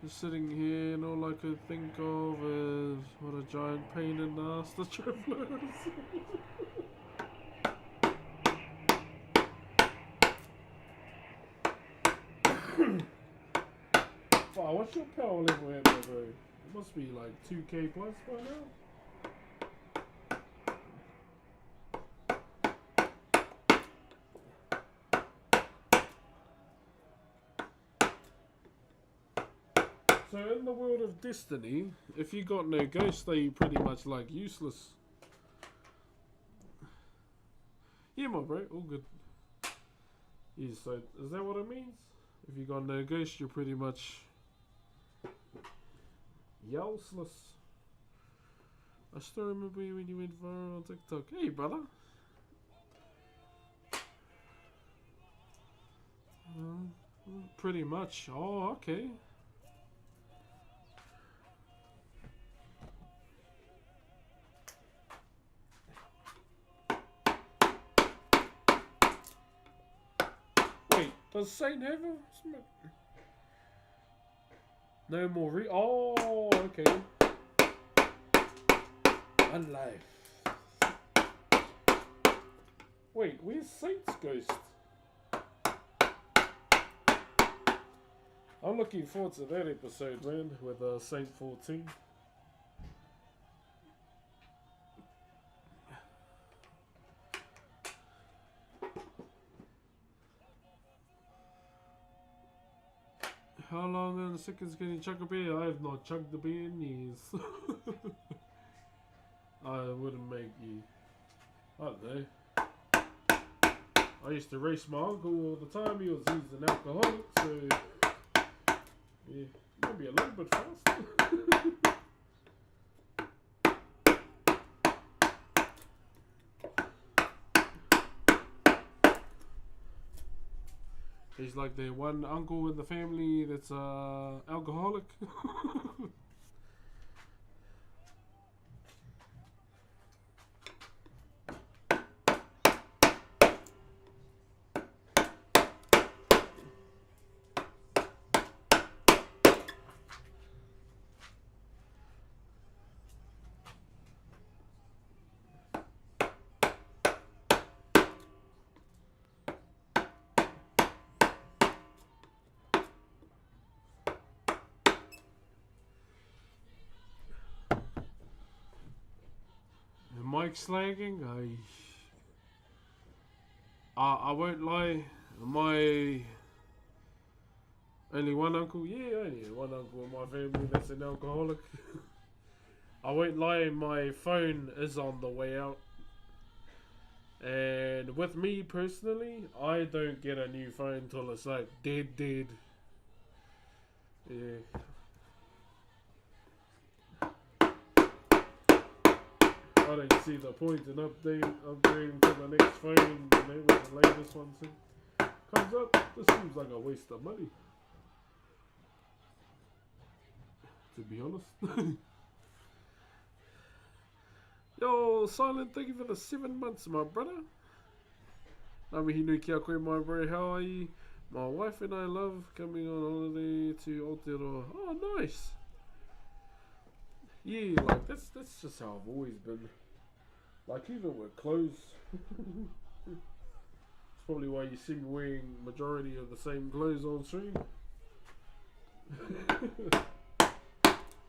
Just sitting here and all I could think of is what a giant pain in the ass the Traveller is. Wow, what's your power level at, my bro? It must be like 2k plus by now. So in the world of Destiny, if you got no ghost, they pretty much like useless. Yeah, my bro, all good. Yeah, so is that what it means? If you got no ghost, you're pretty much useless. I still remember you when you went viral on TikTok. Hey, brother. Pretty much. Oh, okay. Wait, does Saint have a... No more oh, okay. One life. Wait, where's Saint's ghost? I'm looking forward to that episode, man, with Saint 14. How long in seconds can you chug a beer? I have not chugged the beer in years. I wouldn't make you. I don't know. I used to race my uncle all the time. He's an alcoholic, so yeah, maybe a little bit fast. He's like the one uncle in the family that's alcoholic. like slagging. I won't lie. My only one uncle, only one uncle in my family that's an alcoholic. I won't lie, my phone is on the way out. And with me personally, I don't get a new phone till it's like dead. Yeah. I don't see the point in upgrading to the next phone, with the latest one comes up. This seems like a waste of money, to be honest. Yo, Silent, thank you for the 7 months, my brother. Namihinu kia koe, my bro, how are you? My wife and I love coming on holiday to Aotearoa. Oh, nice. Yeah, like, that's just how I've always been. Like, even with clothes. It's probably why you see me wearing majority of the same clothes on stream. I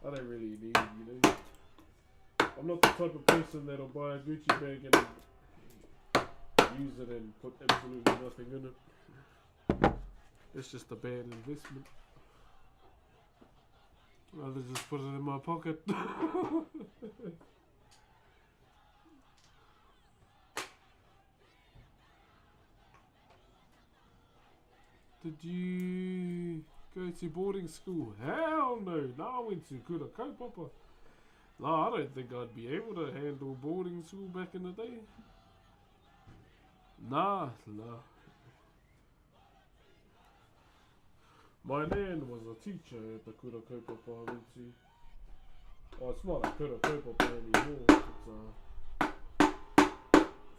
don't really need, I'm not the type of person that'll buy a Gucci bag and use it and put absolutely nothing in it. It's just a bad investment. I'd rather just put it in my pocket. Did you go to boarding school? Hell no. I went to Kura Kaupapa. No, I don't think I'd be able to handle boarding school back in the day. Nah. My nan was a teacher at the Kura Kaupapa I went to. Oh, it's not a Kura Kaupapa anymore. It's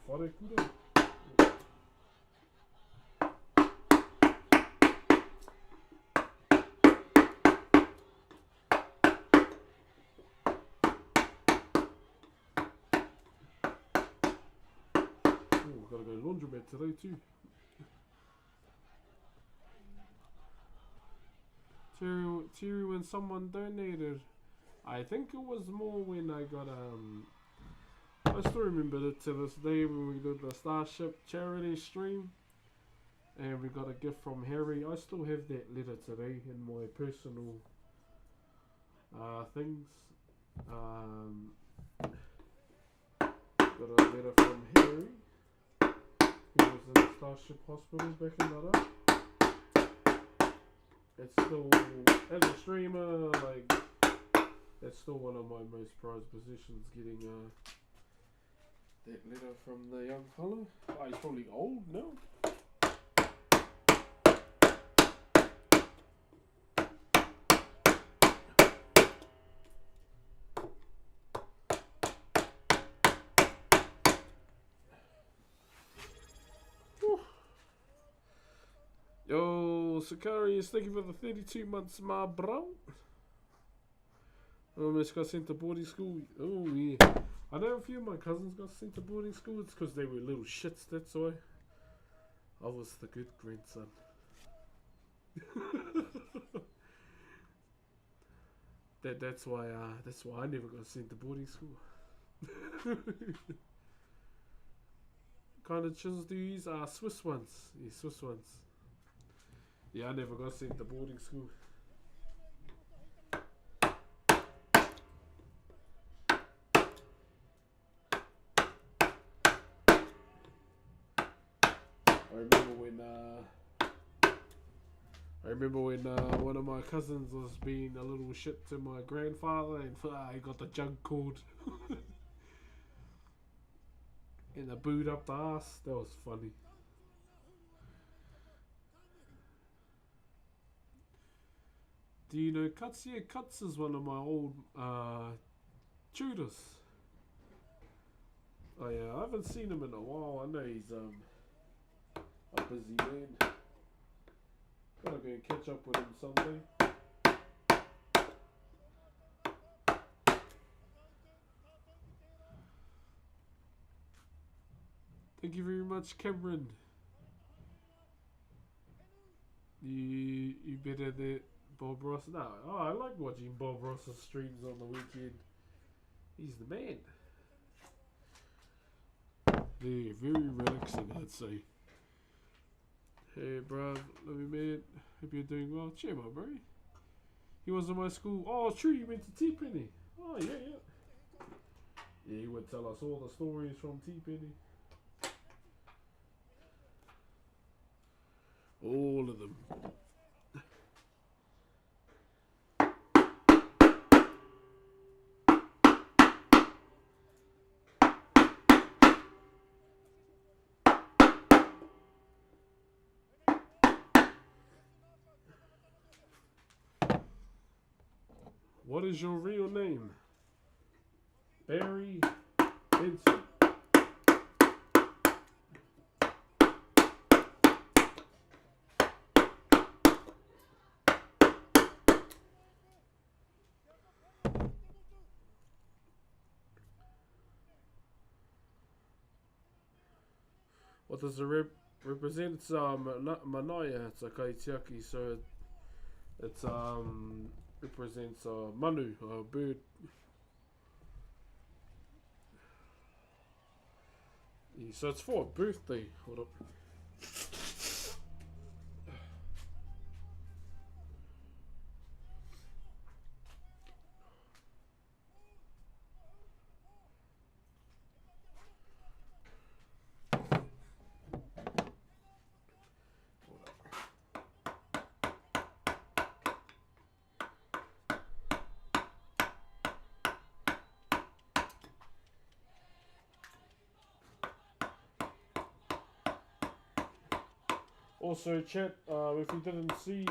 Whare Kura. Gotta go laundromat today too. Terry, when someone donated, I think it was more when I got I still remember it to this day when we did the Starship charity stream, and we got a gift from Harry. I still have that letter today in my personal things. Got a letter from Harry. He was in the Starship Hospital back in the day. It's still, as a streamer, like, that's still one of my most prized possessions, getting that letter from the young fella. Oh, he's probably old now. Yo, Sakarius, thank you for the 32 months, my bro. I almost got sent to boarding school. Oh, yeah. I know a few of my cousins got sent to boarding school. It's because they were little shits, that's why. I was the good grandson. That's why I never got sent to boarding school. Kind of chisels do you use? Swiss ones. Yeah, Swiss ones. Yeah, I never got sent to boarding school. I remember when one of my cousins was being a little shit to my grandfather, and he got the jug called and the boot up the ass. That was funny. Do you know Cuts? Yeah, Cuts is one of my old tutors. Oh yeah, I haven't seen him in a while. I know he's a busy man. Gotta go and catch up with him someday. Thank you very much, Cameron. You better than Bob Ross? No, I like watching Bob Ross's streams on the weekend. He's the man. They're very relaxing, I'd say. Hey, bruv, love you, man. Hope you're doing well. Cheer, my bro. He was in my school. Oh, true, you went to T-Penny. Oh, yeah, yeah. Yeah, he would tell us all the stories from T-Penny. All of them. What is your real name? Barry Benson. What does it represent? It's manaya. It's a kaitiaki, so it's represents manu, a bird. Yeah, so it's for a birthday. Hold up. Also, chat, if you didn't see,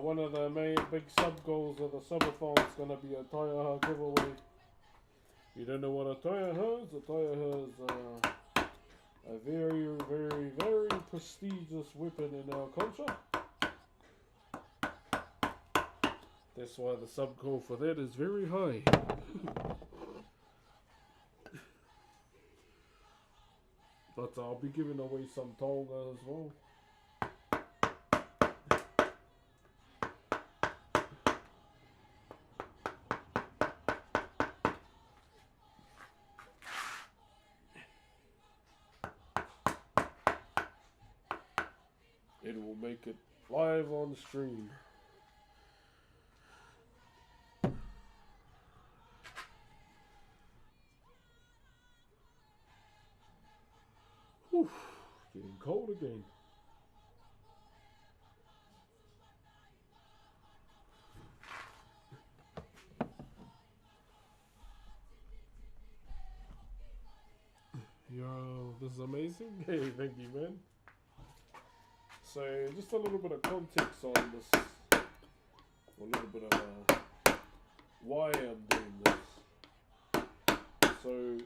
one of the main big sub goals of the subathon is going to be a taiaha giveaway. If you don't know what a taiaha is, a very, very, very prestigious weapon in our culture. That's why the sub goal for that is very high. But I'll be giving away some tonga as well. It will make it live on stream. Whew, getting cold again. Yo, this is amazing. Hey, thank you, man. So, just a little bit of context on this. A little bit of why I'm doing this. So,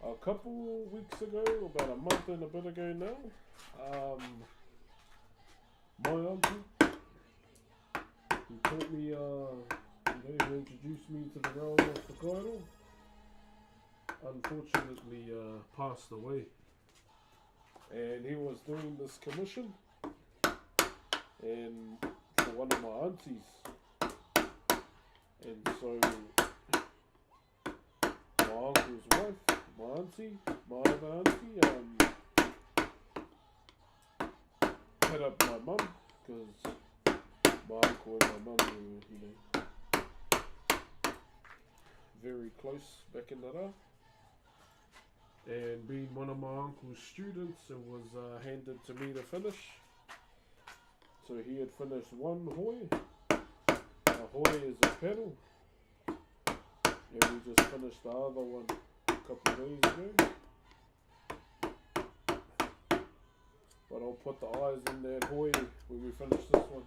a couple weeks ago, about a month and a bit ago now, my uncle, he taught me, he introduced me to the realm of Whakairo, unfortunately passed away. And he was doing this commission, and for one of my aunties. And so, my uncle's wife, my auntie, my other auntie, hit up my mum, because my uncle and my mum were, very close back in the day. And being one of my uncle's students, it was handed to me to finish. So he had finished one hoi. A hoi is a pedal. And we just finished the other one a couple of days ago. But I'll put the eyes in that hoi when we finish this one.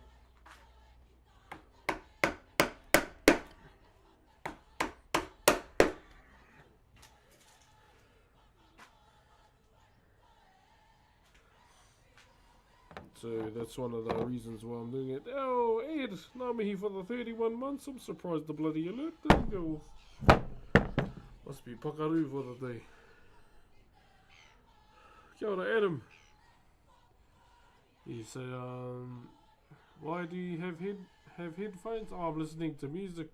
So that's one of the reasons why I'm doing it. Oh, Ed, Namahi for the 31 months. I'm surprised the bloody alert didn't go off. Must be pakaru for the day. Kia ora, Adam. He said, why do you have headphones? Oh, I'm listening to music.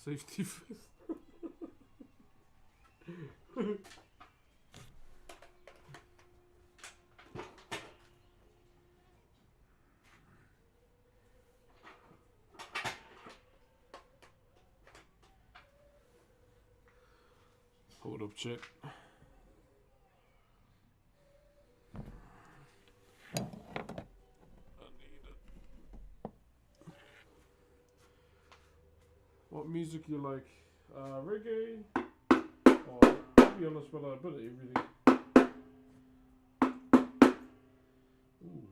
Safety first. Hold up, chat. What music you like? Reggae? Or, to be honest, but a bit of everything. Ooh.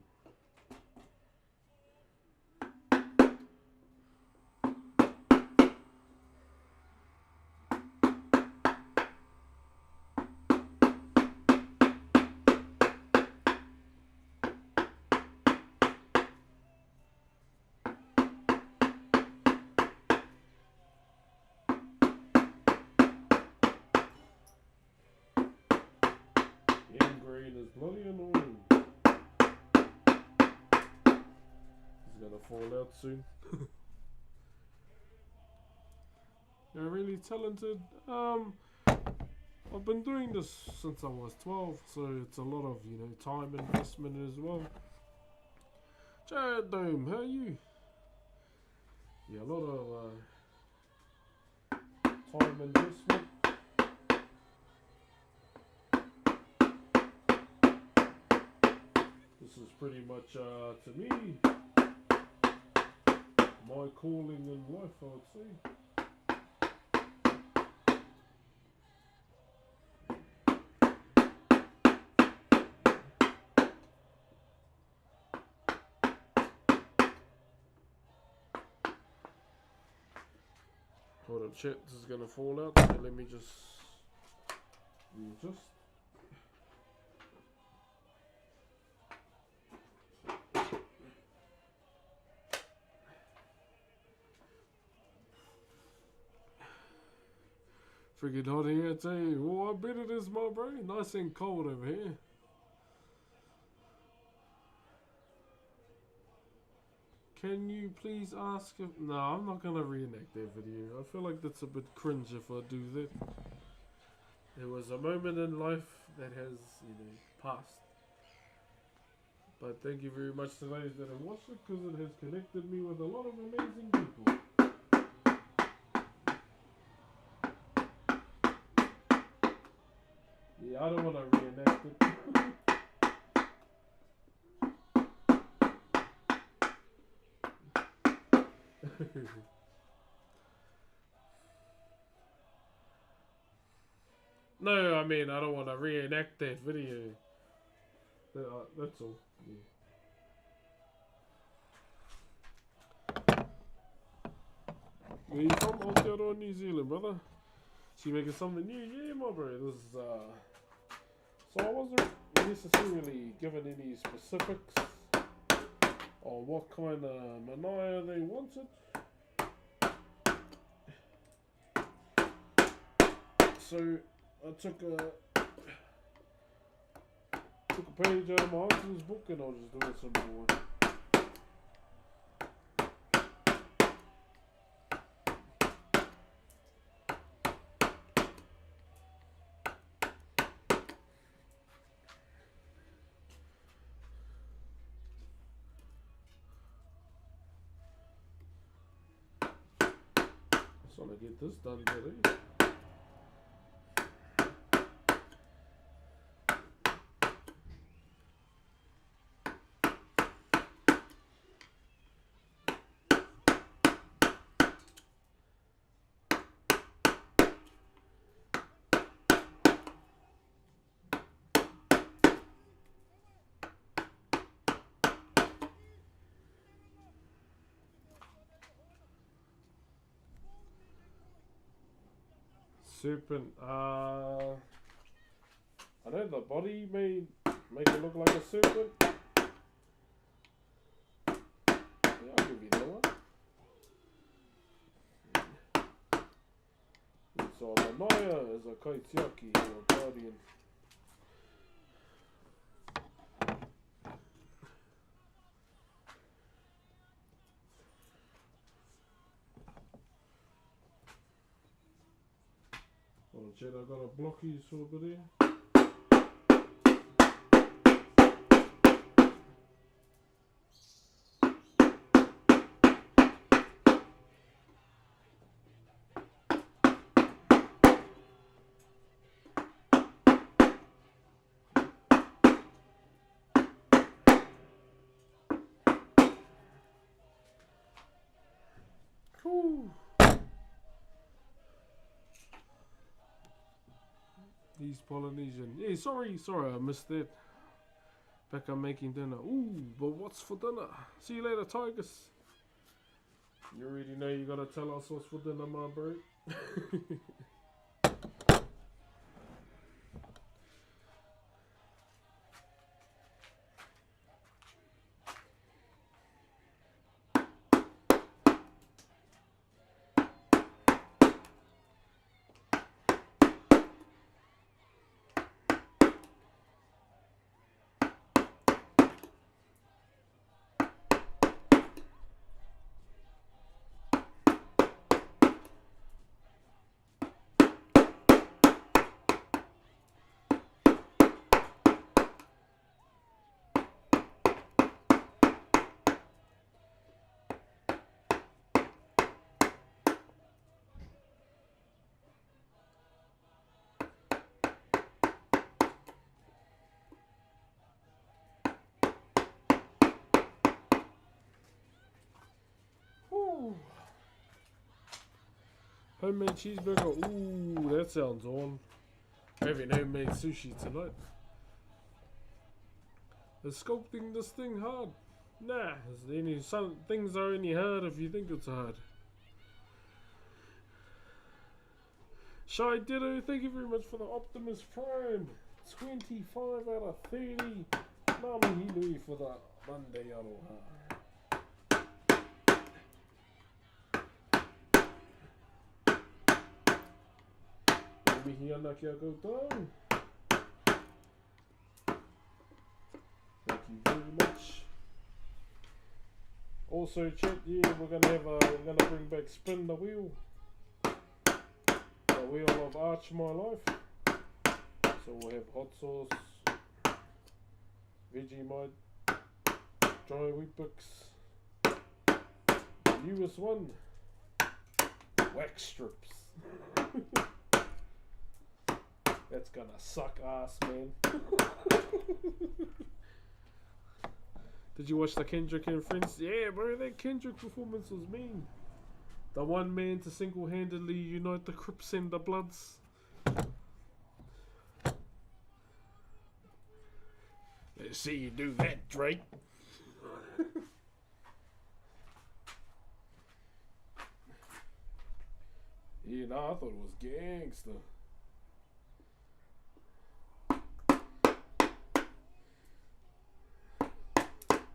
Green is bloody annoying. He's gonna fall out soon. You're really talented. I've been doing this since I was 12, so it's a lot of, you know, time investment as well. Chad Dome, how are you? Yeah, a lot of time investment. This is pretty much, to me, my calling in life, I would say. Hold up, chat, this is gonna fall out. So let me just readjust. Freaking hot here, I tell you. Oh, I bet it is, my bro. Nice and cold over here. Can you please ask if... No, I'm not going to reenact that video. I feel like that's a bit cringe if I do that. There was a moment in life that has, you know, passed. But thank you very much to those that have watched it, because it has connected me with a lot of amazing people. Yeah, I don't want to reenact it. No, I mean, I don't want to reenact that video. That's all. Yeah. Where you from? Aotearoa, New Zealand, brother. So you making something new? Yeah, my bro. This is, so I wasn't necessarily given any specifics on what kind of manaya they wanted. So I took a page out of my uncle's book and I was just doing some more. Just want to get this done today. Serpent, I know the body may make it look like a serpent. Yeah, I'll give you that one. So a manaya is a kaitiaki or a guardian. Watch out, I got a blocky sort of there. Cool. These Polynesian. Yeah, sorry, I missed that. Back on making dinner. Ooh, but what's for dinner? See you later, Tigers. You already know you gotta tell us what's for dinner, my bro. Ooh. Homemade cheeseburger. Ooh, that sounds on. Having homemade sushi tonight. Is sculpting this thing hard? Nah, some things are only hard if you think it's hard. Shy Ditto, thank you very much for the Optimus Prime. 25 out of 30. Nami Hinui for the Monday Aloha. Mihi ana kia koutou. Thank you very much. Also, chat, yeah, we're gonna bring back Spin the Wheel. The wheel of Arch My Life. So we'll have hot sauce, Vegemite, dry Weet-Bix. Newest one, wax strips. That's gonna suck ass, man. Did you watch the Kendrick and Friends? Yeah, bro, that Kendrick performance was mean. The one man to single-handedly unite the Crips and the Bloods. Let's see you do that, Drake. Yeah, nah, I thought it was gangster.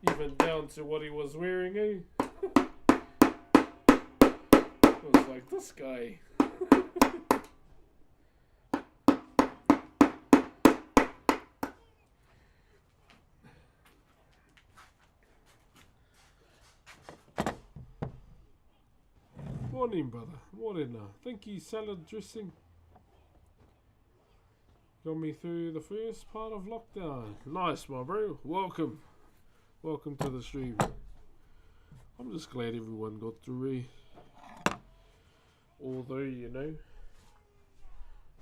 Even down to what he was wearing, eh? I was like, this guy. Morning, brother. Morning. Thank you, salad dressing. Got me through the first part of lockdown. Nice, my bro. Welcome. Welcome to the stream. I'm just glad everyone got through it. Although, you know,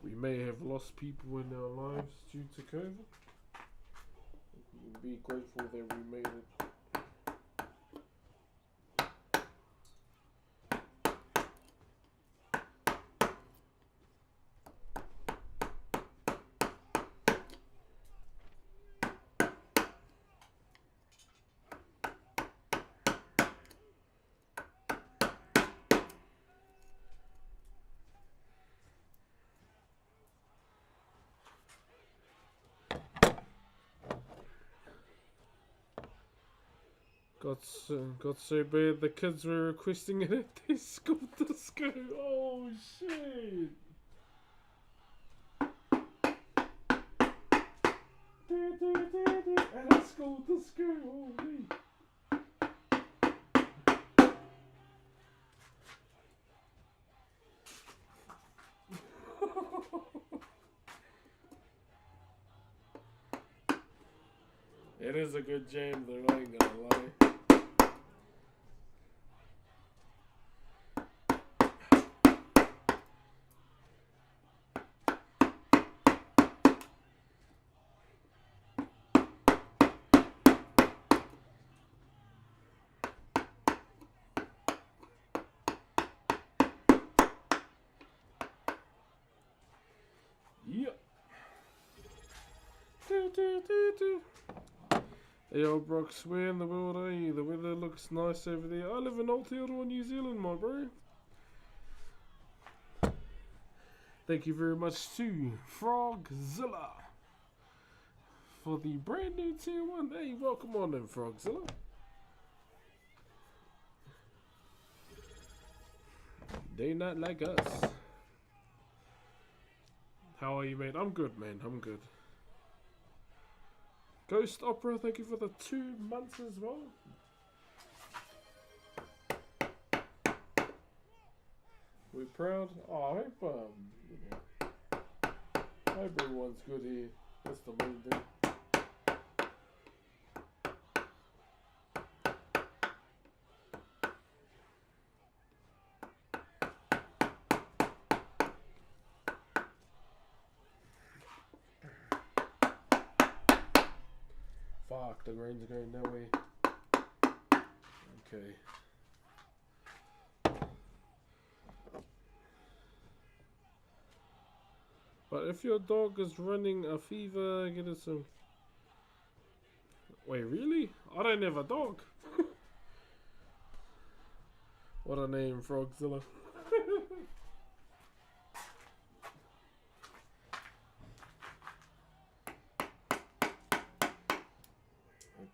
we may have lost people in our lives due to COVID. Be grateful that we made it. Got so bad the kids were requesting it at their school disco. Oh shit! At a school disco, holy! It is a good jam though, I ain't gonna lie. Yep. Hey, old Brox, where in the world are you? The weather looks nice over there. I live in Aotearoa, New Zealand, my bro. Thank you very much to Frogzilla for the brand new tier 1. Hey, welcome on in, Frogzilla. They not like us. How are you, mate? I'm good, man. I'm good. Ghost Opera, thank you for the 2 months as well. We're proud. Oh, I hope, I hope everyone's good here. That's the main thing. Fuck, the rain's going that way. Okay. But if your dog is running a fever, get it some... Wait, really? I don't have a dog. What a name, Frogzilla.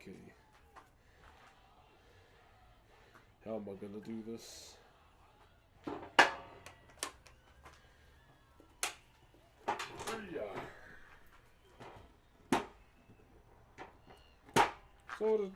Okay. How am I gonna do this? Sorted.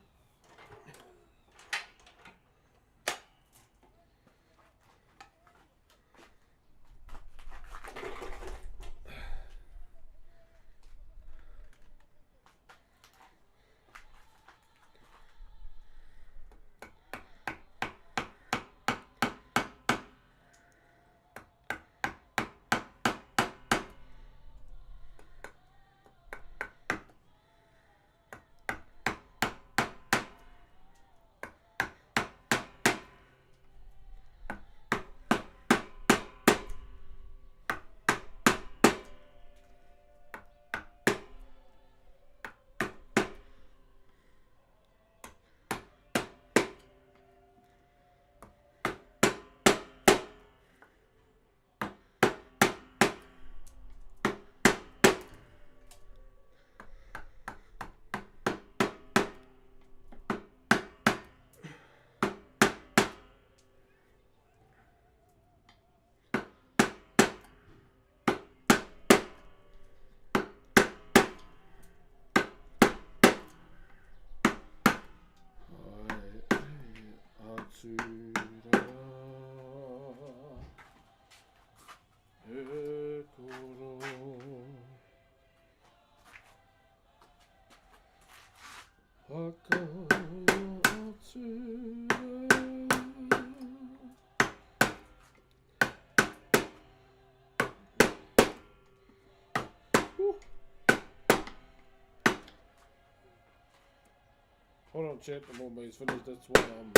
Hold on, chat, I'm almost finished. That's why I'm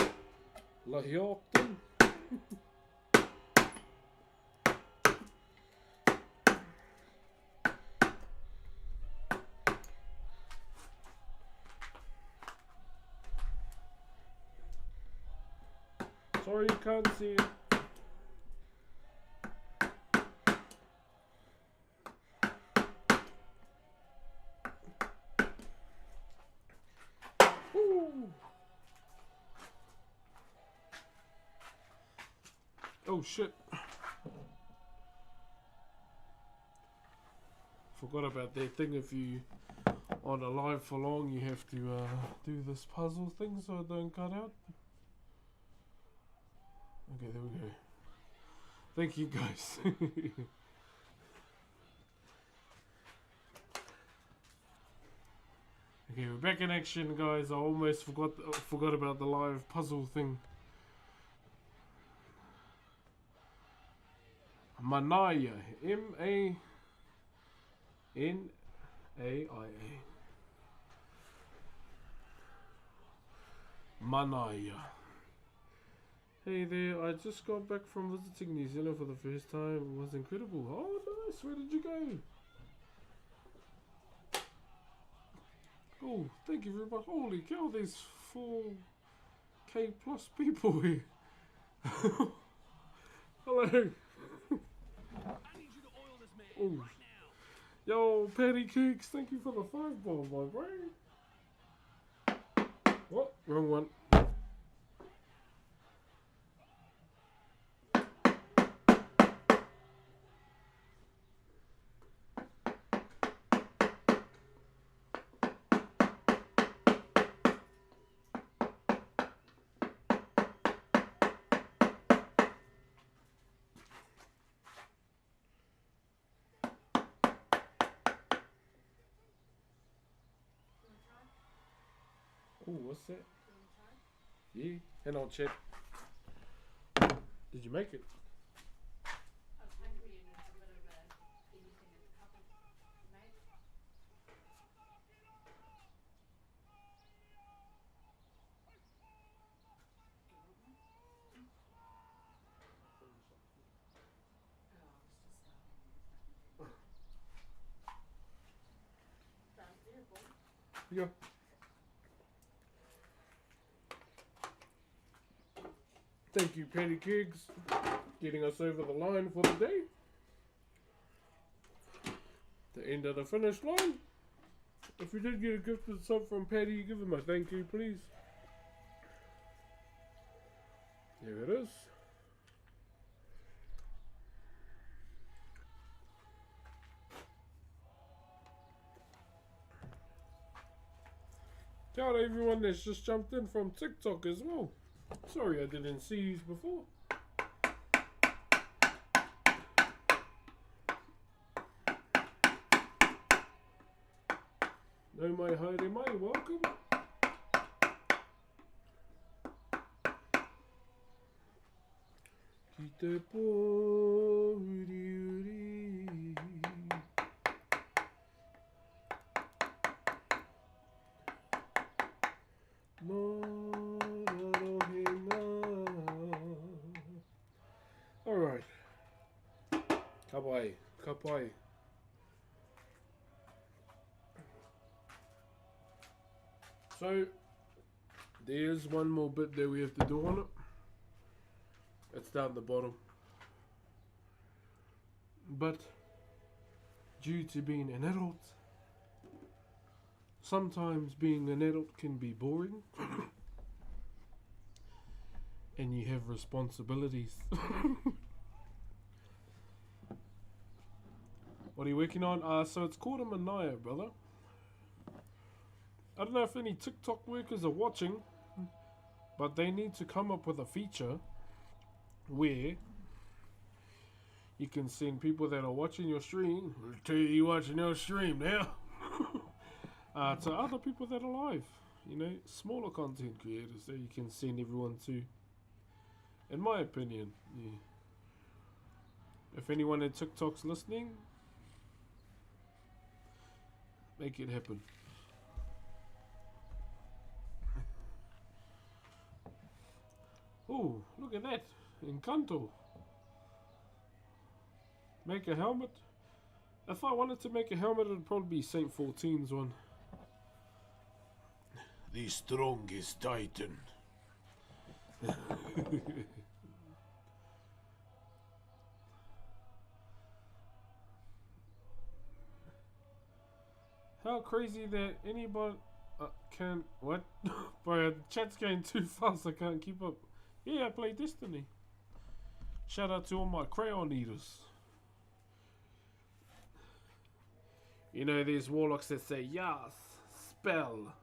lahioptin. Sorry you can't see it. Ooh. Oh shit. Forgot about that thing. If you on a live for long, you have to do this puzzle thing so it don't cut out. Okay, there we go. Thank you guys. Okay, we're back in action, guys. I almost forgot about the live puzzle thing. Manaya, M-A-N-A-I-A. Manaya. Hey there, I just got back from visiting New Zealand for the first time. It was incredible. Oh, nice. Where did you go? Oh, thank you very much. Holy cow, there's 4K plus people here. Hello. Oh. Yo, Patty Cakes, thank you for the 5 ball, my brain. What? Wrong one. Oh, what's that? Yeah, and I'll check. Did you make it? Yeah. Thank you, Patty Kiggs, getting us over the line for the day. The end of the finish line. If you did get a gifted sub from Patty, give him a thank you, please. There it is. Shout out to everyone that's just jumped in from TikTok as well. Sorry I didn't see you before. No mai haere mai, welcome. Ki te pō uri uri. Alright. Kapai, kapai. So, there's one more bit that we have to do on it. It's down the bottom. But, due to being an adult, sometimes being an adult can be boring. And you have responsibilities. What are you working on? So it's called a manaya, brother. I don't know if any TikTok workers are watching, but they need to come up with a feature where you can send people that are watching your stream, I'll tell you watching your stream now, to other people that are live. You know, smaller content creators that you can send everyone to. In my opinion, yeah. If anyone in TikTok's listening, make it happen. Oh, look at that. Encanto. Make a helmet. If I wanted to make a helmet, it would probably be Saint 14's one. The strongest titan. How crazy that anybody can... What? Bro, the chat's going too fast, I can't keep up. Yeah, I play Destiny. Shout out to all my crayon eaters. You know, there's warlocks that say, yes, spell,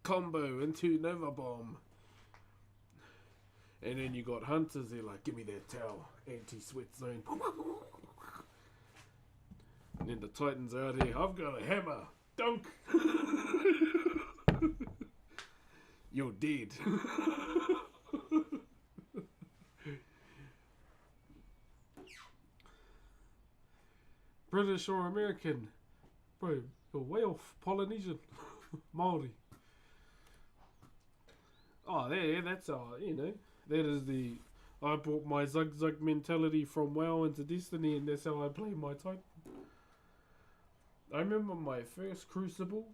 combo into Nova Bomb. And then you got hunters, they're like, give me that towel, anti-sweat zone. And then the Titans are out here. I've got a hammer. Dunk. You're dead. British or American? Bro, you're way off. Polynesian. Maori. Oh, there, that's you know. That is the... I brought my zug-zug mentality from WoW into Destiny, and that's how I play my Titan. I remember my first Crucible,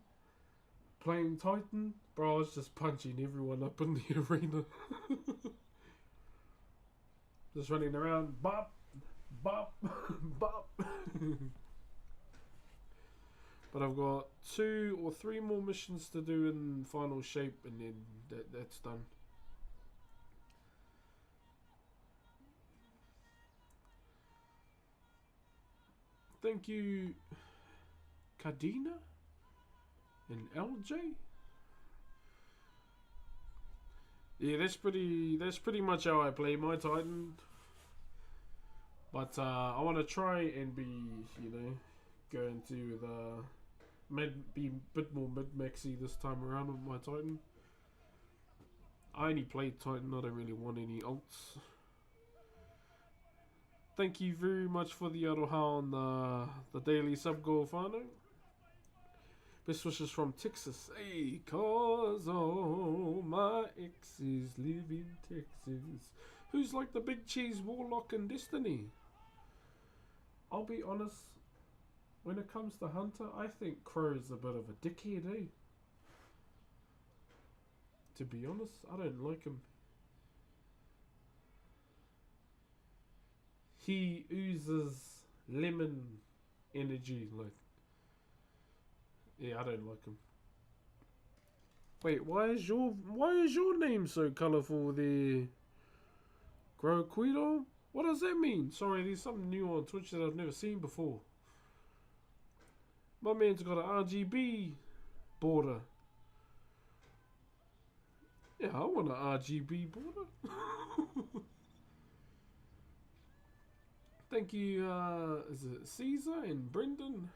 playing Titan. Bro, I was just punching everyone up in the arena. Just running around. Bop! Bop! Bop! But I've got 2 or 3 more missions to do in final shape, and then that's done. Thank you, Kadina and LJ. Yeah, that's pretty much how I play my Titan. But I want to try and be, you know, go into be a bit more mid-maxy this time around with my Titan. I only played Titan, I don't really want any ults. Thank you very much for the Aroha on the daily sub goal whānau. Best wishes from Texas. Hey, cause all my exes live in Texas. Who's like the big cheese warlock in Destiny? I'll be honest, when it comes to Hunter, I think Crow's a bit of a dickhead, eh? To be honest, I don't like him. He oozes lemon energy, like. Yeah, I don't like him. Wait, why is your name so colourful there? Whakairo? What does that mean? Sorry, there's something new on Twitch that I've never seen before. My man's got an RGB border. Yeah, I want an RGB border. Thank you, is it Caesar and Brendan?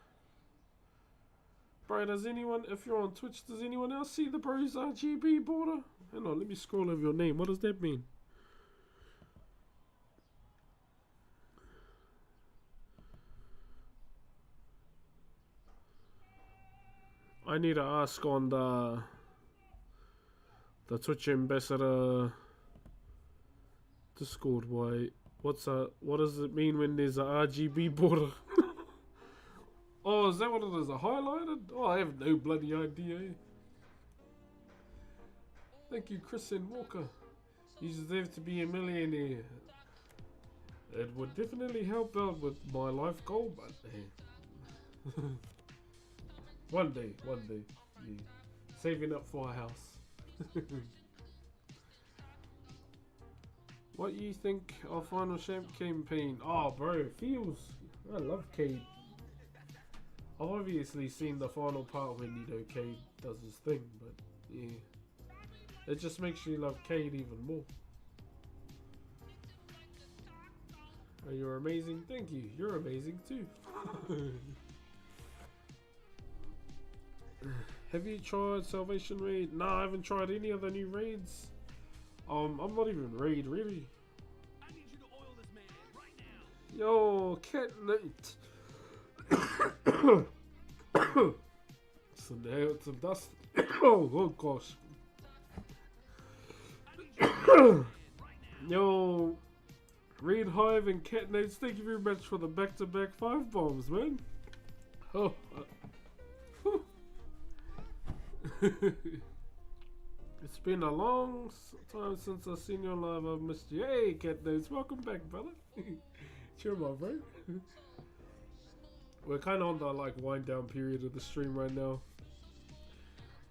Bro, does anyone, if you're on Twitch, does anyone else see the bro's RGB border? Hang on, let me scroll over your name. What does that mean? I need to ask on the Twitch ambassador Discord why. What does it mean when there's a RGB border? Oh, is that what it is? A highlighted? Oh, I have no bloody idea. Thank you, Chris and Walker. You deserve to be a millionaire. It would definitely help out with my life goal, but hey. One day. Yeah. Saving up for a house. What you think of Final Champ campaign? Oh, bro, feels. I love Cade. I've obviously seen the final part when, you know, Cade does his thing, but yeah. It just makes you love Cade even more. Oh, you're amazing. Thank you. You're amazing too. Have you tried Salvation Raid? No, I haven't tried any of the new raids. I'm not even raid really. I need you to oil this man right now. Yo, cat night. Some dust. Oh gosh. Yo, Reed Hive and Cat Nates, thank you very much for the back-to-back 5 bombs, man. Oh. It's been a long time since I've seen you live. I've missed you. Hey, Cat Nates, welcome back, brother. Cheer up, bro. We're kind of on the like wind down period of the stream right now.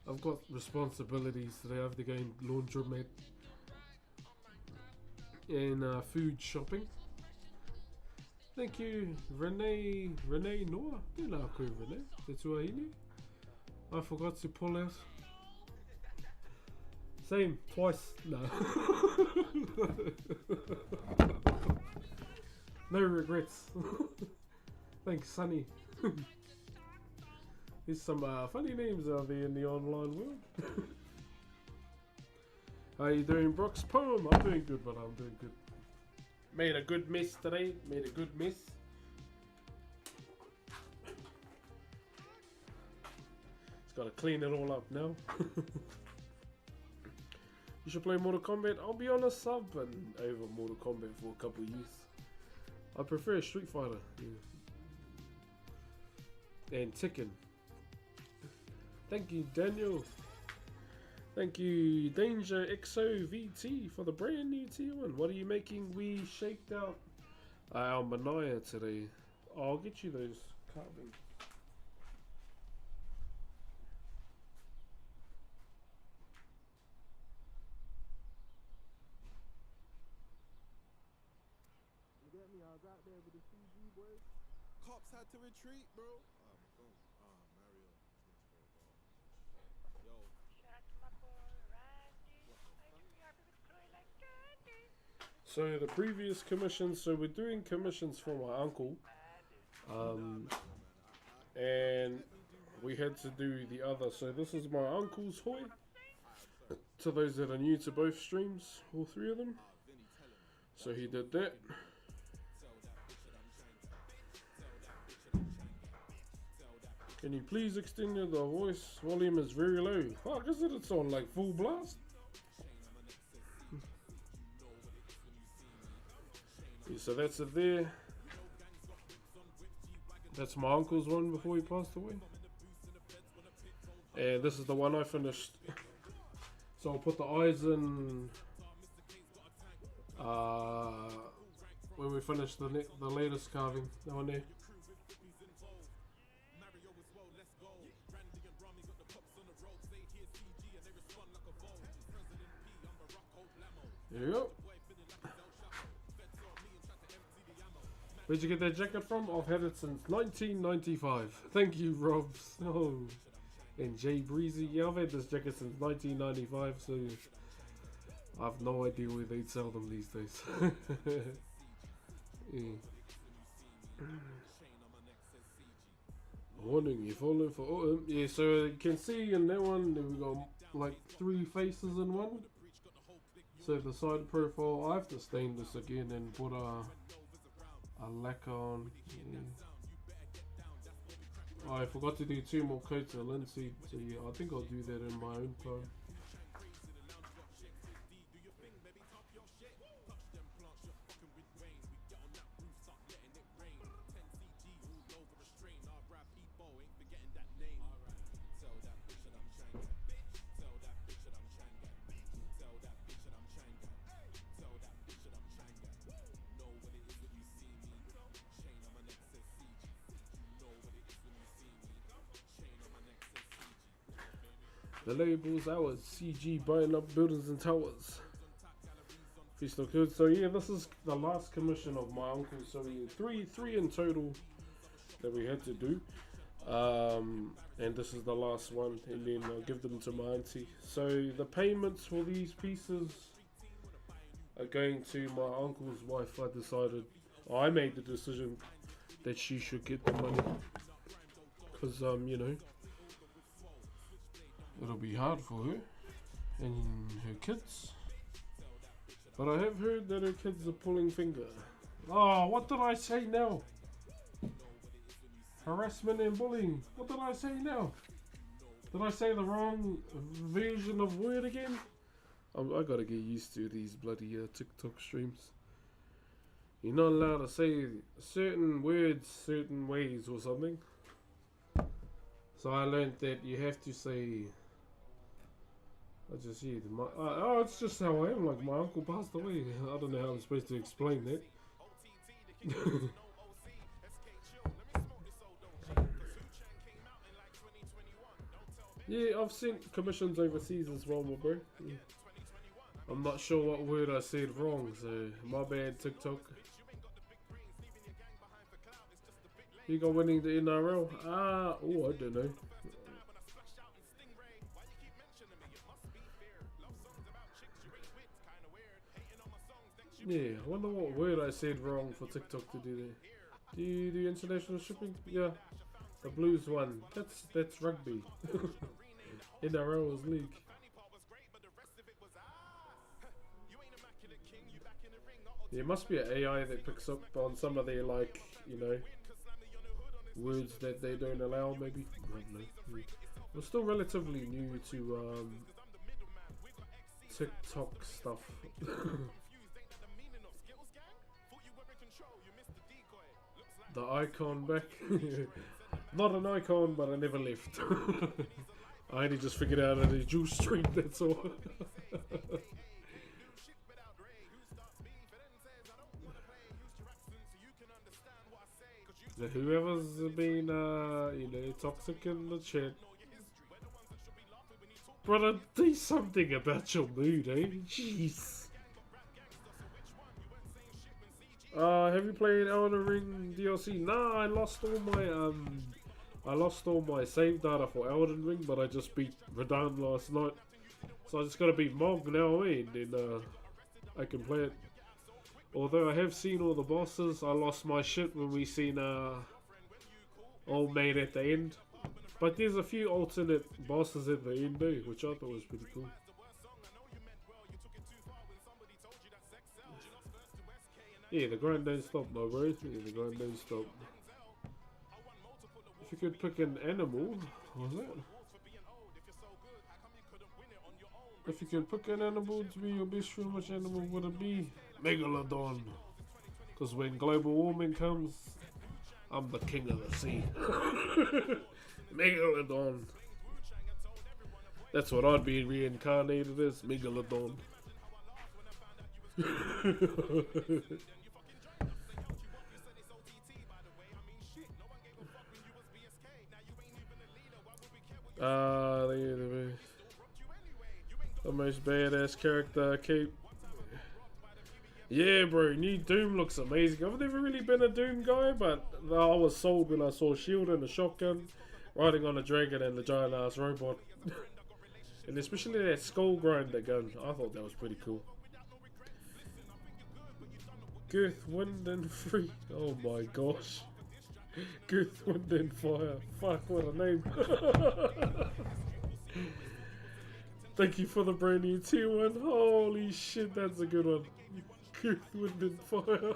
I've got responsibilities today. I have to go in laundromat and food shopping. Thank you, Renee Noah. You know who Renee. That's who I need. I forgot to pull out. Same, twice. No. No regrets. Thanks, Sunny. There's some funny names out there in the online world. How you doing, Brooks Poem? I'm doing good, but I'm doing good. Made a good mess today. Made a good mess. Just gotta clean it all up now. You should play Mortal Kombat. I'll be on a sub and over Mortal Kombat for a couple of years. I prefer Street Fighter. Yeah. And Tekken. Thank you, Daniel. Thank you, Danger XOVT, for the brand new tier 1. What are you making? We shaked out our Manaya today. I'll get you those carvings. was out there with the CG boys. Cops had to retreat, bro. My phone. Mario. Yo. Shout out to my boy Randy. I do happy with Chloe like candy. So the previous commissions, so we're doing commissions for my uncle, and we had to do the other. So this is my uncle's Hoi. To those that are new to both streams, all three of them. So he did that. Can you please extend the voice volume is very low? Fuck, is it? It's on like full blast. Yeah, so that's it there. That's my uncle's one before he passed away. And this is the one I finished. So I'll put the eyes in when we finish the latest carving. That one there. There you go. Where'd you get that jacket from? I've had it since 1995. Thank you, Robs. Oh. And Jay Breezy. Yeah, I've had this jacket since 1995, so I have no idea where they'd sell them these days. Yeah. Warning, you're falling for autumn. Yeah, so you can see in that one, we got like 3 faces in one. So the side profile, I have to stain this again and put a lacquer on. Yeah. Oh, I forgot to do 2 more coats of linseed, so yeah, I think I'll do that in my own time. The labels, ours, CG buying up buildings and towers. Feast of good. So yeah, this is the last commission of my uncle. So we had three in total that we had to do. And this is the last one, and then I'll give them to my auntie. So the payments for these pieces are going to my uncle's wife. I made the decision that she should get the money. Because, you know, it'll be hard for her and her kids. But I have heard that her kids are pulling finger. Oh, what did I say now? Harassment and bullying. What did I say now? Did I say the wrong version of word again? I gotta get used to these bloody TikTok streams. You're not allowed to say certain words certain ways or something. So I learned that you have to say... it's just how I am. Like, my uncle passed away. I don't know how I'm supposed to explain that. Yeah, I've sent commissions overseas as well, my bro. Yeah. I'm not sure what word I said wrong, so my bad, TikTok. You got winning the NRL? Oh, I don't know. Yeah, I wonder what word I said wrong for TikTok to do there. Do you do international shipping? Yeah. The Blues one. That's rugby. NRL's league. There must be an AI that picks up on some of their, like, you know, words that they don't allow, maybe. I don't know. We're still relatively new to TikTok stuff. The icon back. Not an icon, but I never left. I only just figured out that it's juice stream, that's all. Whoever's been, you know, toxic in the chat. Brother, do something about your mood, eh? Jeez. Have you played Elden Ring DLC? Nah, I lost all my save data for Elden Ring, but I just beat Radahn last night. So I just gotta beat Mog now, eh? And then I can play it. Although I have seen all the bosses, I lost my shit when we seen Old Maid at the end. But there's a few alternate bosses at the end though, which I thought was pretty cool. Yeah, the grind don't stop, my bro. Yeah, the grind don't stop. If you could pick an animal, what was that? If you could pick an animal to be your best friend, which animal would it be? Megalodon. Because when global warming comes, I'm the king of the sea. Megalodon. That's what I'd be reincarnated as, Megalodon. The most badass character, Cape. Yeah, bro, new Doom looks amazing. I've never really been a Doom guy, but I was sold when I saw Shield and a shotgun, riding on a dragon and the giant ass robot. And especially that skull grinder gun, I thought that was pretty cool. Girth, Wind and Free. Oh my gosh. Girth, Wind and Fire. Fuck, what a name. Thank you for the brand new tier 1. Holy shit, that's a good one. Girth, Wind and Fire.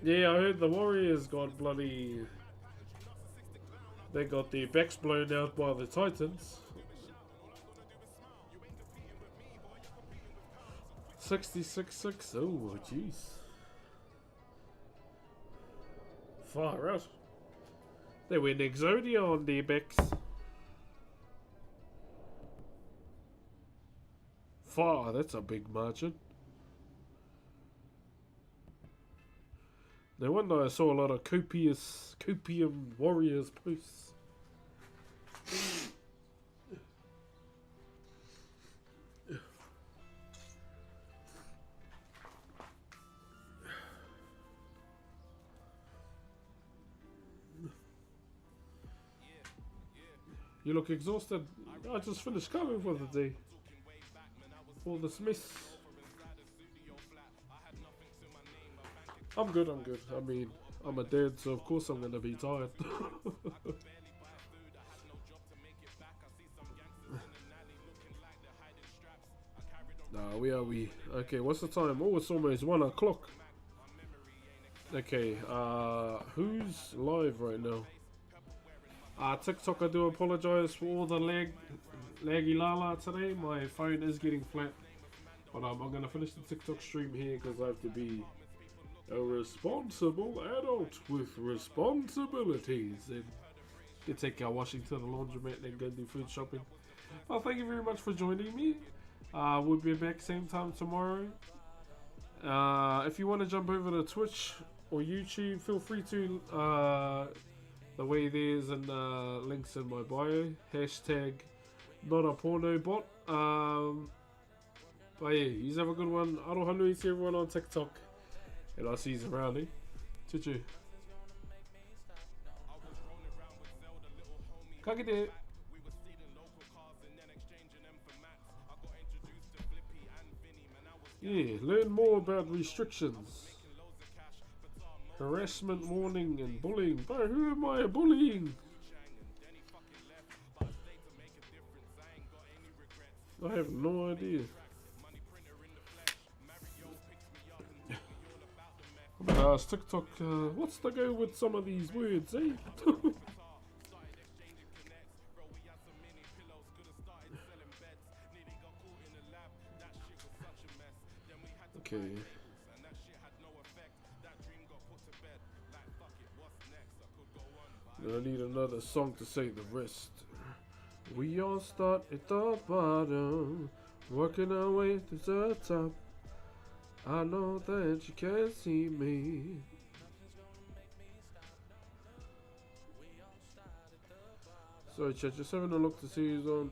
Yeah, I heard the Warriors got bloody... They got their backs blown out by the Titans. 66-6. Oh, jeez. Far out. They went Exodia on their backs. Far, that's a big margin. No wonder I saw a lot of copium Warriors posts. You look exhausted. I just finished coming for the day. For the Smiths. I'm good, I'm good. I mean, I'm a dad, so of course I'm gonna be tired. Nah, where are we? Okay, what's the time? Oh, it's almost 1 o'clock. Okay, who's live right now? TikTok, I do apologize for all the laggy lala today. My phone is getting flat. But I'm gonna finish the TikTok stream here because I have to be a responsible adult with responsibilities. And to take our washing to the laundromat and go do food shopping. Well, thank you very much for joining me. We'll be back same time tomorrow. If you want to jump over to Twitch or YouTube, feel free to. The way there's in links in my bio. Hashtag not a porno bot. But yeah, you have a good one. Aroha to everyone on TikTok. And I'll see you around, eh? Choo-choo. Kagete. Yeah, learn more about restrictions. Harassment warning and bullying. But who am I bullying? I have no idea. I'm gonna ask TikTok, what's the go with some of these words, eh? Okay. I need another song to say the rest. We all start at the bottom, working our way to the top. I know that you can't see me. Sorry, chat, just having a look to see who's on.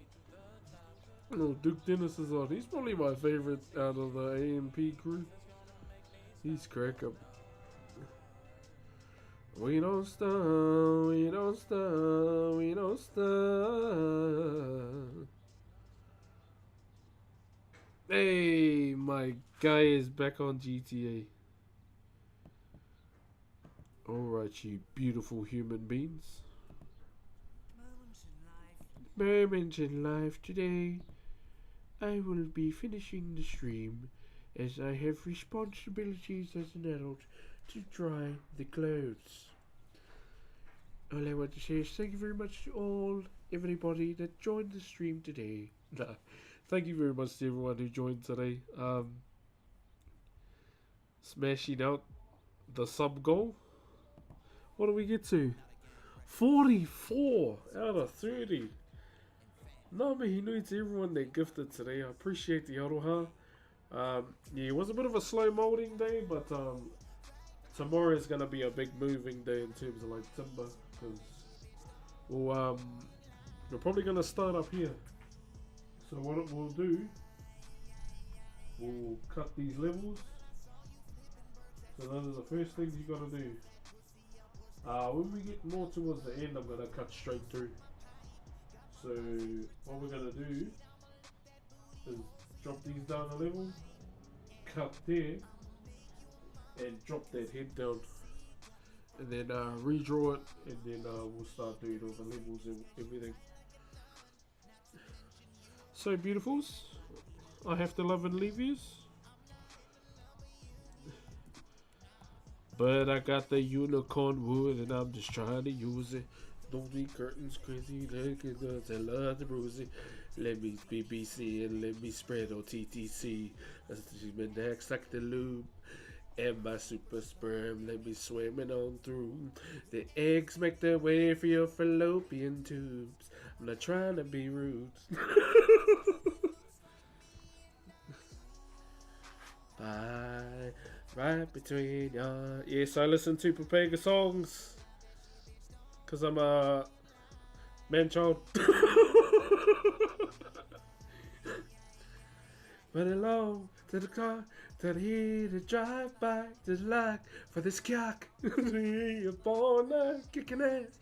No, Duke Dennis is on. He's probably my favorite out of the AMP crew. He's crack up. We don't stop, we don't stop, we don't stop. Hey, my guy is back on GTA. Alright, you beautiful human beings. Moments in life today. I will be finishing the stream as I have responsibilities as an adult to dry the clothes. All I want to say is thank you very much to everybody that joined the stream today. Thank you very much to everyone who joined today. Smashing out the sub goal. What do we get to? 44 out of 30. Nā mihi nui to everyone that gifted today. I appreciate the aroha. Yeah, it was a bit of a slow moulding day, but tomorrow is going to be a big moving day in terms of like timber. Because we're probably going to start up here. So what it will do, we'll cut these levels. So those are the first things you got to do. When we get more towards the end, I'm going to cut straight through. So what we're going to do is drop these down a level, cut there, and drop that head down. And then redraw it, and then we'll start doing all the levels and everything. So beautifuls, I have to love and leave yous. But I got the unicorn wood and I'm just trying to use it. Don't be curtains crazy, like it does, I love the bruising. Let me BBC and let me spread on TTC. She's been next like the lube. And my super sperm, let me swimming on through. The eggs make their way for your fallopian tubes. I'm not trying to be rude. Bye. Right between y'all. Yes, I listen to Papega songs. Cause I'm a man child. Run along to the car, to the heat, to drive by, to the light for this cock. You're born kicking ass.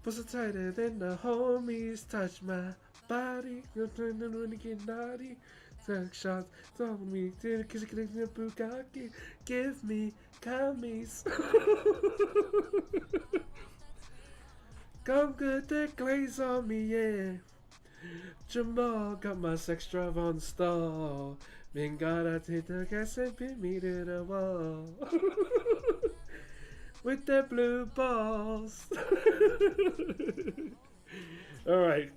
Pussy tighter than the homies touch my body. You're trying to get naughty. Suck shots, talk me, kiss a bukkake. Give me commies. Come get that glaze on me, yeah. Jamal got my sex drive on stall. Man, gotta take the gas and pin me to the wall. With the blue balls. Alright,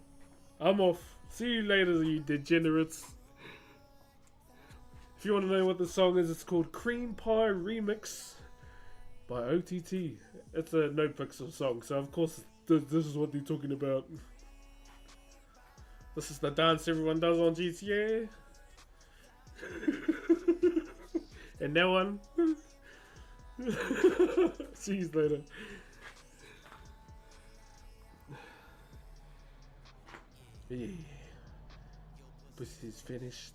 I'm off. See you later, you degenerates. If you want to know what the song is, it's called Cream Pie Remix by OTT. It's a No Pixel song, so of course this is what they're talking about. This is the dance everyone does on GTA. And that one. See you later. Yeah. Pussy's finished.